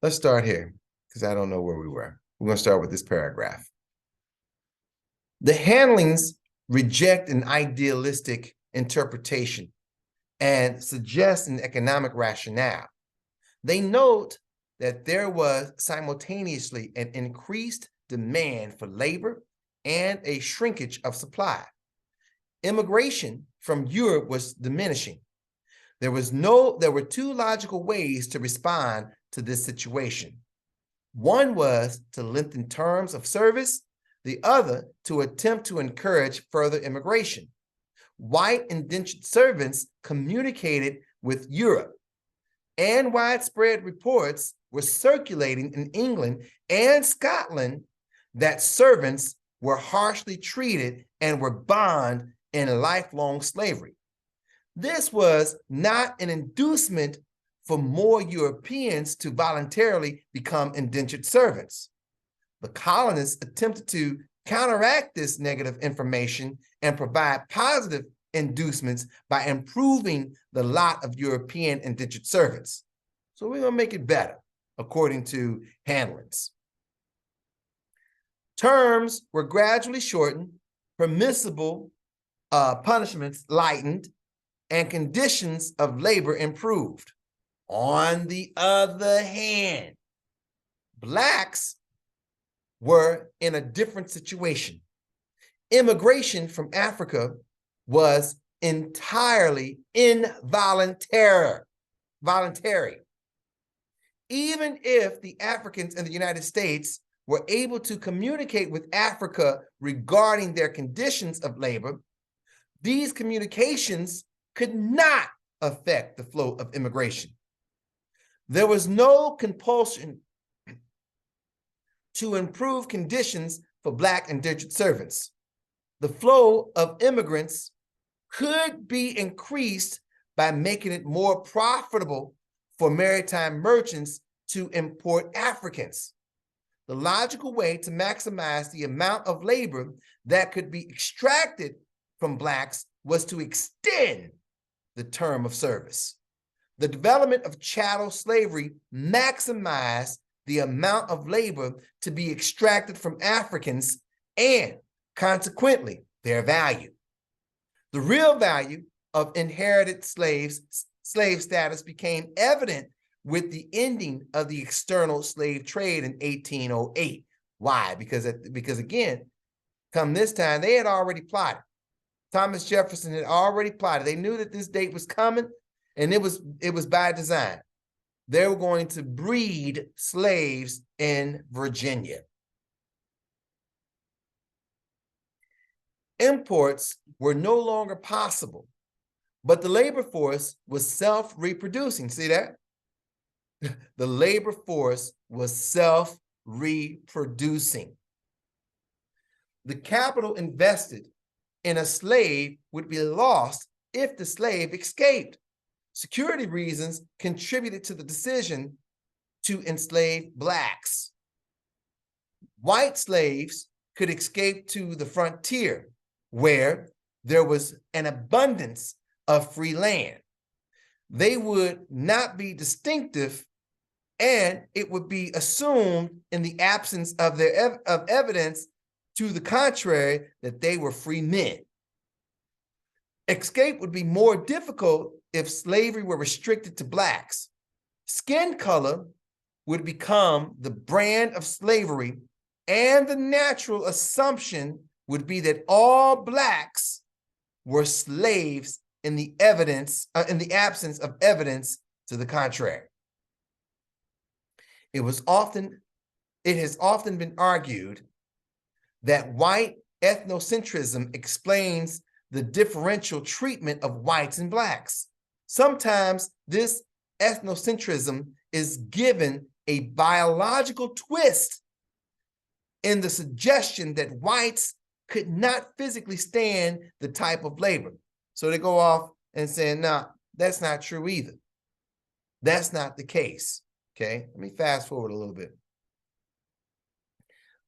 Let's start here because I don't know where we were. We're going to start with this paragraph. The handlings reject an idealistic interpretation and suggest an economic rationale. They note that there was simultaneously an increased demand for labor and a shrinkage of supply. Immigration from Europe was diminishing. There were two logical ways to respond to this situation. One was to lengthen terms of service, the other to attempt to encourage further immigration. White indentured servants communicated with Europe, and widespread reports were circulating in England and Scotland that servants were harshly treated and were bond in lifelong slavery. This was not an inducement for more Europeans to voluntarily become indentured servants. The colonists attempted to counteract this negative information and provide positive inducements by improving the lot of European indentured servants. So we're going to make it better, according to Hanlon's. Terms were gradually shortened, permissible punishments lightened, and conditions of labor improved. On the other hand, Blacks were in a different situation. Immigration from Africa was entirely involuntary. Even if the Africans in the United States were able to communicate with Africa regarding their conditions of labor, these communications could not affect the flow of immigration. There was no compulsion to improve conditions for Black indentured servants. The flow of immigrants could be increased by making it more profitable for maritime merchants to import Africans. The logical way to maximize the amount of labor that could be extracted from Blacks was to extend the term of service. The development of chattel slavery maximized the amount of labor to be extracted from Africans and, consequently, their value. The real value of inherited slave status became evident with the ending of the external slave trade in 1808. Why? Because again, come this time, they had already plotted. Thomas Jefferson had already plotted. They knew that this date was coming, and it was by design. They were going to breed slaves in Virginia. Imports were no longer possible, but the labor force was self-reproducing. See that? The labor force was self-reproducing. The capital invested in a slave would be lost if the slave escaped. Security reasons contributed to the decision to enslave Blacks. White slaves could escape to the frontier, where there was an abundance of free land. They would not be distinctive, and it would be assumed in the absence of evidence to the contrary that they were free men. Escape would be more difficult if slavery were restricted to Blacks. Skin color would become the brand of slavery, and the natural assumption would be that all Blacks were slaves in the absence of evidence to the contrary. It has often been argued that white ethnocentrism explains the differential treatment of whites and Blacks. Sometimes this ethnocentrism is given a biological twist in the suggestion that whites could not physically stand the type of labor. So they go off and say, no, that's not true either. That's not the case. Okay, let me fast forward a little bit.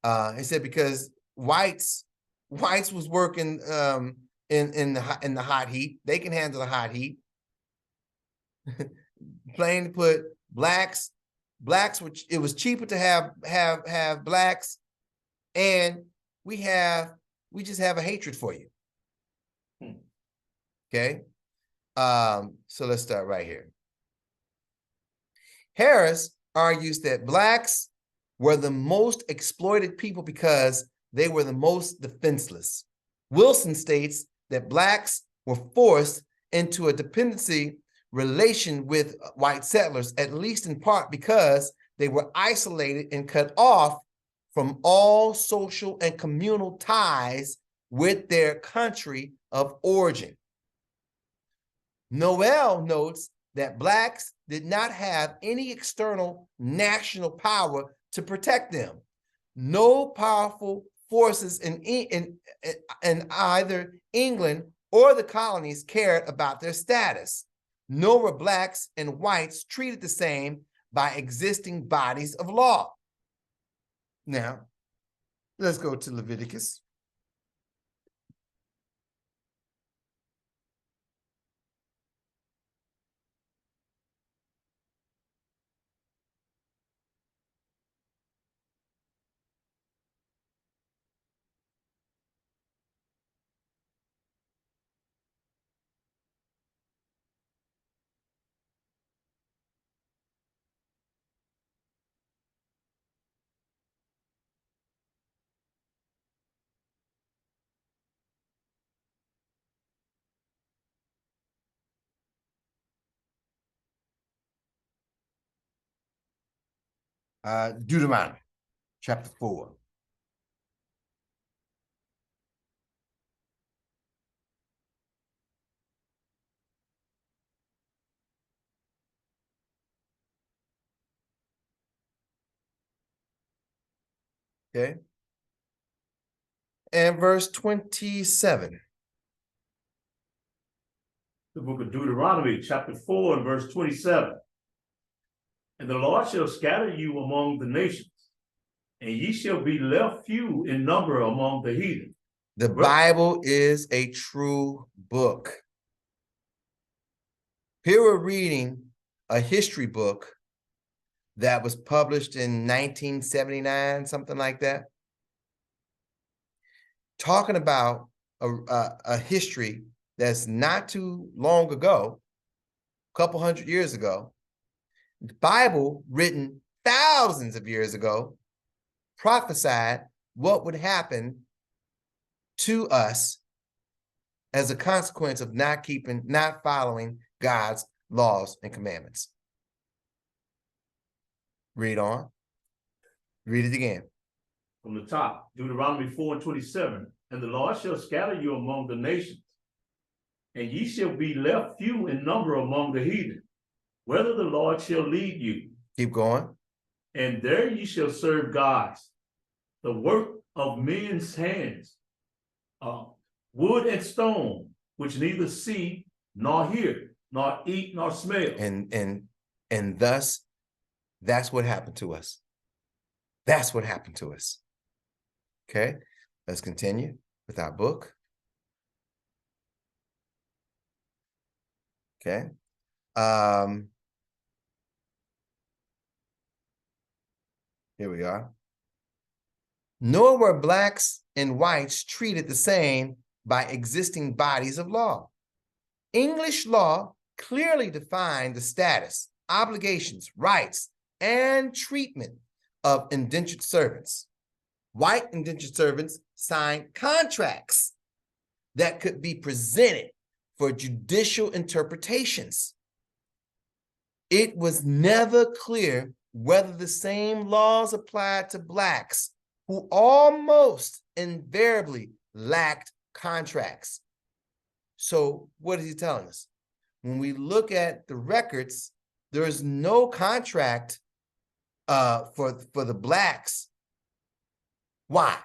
It said because whites was working in the hot heat. They can handle the hot heat. Plain to put, blacks, which it was cheaper to have Blacks, and we just have a hatred for you. Okay, so let's start right here. Harris argues that blacks were the most exploited people because they were the most defenseless. Wilson states that blacks were forced into a dependency relation with white settlers, at least in part because they were isolated and cut off from all social and communal ties with their country of origin. Noel notes that blacks did not have any external national power to protect them. No powerful forces in either England or the colonies cared about their status, nor were blacks and whites treated the same by existing bodies of law. Now, let's go to Leviticus. Deuteronomy chapter 4. Okay. And verse 27. The book of Deuteronomy, chapter 4, and verse 27. And the Lord shall scatter you among the nations, and ye shall be left few in number among the heathen. The Bible is a true book. Here we're reading a history book that was published in 1979, something like that, talking about a history that's not too long ago, a couple hundred years ago. The Bible, written thousands of years ago, prophesied what would happen to us as a consequence of not following God's laws and commandments. Read on. Read it again. From the top, Deuteronomy 4 and 27. And the Lord shall scatter you among the nations, and ye shall be left few in number among the heathen, whither the Lord shall lead you. Keep going. And there ye shall serve gods, the work of men's hands, wood and stone, which neither see nor hear, nor eat nor smell. And thus, that's what happened to us. That's what happened to us. Okay, let's continue with our book. Okay. Here we are. Nor were blacks and whites treated the same by existing bodies of law. English law clearly defined the status, obligations, rights, and treatment of indentured servants. White indentured servants signed contracts that could be presented for judicial interpretations. It was never clear whether the same laws applied to blacks, who almost invariably lacked contracts. So what is he telling us? When we look at the records, there is no contract for the blacks. Why?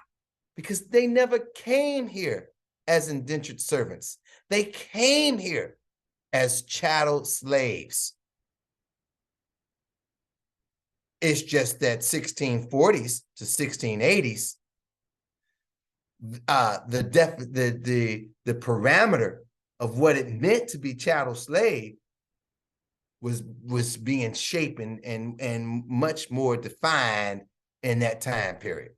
Because they never came here as indentured servants. They came here as chattel slaves. It's just that 1640s to 1680s, the parameter of what it meant to be chattel slave was being shaped and much more defined in that time period.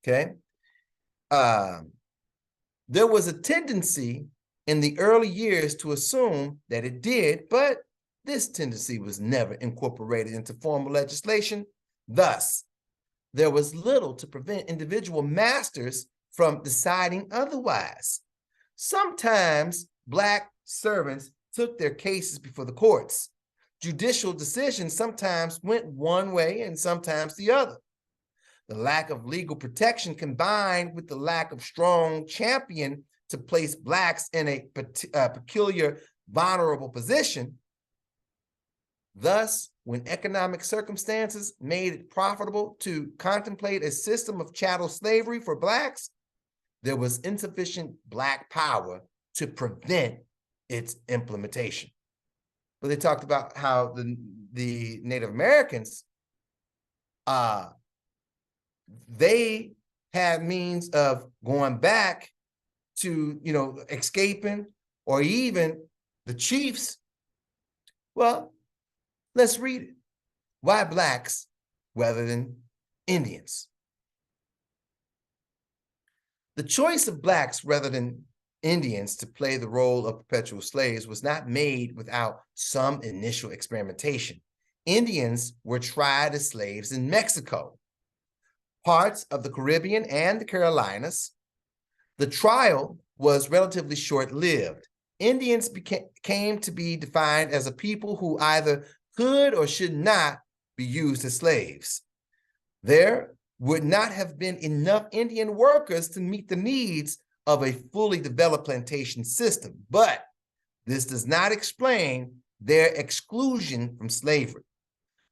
Okay. There was a tendency in the early years to assume that it did, but This tendency was never incorporated into formal legislation. Thus, there was little to prevent individual masters from deciding otherwise. Sometimes Black servants took their cases before the courts. Judicial decisions sometimes went one way and sometimes the other. The lack of legal protection combined with the lack of strong champion to place Blacks in a peculiar, vulnerable position. Thus, when economic circumstances made it profitable to contemplate a system of chattel slavery for Blacks, there was insufficient Black power to prevent its implementation. But they talked about how the Native Americans, they had means of going back to, escaping, or even the chiefs. Well, let's read it. Why Blacks rather than Indians? The choice of Blacks rather than Indians to play the role of perpetual slaves was not made without some initial experimentation. Indians were tried as slaves in Mexico, parts of the Caribbean and the Carolinas. The trial was relatively short-lived. Indians came to be defined as a people who either could or should not be used as slaves. There would not have been enough Indian workers to meet the needs of a fully developed plantation system, but this does not explain their exclusion from slavery.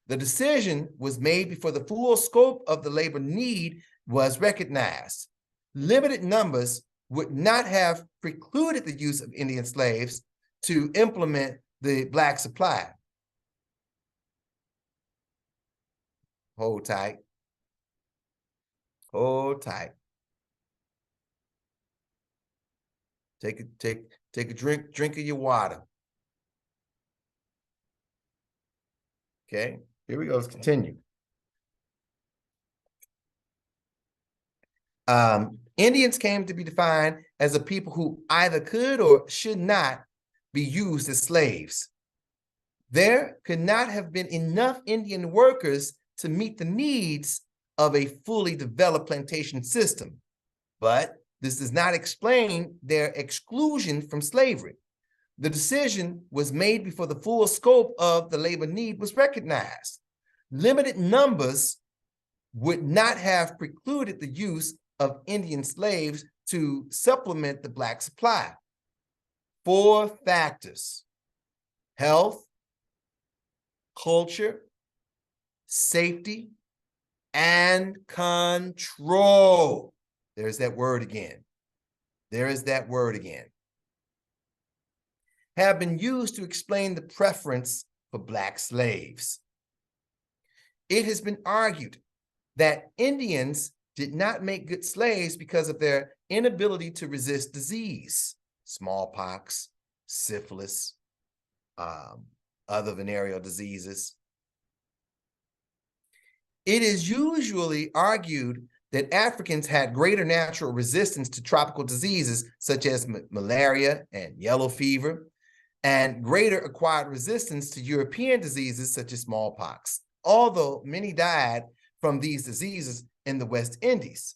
The decision was made before the full scope of the labor need was recognized. Limited numbers would not have precluded the use of Indian slaves to implement the Black supply. Hold tight. Hold tight. Take a drink of your water. Okay, here we go. Let's continue. Indians came to be defined as a people who either could or should not be used as slaves. There could not have been enough Indian workers to meet the needs of a fully developed plantation system, but this does not explain their exclusion from slavery. The decision was made before the full scope of the labor need was recognized. Limited numbers would not have precluded the use of Indian slaves to supplement the Black supply. 4 factors: health, culture, safety, and control. There's that word again. There is that word again. Have been used to explain the preference for Black slaves. It has been argued that Indians did not make good slaves because of their inability to resist disease, smallpox, syphilis, other venereal diseases. It is usually argued that Africans had greater natural resistance to tropical diseases such as malaria and yellow fever, and greater acquired resistance to European diseases such as smallpox, although many died from these diseases in the West Indies.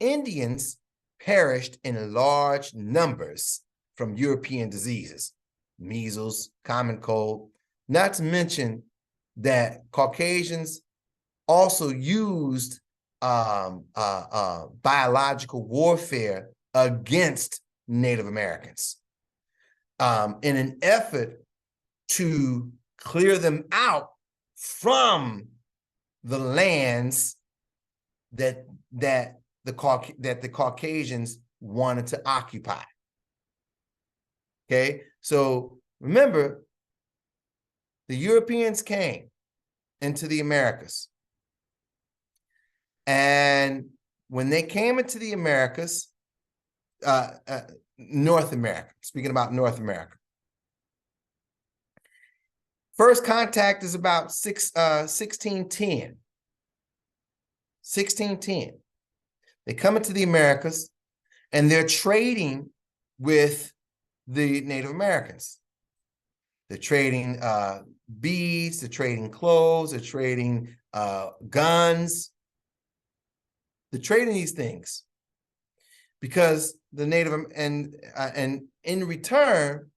Indians perished in large numbers from European diseases, measles, common cold, not to mention that Caucasians also used biological warfare against Native Americans in an effort to clear them out from the lands that the Caucasians wanted to occupy. Okay, so remember, the Europeans came into the Americas. And when they came into the Americas, North America, speaking about North America, first contact is about 1610. 1610. They come into the Americas and they're trading with the Native Americans. They're trading beads, they're trading clothes, they're trading guns. They're trading these things because the Native and in return,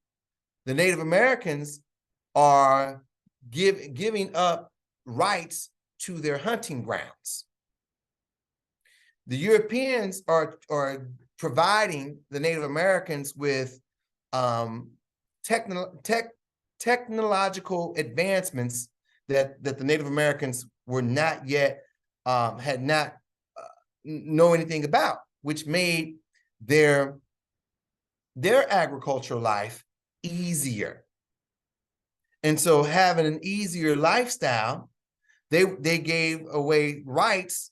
the Native Americans are giving up rights to their hunting grounds. The Europeans are providing the Native Americans with technological advancements that the Native Americans were not yet had not know anything about, which made their agricultural life easier. And so having an easier lifestyle, they gave away rights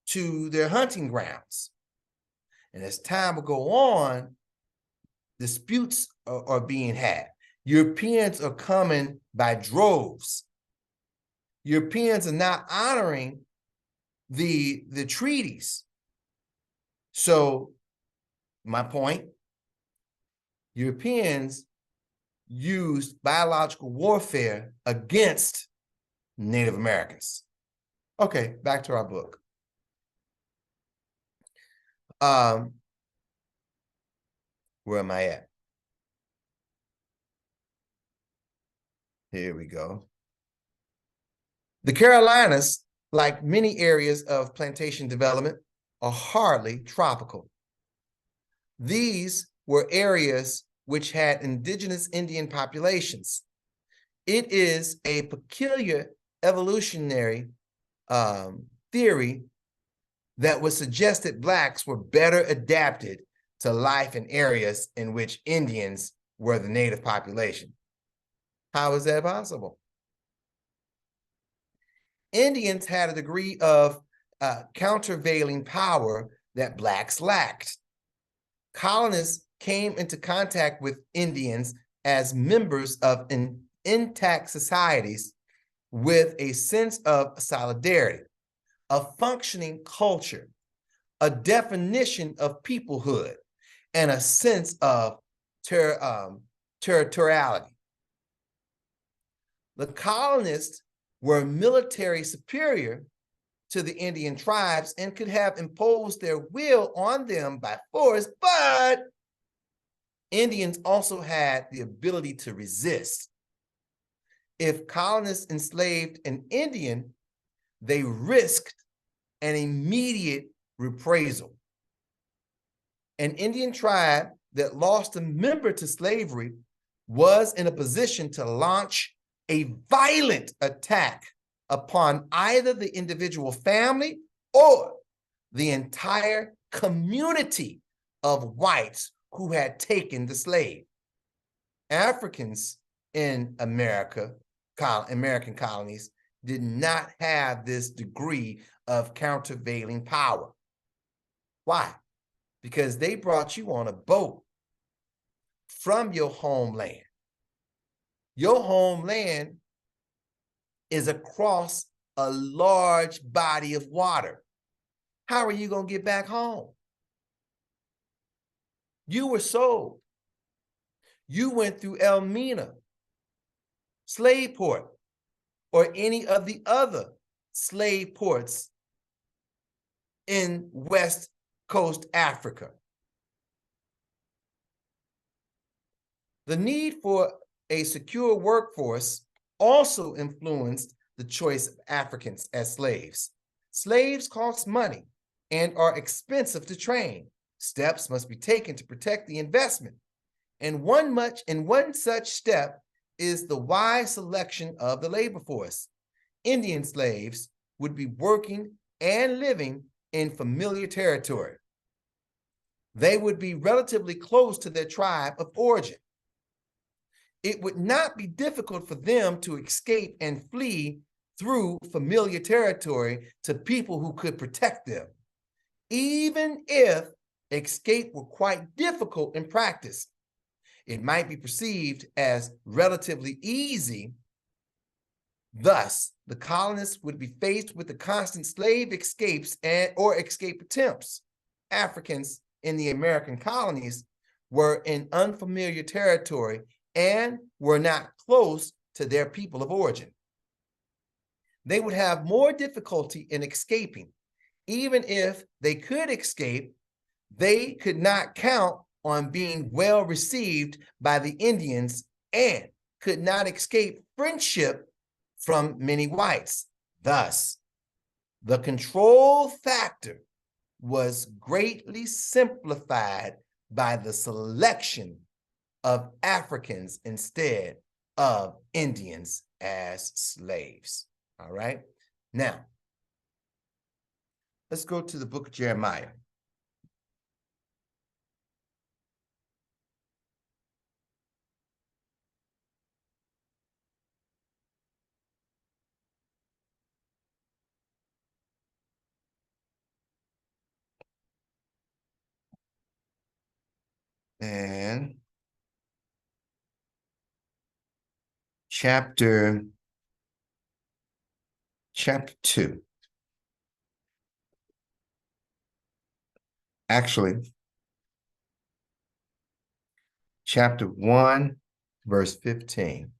to their hunting grounds. And as time will go on, disputes are being had. Europeans are coming by droves. Europeans are not honoring the treaties. So my point, Europeans used biological warfare against Native Americans. Okay, back to our book. Where am I at? Here we go. The Carolinas, like many areas of plantation development, are hardly tropical. These were areas which had indigenous Indian populations. It is a peculiar evolutionary theory that would suggest that Blacks were better adapted to life in areas in which Indians were the native population. How is that possible? Indians had a degree of countervailing power that Blacks lacked. Colonists came into contact with Indians as members of intact societies with a sense of solidarity, a functioning culture, a definition of peoplehood, and a sense of territoriality. The colonists were military superior to the Indian tribes and could have imposed their will on them by force, but Indians also had the ability to resist. If colonists enslaved an Indian, they risked an immediate reprisal. An Indian tribe that lost a member to slavery was in a position to launch a violent attack upon either the individual family or the entire community of whites who had taken the slave. Africans in American colonies did not have this degree of countervailing power. Why? Because they brought you on a boat from your homeland. Your homeland is across a large body of water. How are you going to get back home? You were sold. You went through Elmina, slave port, or any of the other slave ports in West Coast Africa. The need for a secure workforce also influenced the choice of Africans as slaves. Slaves cost money and are expensive to train. Steps must be taken to protect the investment. And one such step is the wise selection of the labor force. Indian slaves would be working and living in familiar territory. They would be relatively close to their tribe of origin. It would not be difficult for them to escape and flee through familiar territory to people who could protect them. Even if escape were quite difficult in practice, it might be perceived as relatively easy. Thus, the colonists would be faced with the constant slave escapes or escape attempts. Africans in the American colonies were in unfamiliar territory and were not close to their people of origin. They would have more difficulty in escaping. Even if they could escape, they could not count on being well received by the Indians and could not escape friendship from many whites. Thus, the control factor was greatly simplified by the selection of Africans instead of Indians as slaves. All right. Now, let's go to the book of Jeremiah. And chapter 2. Actually, chapter 1, verse 15.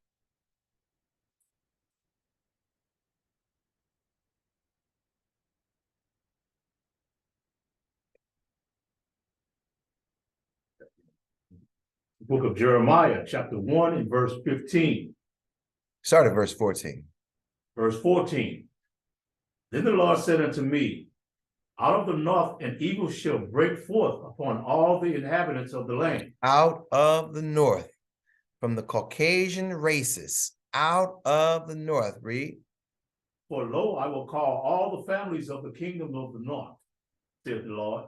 The book of Jeremiah, chapter 1 and verse 15. Start at verse 14. Verse 14. Then the Lord said unto me, out of the north an evil shall break forth upon all the inhabitants of the land. Out of the north, from the Caucasian races, out of the north. Read. For lo, I will call all the families of the kingdom of the north, saith the Lord,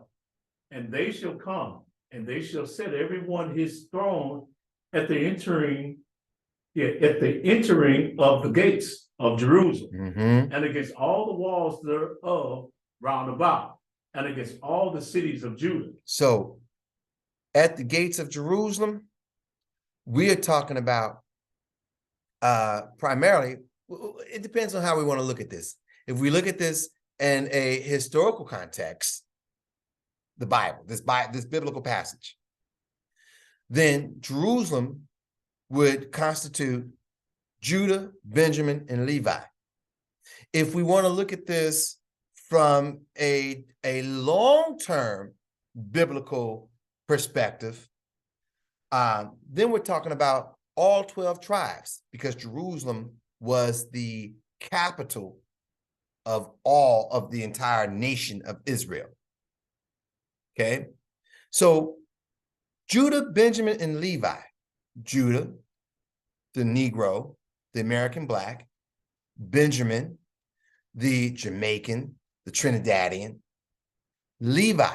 and they shall come, and they shall set every one his throne at the entering of the gates of Jerusalem, and against all the walls thereof round about, and against all the cities of Judah. So, at the gates of Jerusalem, we are talking about primarily, it depends on how we want to look at this. If we look at this in a historical context, the Bible, this biblical passage, then Jerusalem would constitute Judah, Benjamin, and Levi. If we want to look at this from a long-term biblical perspective, then we're talking about all 12 tribes, because Jerusalem was the capital of all of the entire nation of Israel. Okay, so Judah, Benjamin, and Levi. Judah, the Negro, the American Black. Benjamin, the Jamaican, the Trinidadian. Levi,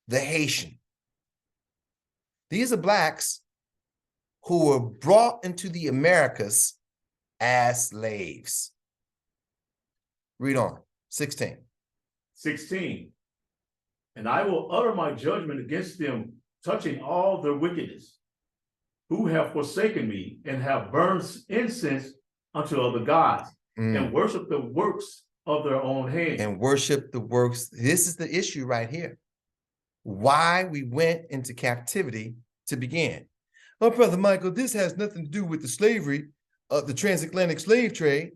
the Haitian. These are Blacks who were brought into the Americas as slaves. Read on, 16. 16. And I will utter my judgment against them, touching all their wickedness, who have forsaken me and have burned incense unto other gods, and worship the works of their own hands. And worship the works. This is the issue right here. Why we went into captivity to begin. Oh, Brother Michael, this has nothing to do with the slavery of the transatlantic slave trade.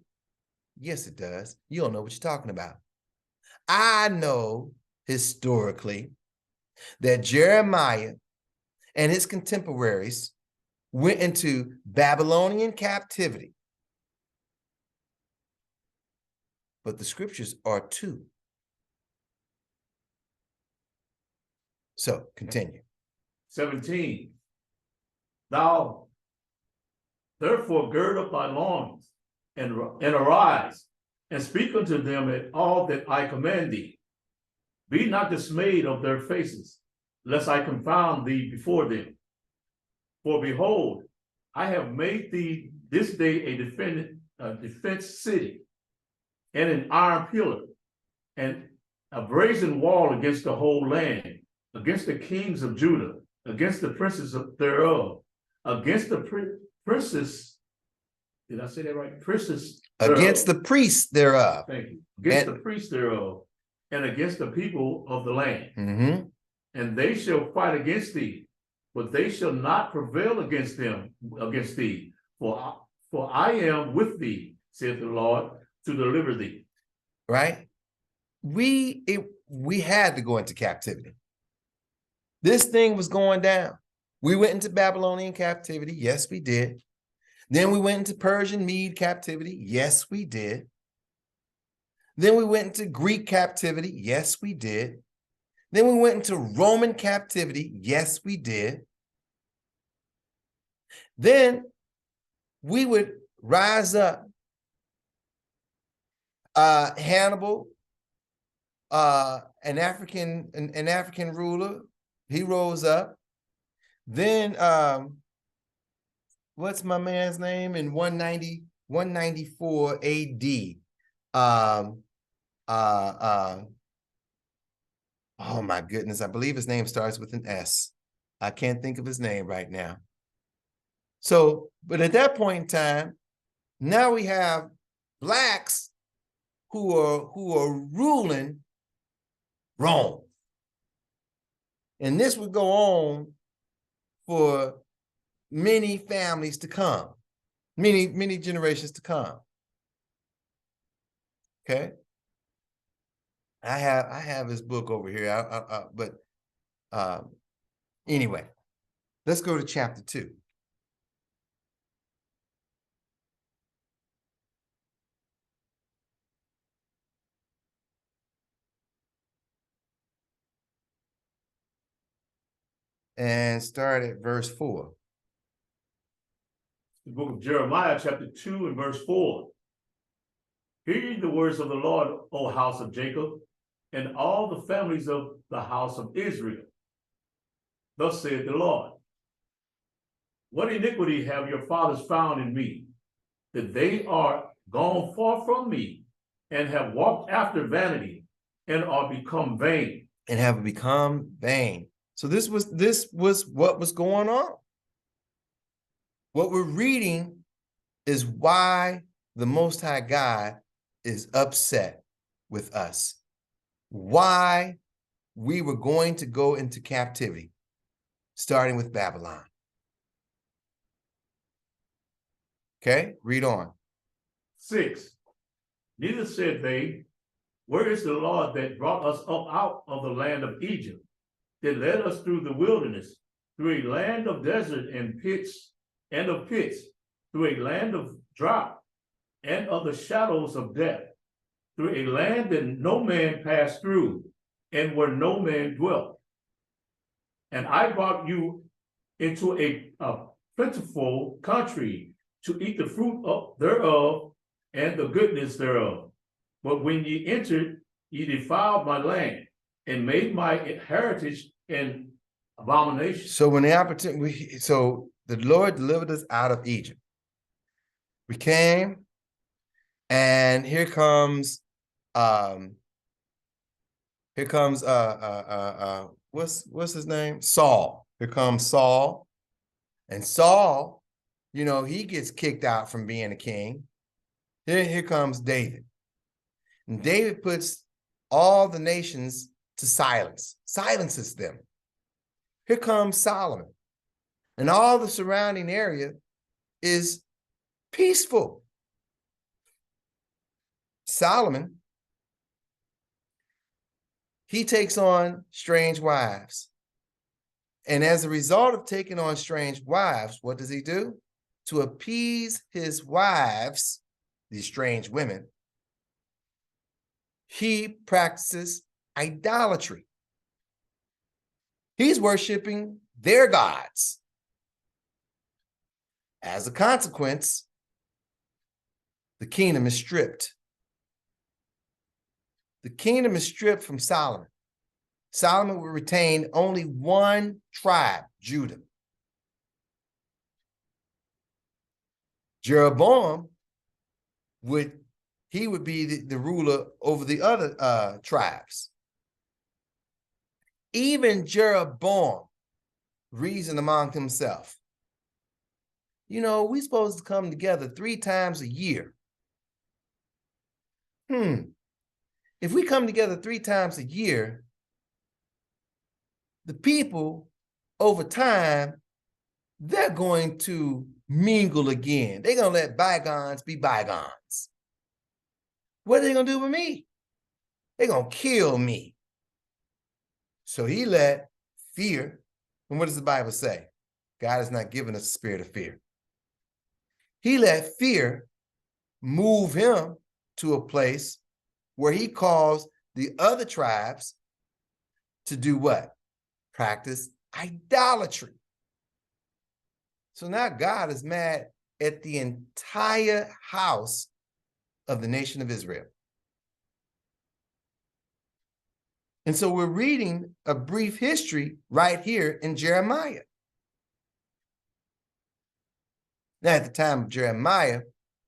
Yes, it does. You don't know what you're talking about. I know historically that Jeremiah and his contemporaries went into Babylonian captivity. But the scriptures are two. So continue. 17. Thou therefore gird up thy loins and arise and speak unto them at all that I command thee. Be not dismayed of their faces, lest I confound thee before them. For behold, I have made thee this day a defense city, and an iron pillar, and a brazen wall against the whole land, against the kings of Judah, against the princes thereof, against the princes. Did I say that right? Princes. Against the priests thereof. Thank you. Against the priests thereof, and against the people of the land. And they shall fight against thee, but they shall not prevail against thee, for I am with thee, saith the Lord, to deliver thee. Right? We had to go into captivity. This thing was going down. We went into Babylonian captivity. Yes, we did. Then we went into Persian Mede captivity. Yes, we did. Then we went into Greek captivity. Yes, we did. Then we went into Roman captivity. Yes, we did. Then we would rise up. Hannibal, an African ruler, he rose up. Then what's my man's name in 194 AD? Oh my goodness, I believe his name starts with an S. I can't think of his name right now. So, but at that point in time, now we have blacks who are ruling Rome. And this would go on for many families to come, many generations to come. Okay. I have his book over here. But anyway, let's go to chapter 2. And start at verse 4. The book of Jeremiah, chapter 2 and verse 4. Hear ye the words of the Lord, O house of Jacob, and all the families of the house of Israel. Thus saith the Lord, what iniquity have your fathers found in me, that they are gone far from me, and have walked after vanity, and are become vain. And have become vain. So this was what was going on. What we're reading is why the Most High God is upset with us. Why we were going to go into captivity, starting with Babylon. Okay, read on. 6. Neither said they, where is the Lord that brought us up out of the land of Egypt, that led us through the wilderness, through a land of desert and pits, through a land of drought, and of the shadows of death, through a land that no man passed through, and where no man dwelt. And I brought you into a plentiful country to eat the fruit thereof and the goodness thereof. But when ye entered, ye defiled my land and made my heritage an abomination. So when the opportunity, so the Lord delivered us out of Egypt. We came, and here comes what's his name? Saul. Here comes Saul. And Saul, you know, he gets kicked out from being a king. Here comes David. And David puts all the nations to silences them. Here comes Solomon. And all the surrounding area is peaceful. Solomon, he takes on strange wives. And as a result of taking on strange wives, what does he do? To appease his wives, these strange women, he practices idolatry. He's worshiping their gods. As a consequence, the kingdom is stripped. The kingdom is stripped from Solomon. Solomon would retain only one tribe, Judah. Jeroboam would be the ruler over the other tribes. Even Jeroboam reasoned among himself. You know, we're supposed to come together 3 times a year. If we come together 3 times a year, the people over time, they're going to mingle again. They're going to let bygones be bygones. What are they going to do with me? They're going to kill me. So he let fear, and what does the Bible say? God has not given us a spirit of fear. He let fear move him to a place where he caused the other tribes to do what? Practice idolatry. So now God is mad at the entire house of the nation of Israel. And so we're reading a brief history right here in Jeremiah. Now, at the time of Jeremiah,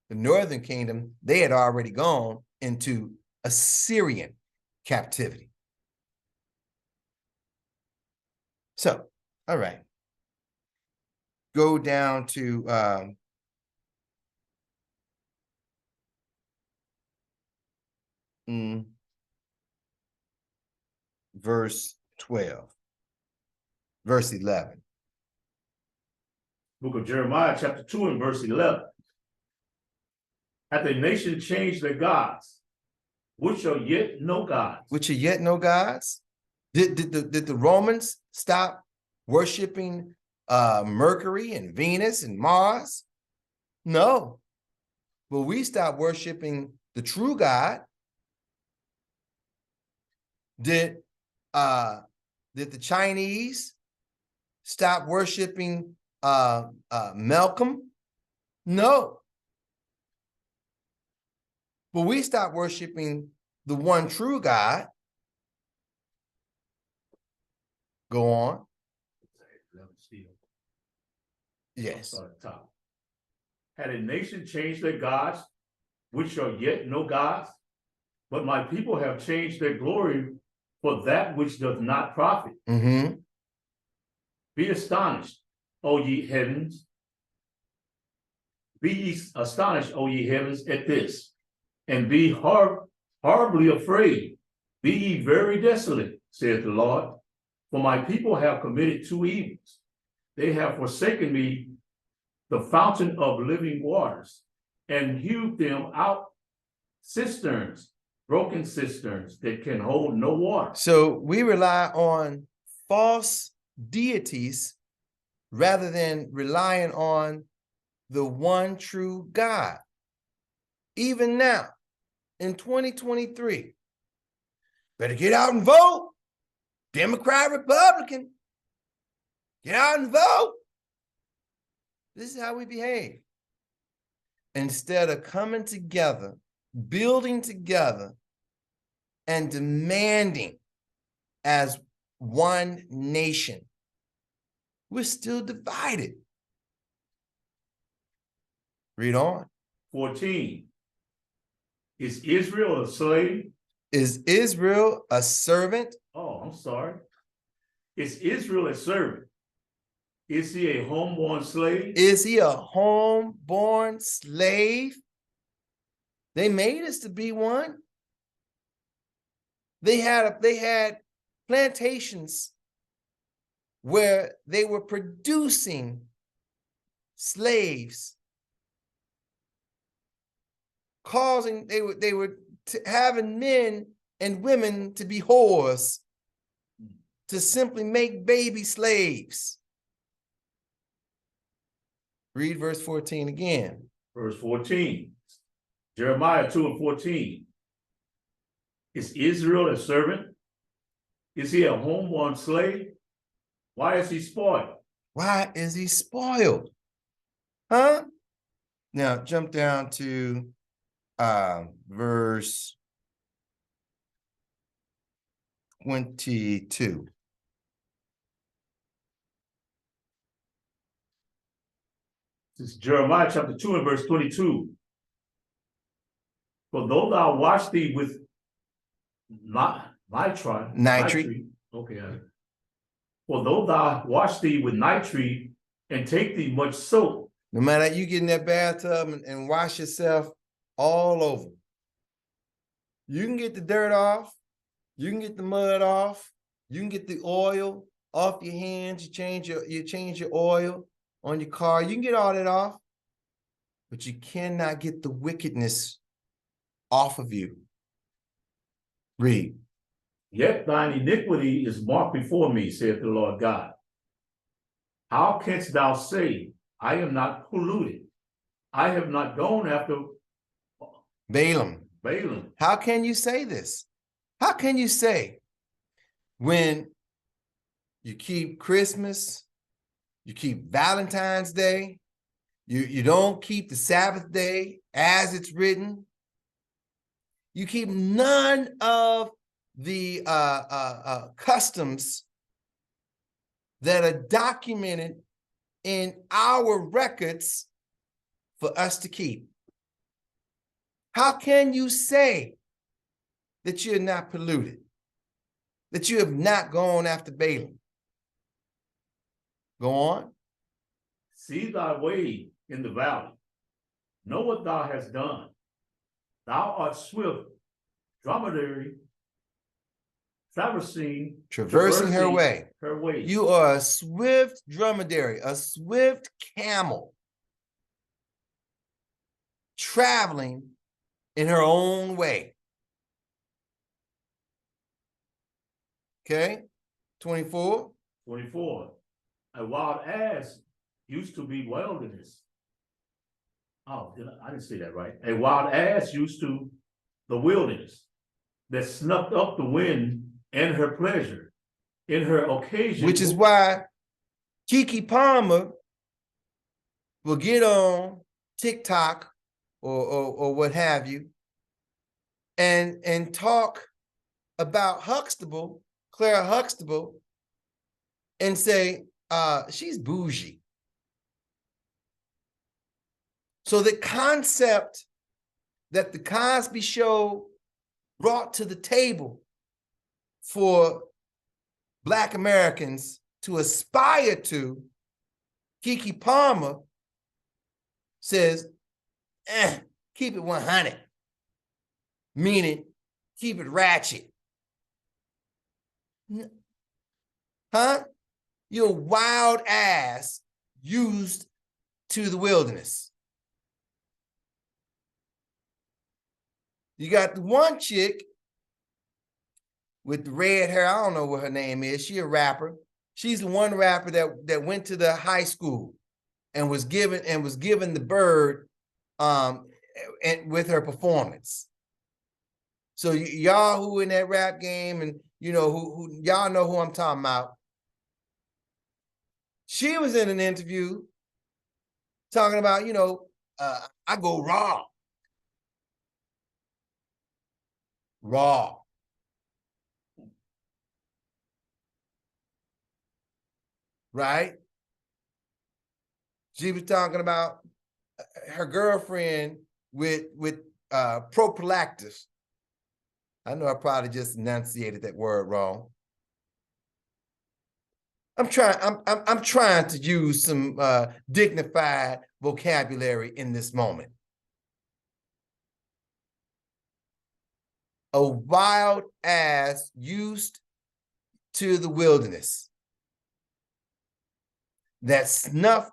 the northern kingdom, they had already gone into Assyrian captivity. So, all right. Go down to verse 12, verse 11. Book of Jeremiah, chapter 2 and verse 11. Hath a nation changed their gods, which are yet no gods? Which are yet no gods? Did the Romans stop worshiping Mercury and Venus and Mars? No. But we stopped worshiping the true God. Did the Chinese stop worshiping Malcolm? No. But we stopped worshiping the one true God. Go on. Yes. Top. Had a nation changed their gods, which are yet no gods? But my people have changed their glory for that which does not profit. Mm-hmm. Be astonished, O ye heavens. Be ye astonished, O ye heavens, at this, and be horribly afraid. Be ye very desolate, saith the Lord. For my people have committed two evils. They have forsaken me, the fountain of living waters, and hewed them out cisterns, broken cisterns that can hold no water. So we rely on false deities rather than relying on the one true God. Even now, in 2023, better get out and vote. Democrat, Republican, get out and vote. This is how we behave. Instead of coming together, building together, and demanding as one nation, we're still divided. Read on. 14. Is Israel a slave? Is Israel a servant? Oh, I'm sorry. Is Israel a servant? Is he a homeborn slave? Is he a homeborn slave? They made us to be one. They had plantations where they were producing slaves, they were having men and women to be whores, to simply make baby slaves. Read verse 14 again. Verse 14. Jeremiah 2 and 14. Is Israel a servant? Is he a homeborn slave? Why is he spoiled? Why is he spoiled? Huh? Now jump down to verse 22. This is Jeremiah chapter 2 and verse 22. For though thou wash thee with nitrate. Okay. For though thou wash thee with nitrate and take thee much soap. No matter you get in that bathtub and wash yourself all over. You can get the dirt off. You can get the mud off. You can get the oil off your hands, you change your oil on your car. You can get all that off, but you cannot get the wickedness off of you. Read. Yet thine iniquity is marked before me, saith the Lord God. How canst thou say, I am not polluted? I have not gone after Balaam. How can you say this? How can you say when you keep Christmas, you keep Valentine's Day, you don't keep the Sabbath day as it's written, you keep none of the customs that are documented in our records for us to keep? How can you say that you're not polluted, that you have not gone after Balaam? Go on. See thy way in the valley. Know what thou hast done. Thou art swift, dromedary, traversing her way. Her way. You are a swift dromedary, a swift camel, traveling in her own way. Okay, 24. 24. A wild ass used to be wilderness. Oh, I didn't say that right. A wild ass used to the wilderness that snuffed up the wind and her pleasure in her occasion. Which is why Keke Palmer will get on TikTok or what have you and talk about Huxtable, Clara Huxtable, and say she's bougie. So the concept that the Cosby Show brought to the table for Black Americans to aspire to, Keke Palmer says, keep it 100, meaning keep it ratchet. Huh? Your wild ass used to the wilderness. You got the one chick with the red hair. I don't know what her name is. She a rapper. She's the one rapper that went to the high school and was given the bird and with her performance. So y'all who in that rap game and you know who y'all know who I'm talking about. She was in an interview talking about, I go raw. Raw. Right? She was talking about her girlfriend with prophylactics. I know I probably just enunciated that word wrong. I'm trying to use some dignified vocabulary in this moment. A wild ass used to the wilderness that snuffeth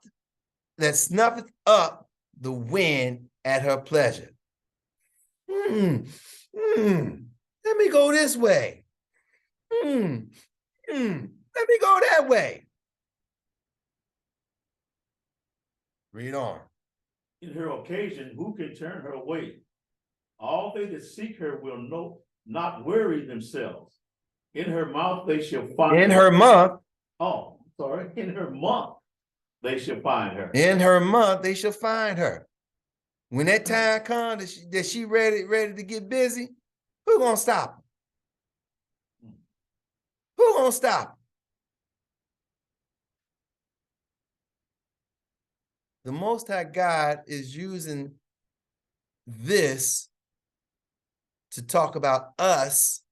up the wind at her pleasure. Let me go this way. Let me go that way. Read on. In her occasion, who can turn her away? All they that seek her will not weary themselves. In her mouth they shall find. In her month. Oh, sorry. In her month they shall find her. In her month they shall find her. When that time comes that she ready to get busy, who gonna stop her? Who gonna stop her? The Most High God is using this to talk about us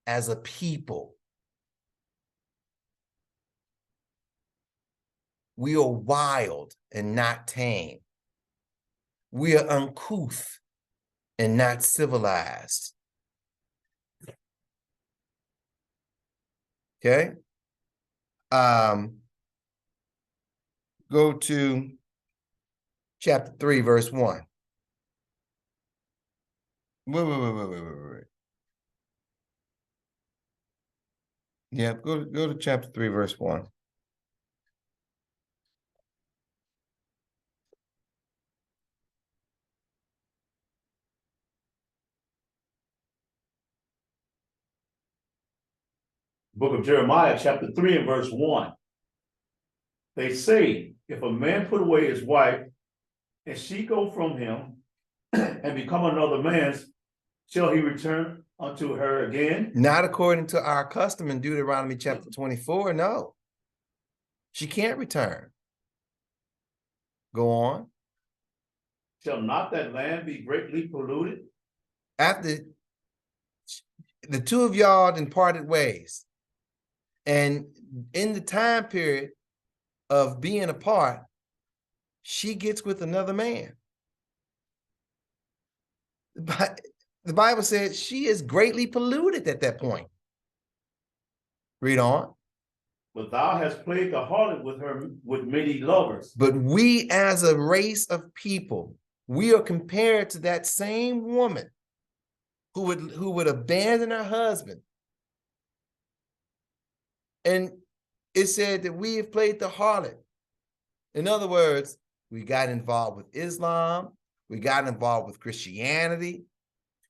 as a people. We are wild and not tame. We are uncouth and not civilized. Okay? Go to chapter 3, verse 1. Wait. Yeah, go to chapter 3, verse 1. Book of Jeremiah, chapter 3 and verse 1. They say, if a man put away his wife, and she go from him, and become another man's, shall he return unto her again? Not according to our custom in Deuteronomy chapter 24, no. She can't return. Go on. Shall not that land be greatly polluted? After the two of y'all then parted ways, and in the time period of being apart, she gets with another man. But the Bible says she is greatly polluted at that point. Read on. But thou hast played the harlot with her with many lovers. But we as a race of people, we are compared to that same woman who would abandon her husband. And it said that we have played the harlot. In other words, we got involved with Islam, we got involved with Christianity,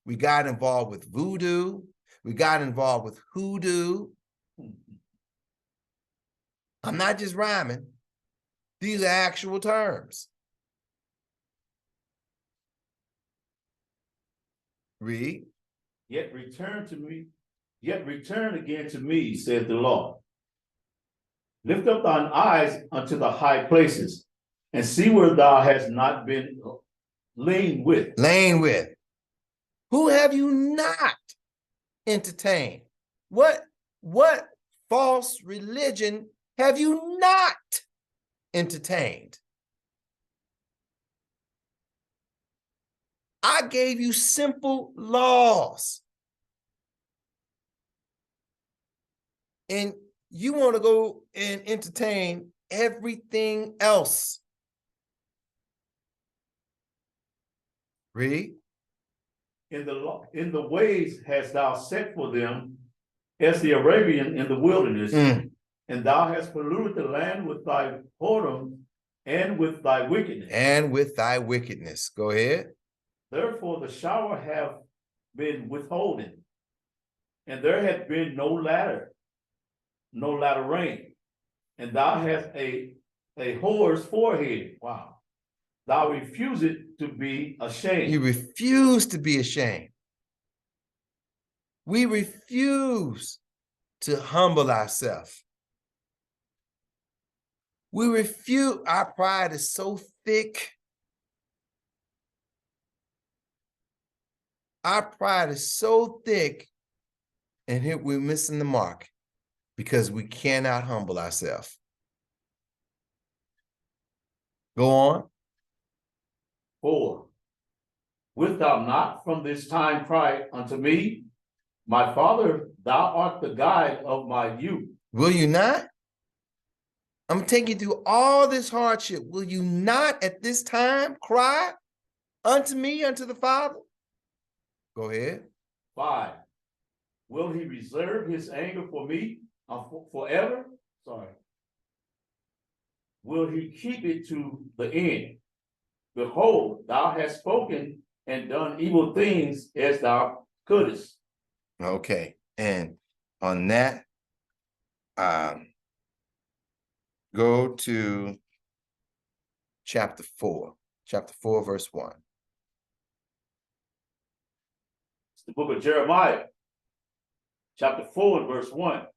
we got involved with voodoo, we got involved with hoodoo. I'm not just rhyming. These are actual terms. Read. Yet return again to me, said the Lord. Lift up thine eyes unto the high places, and see where thou hast not been lain with. Lain with. Who have you not entertained? What false religion have you not entertained? I gave you simple laws. And you want to go and entertain everything else. Read. In the ways hast thou set for them, as the Arabian in the wilderness, and thou hast polluted the land with thy whoredom and with thy wickedness. And with thy wickedness. Go ahead. Therefore the shower have been withholden, and there hath been no latter rain, and thou hast a whore's forehead. Wow. Thou refusest to be ashamed. You refuse to be ashamed. We refuse to humble ourselves. We refuse. Our pride is so thick. Our pride is so thick, and here we're missing the mark because we cannot humble ourselves. Go on. 4. Wilt thou not from this time cry unto me, my father, thou art the guide of my youth? Will you not? I'm taking you through all this hardship. Will you not at this time cry unto me, unto the Father? Go ahead. 5. Will he reserve his anger for me forever? Will he keep it to the end? Behold, thou hast spoken and done evil things as thou couldest. Okay. And on that, go to chapter 4. Chapter 4, verse 1. It's the book of Jeremiah, chapter 4 and verse 1.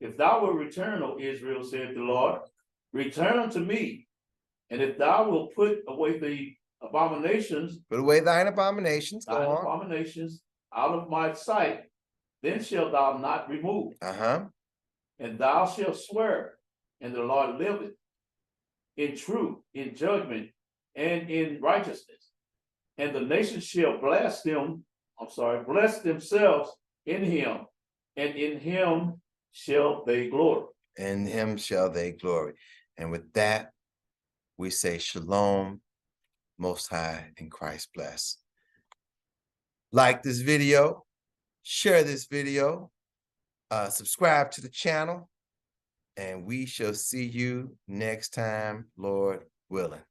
If thou wilt return, O Israel, saith the Lord, return unto me. And if thou wilt put away the abominations, put away thine abominations, abominations out of my sight, then shalt thou not remove. And thou shalt swear, and the Lord liveth, in truth, in judgment, and in righteousness. And the nations shall bless themselves in him, and in him shall they glory. In him shall they glory. And with that, we say shalom, most high, and Christ bless. Like this video, share this video, subscribe to the channel, and we shall see you next time, Lord willing.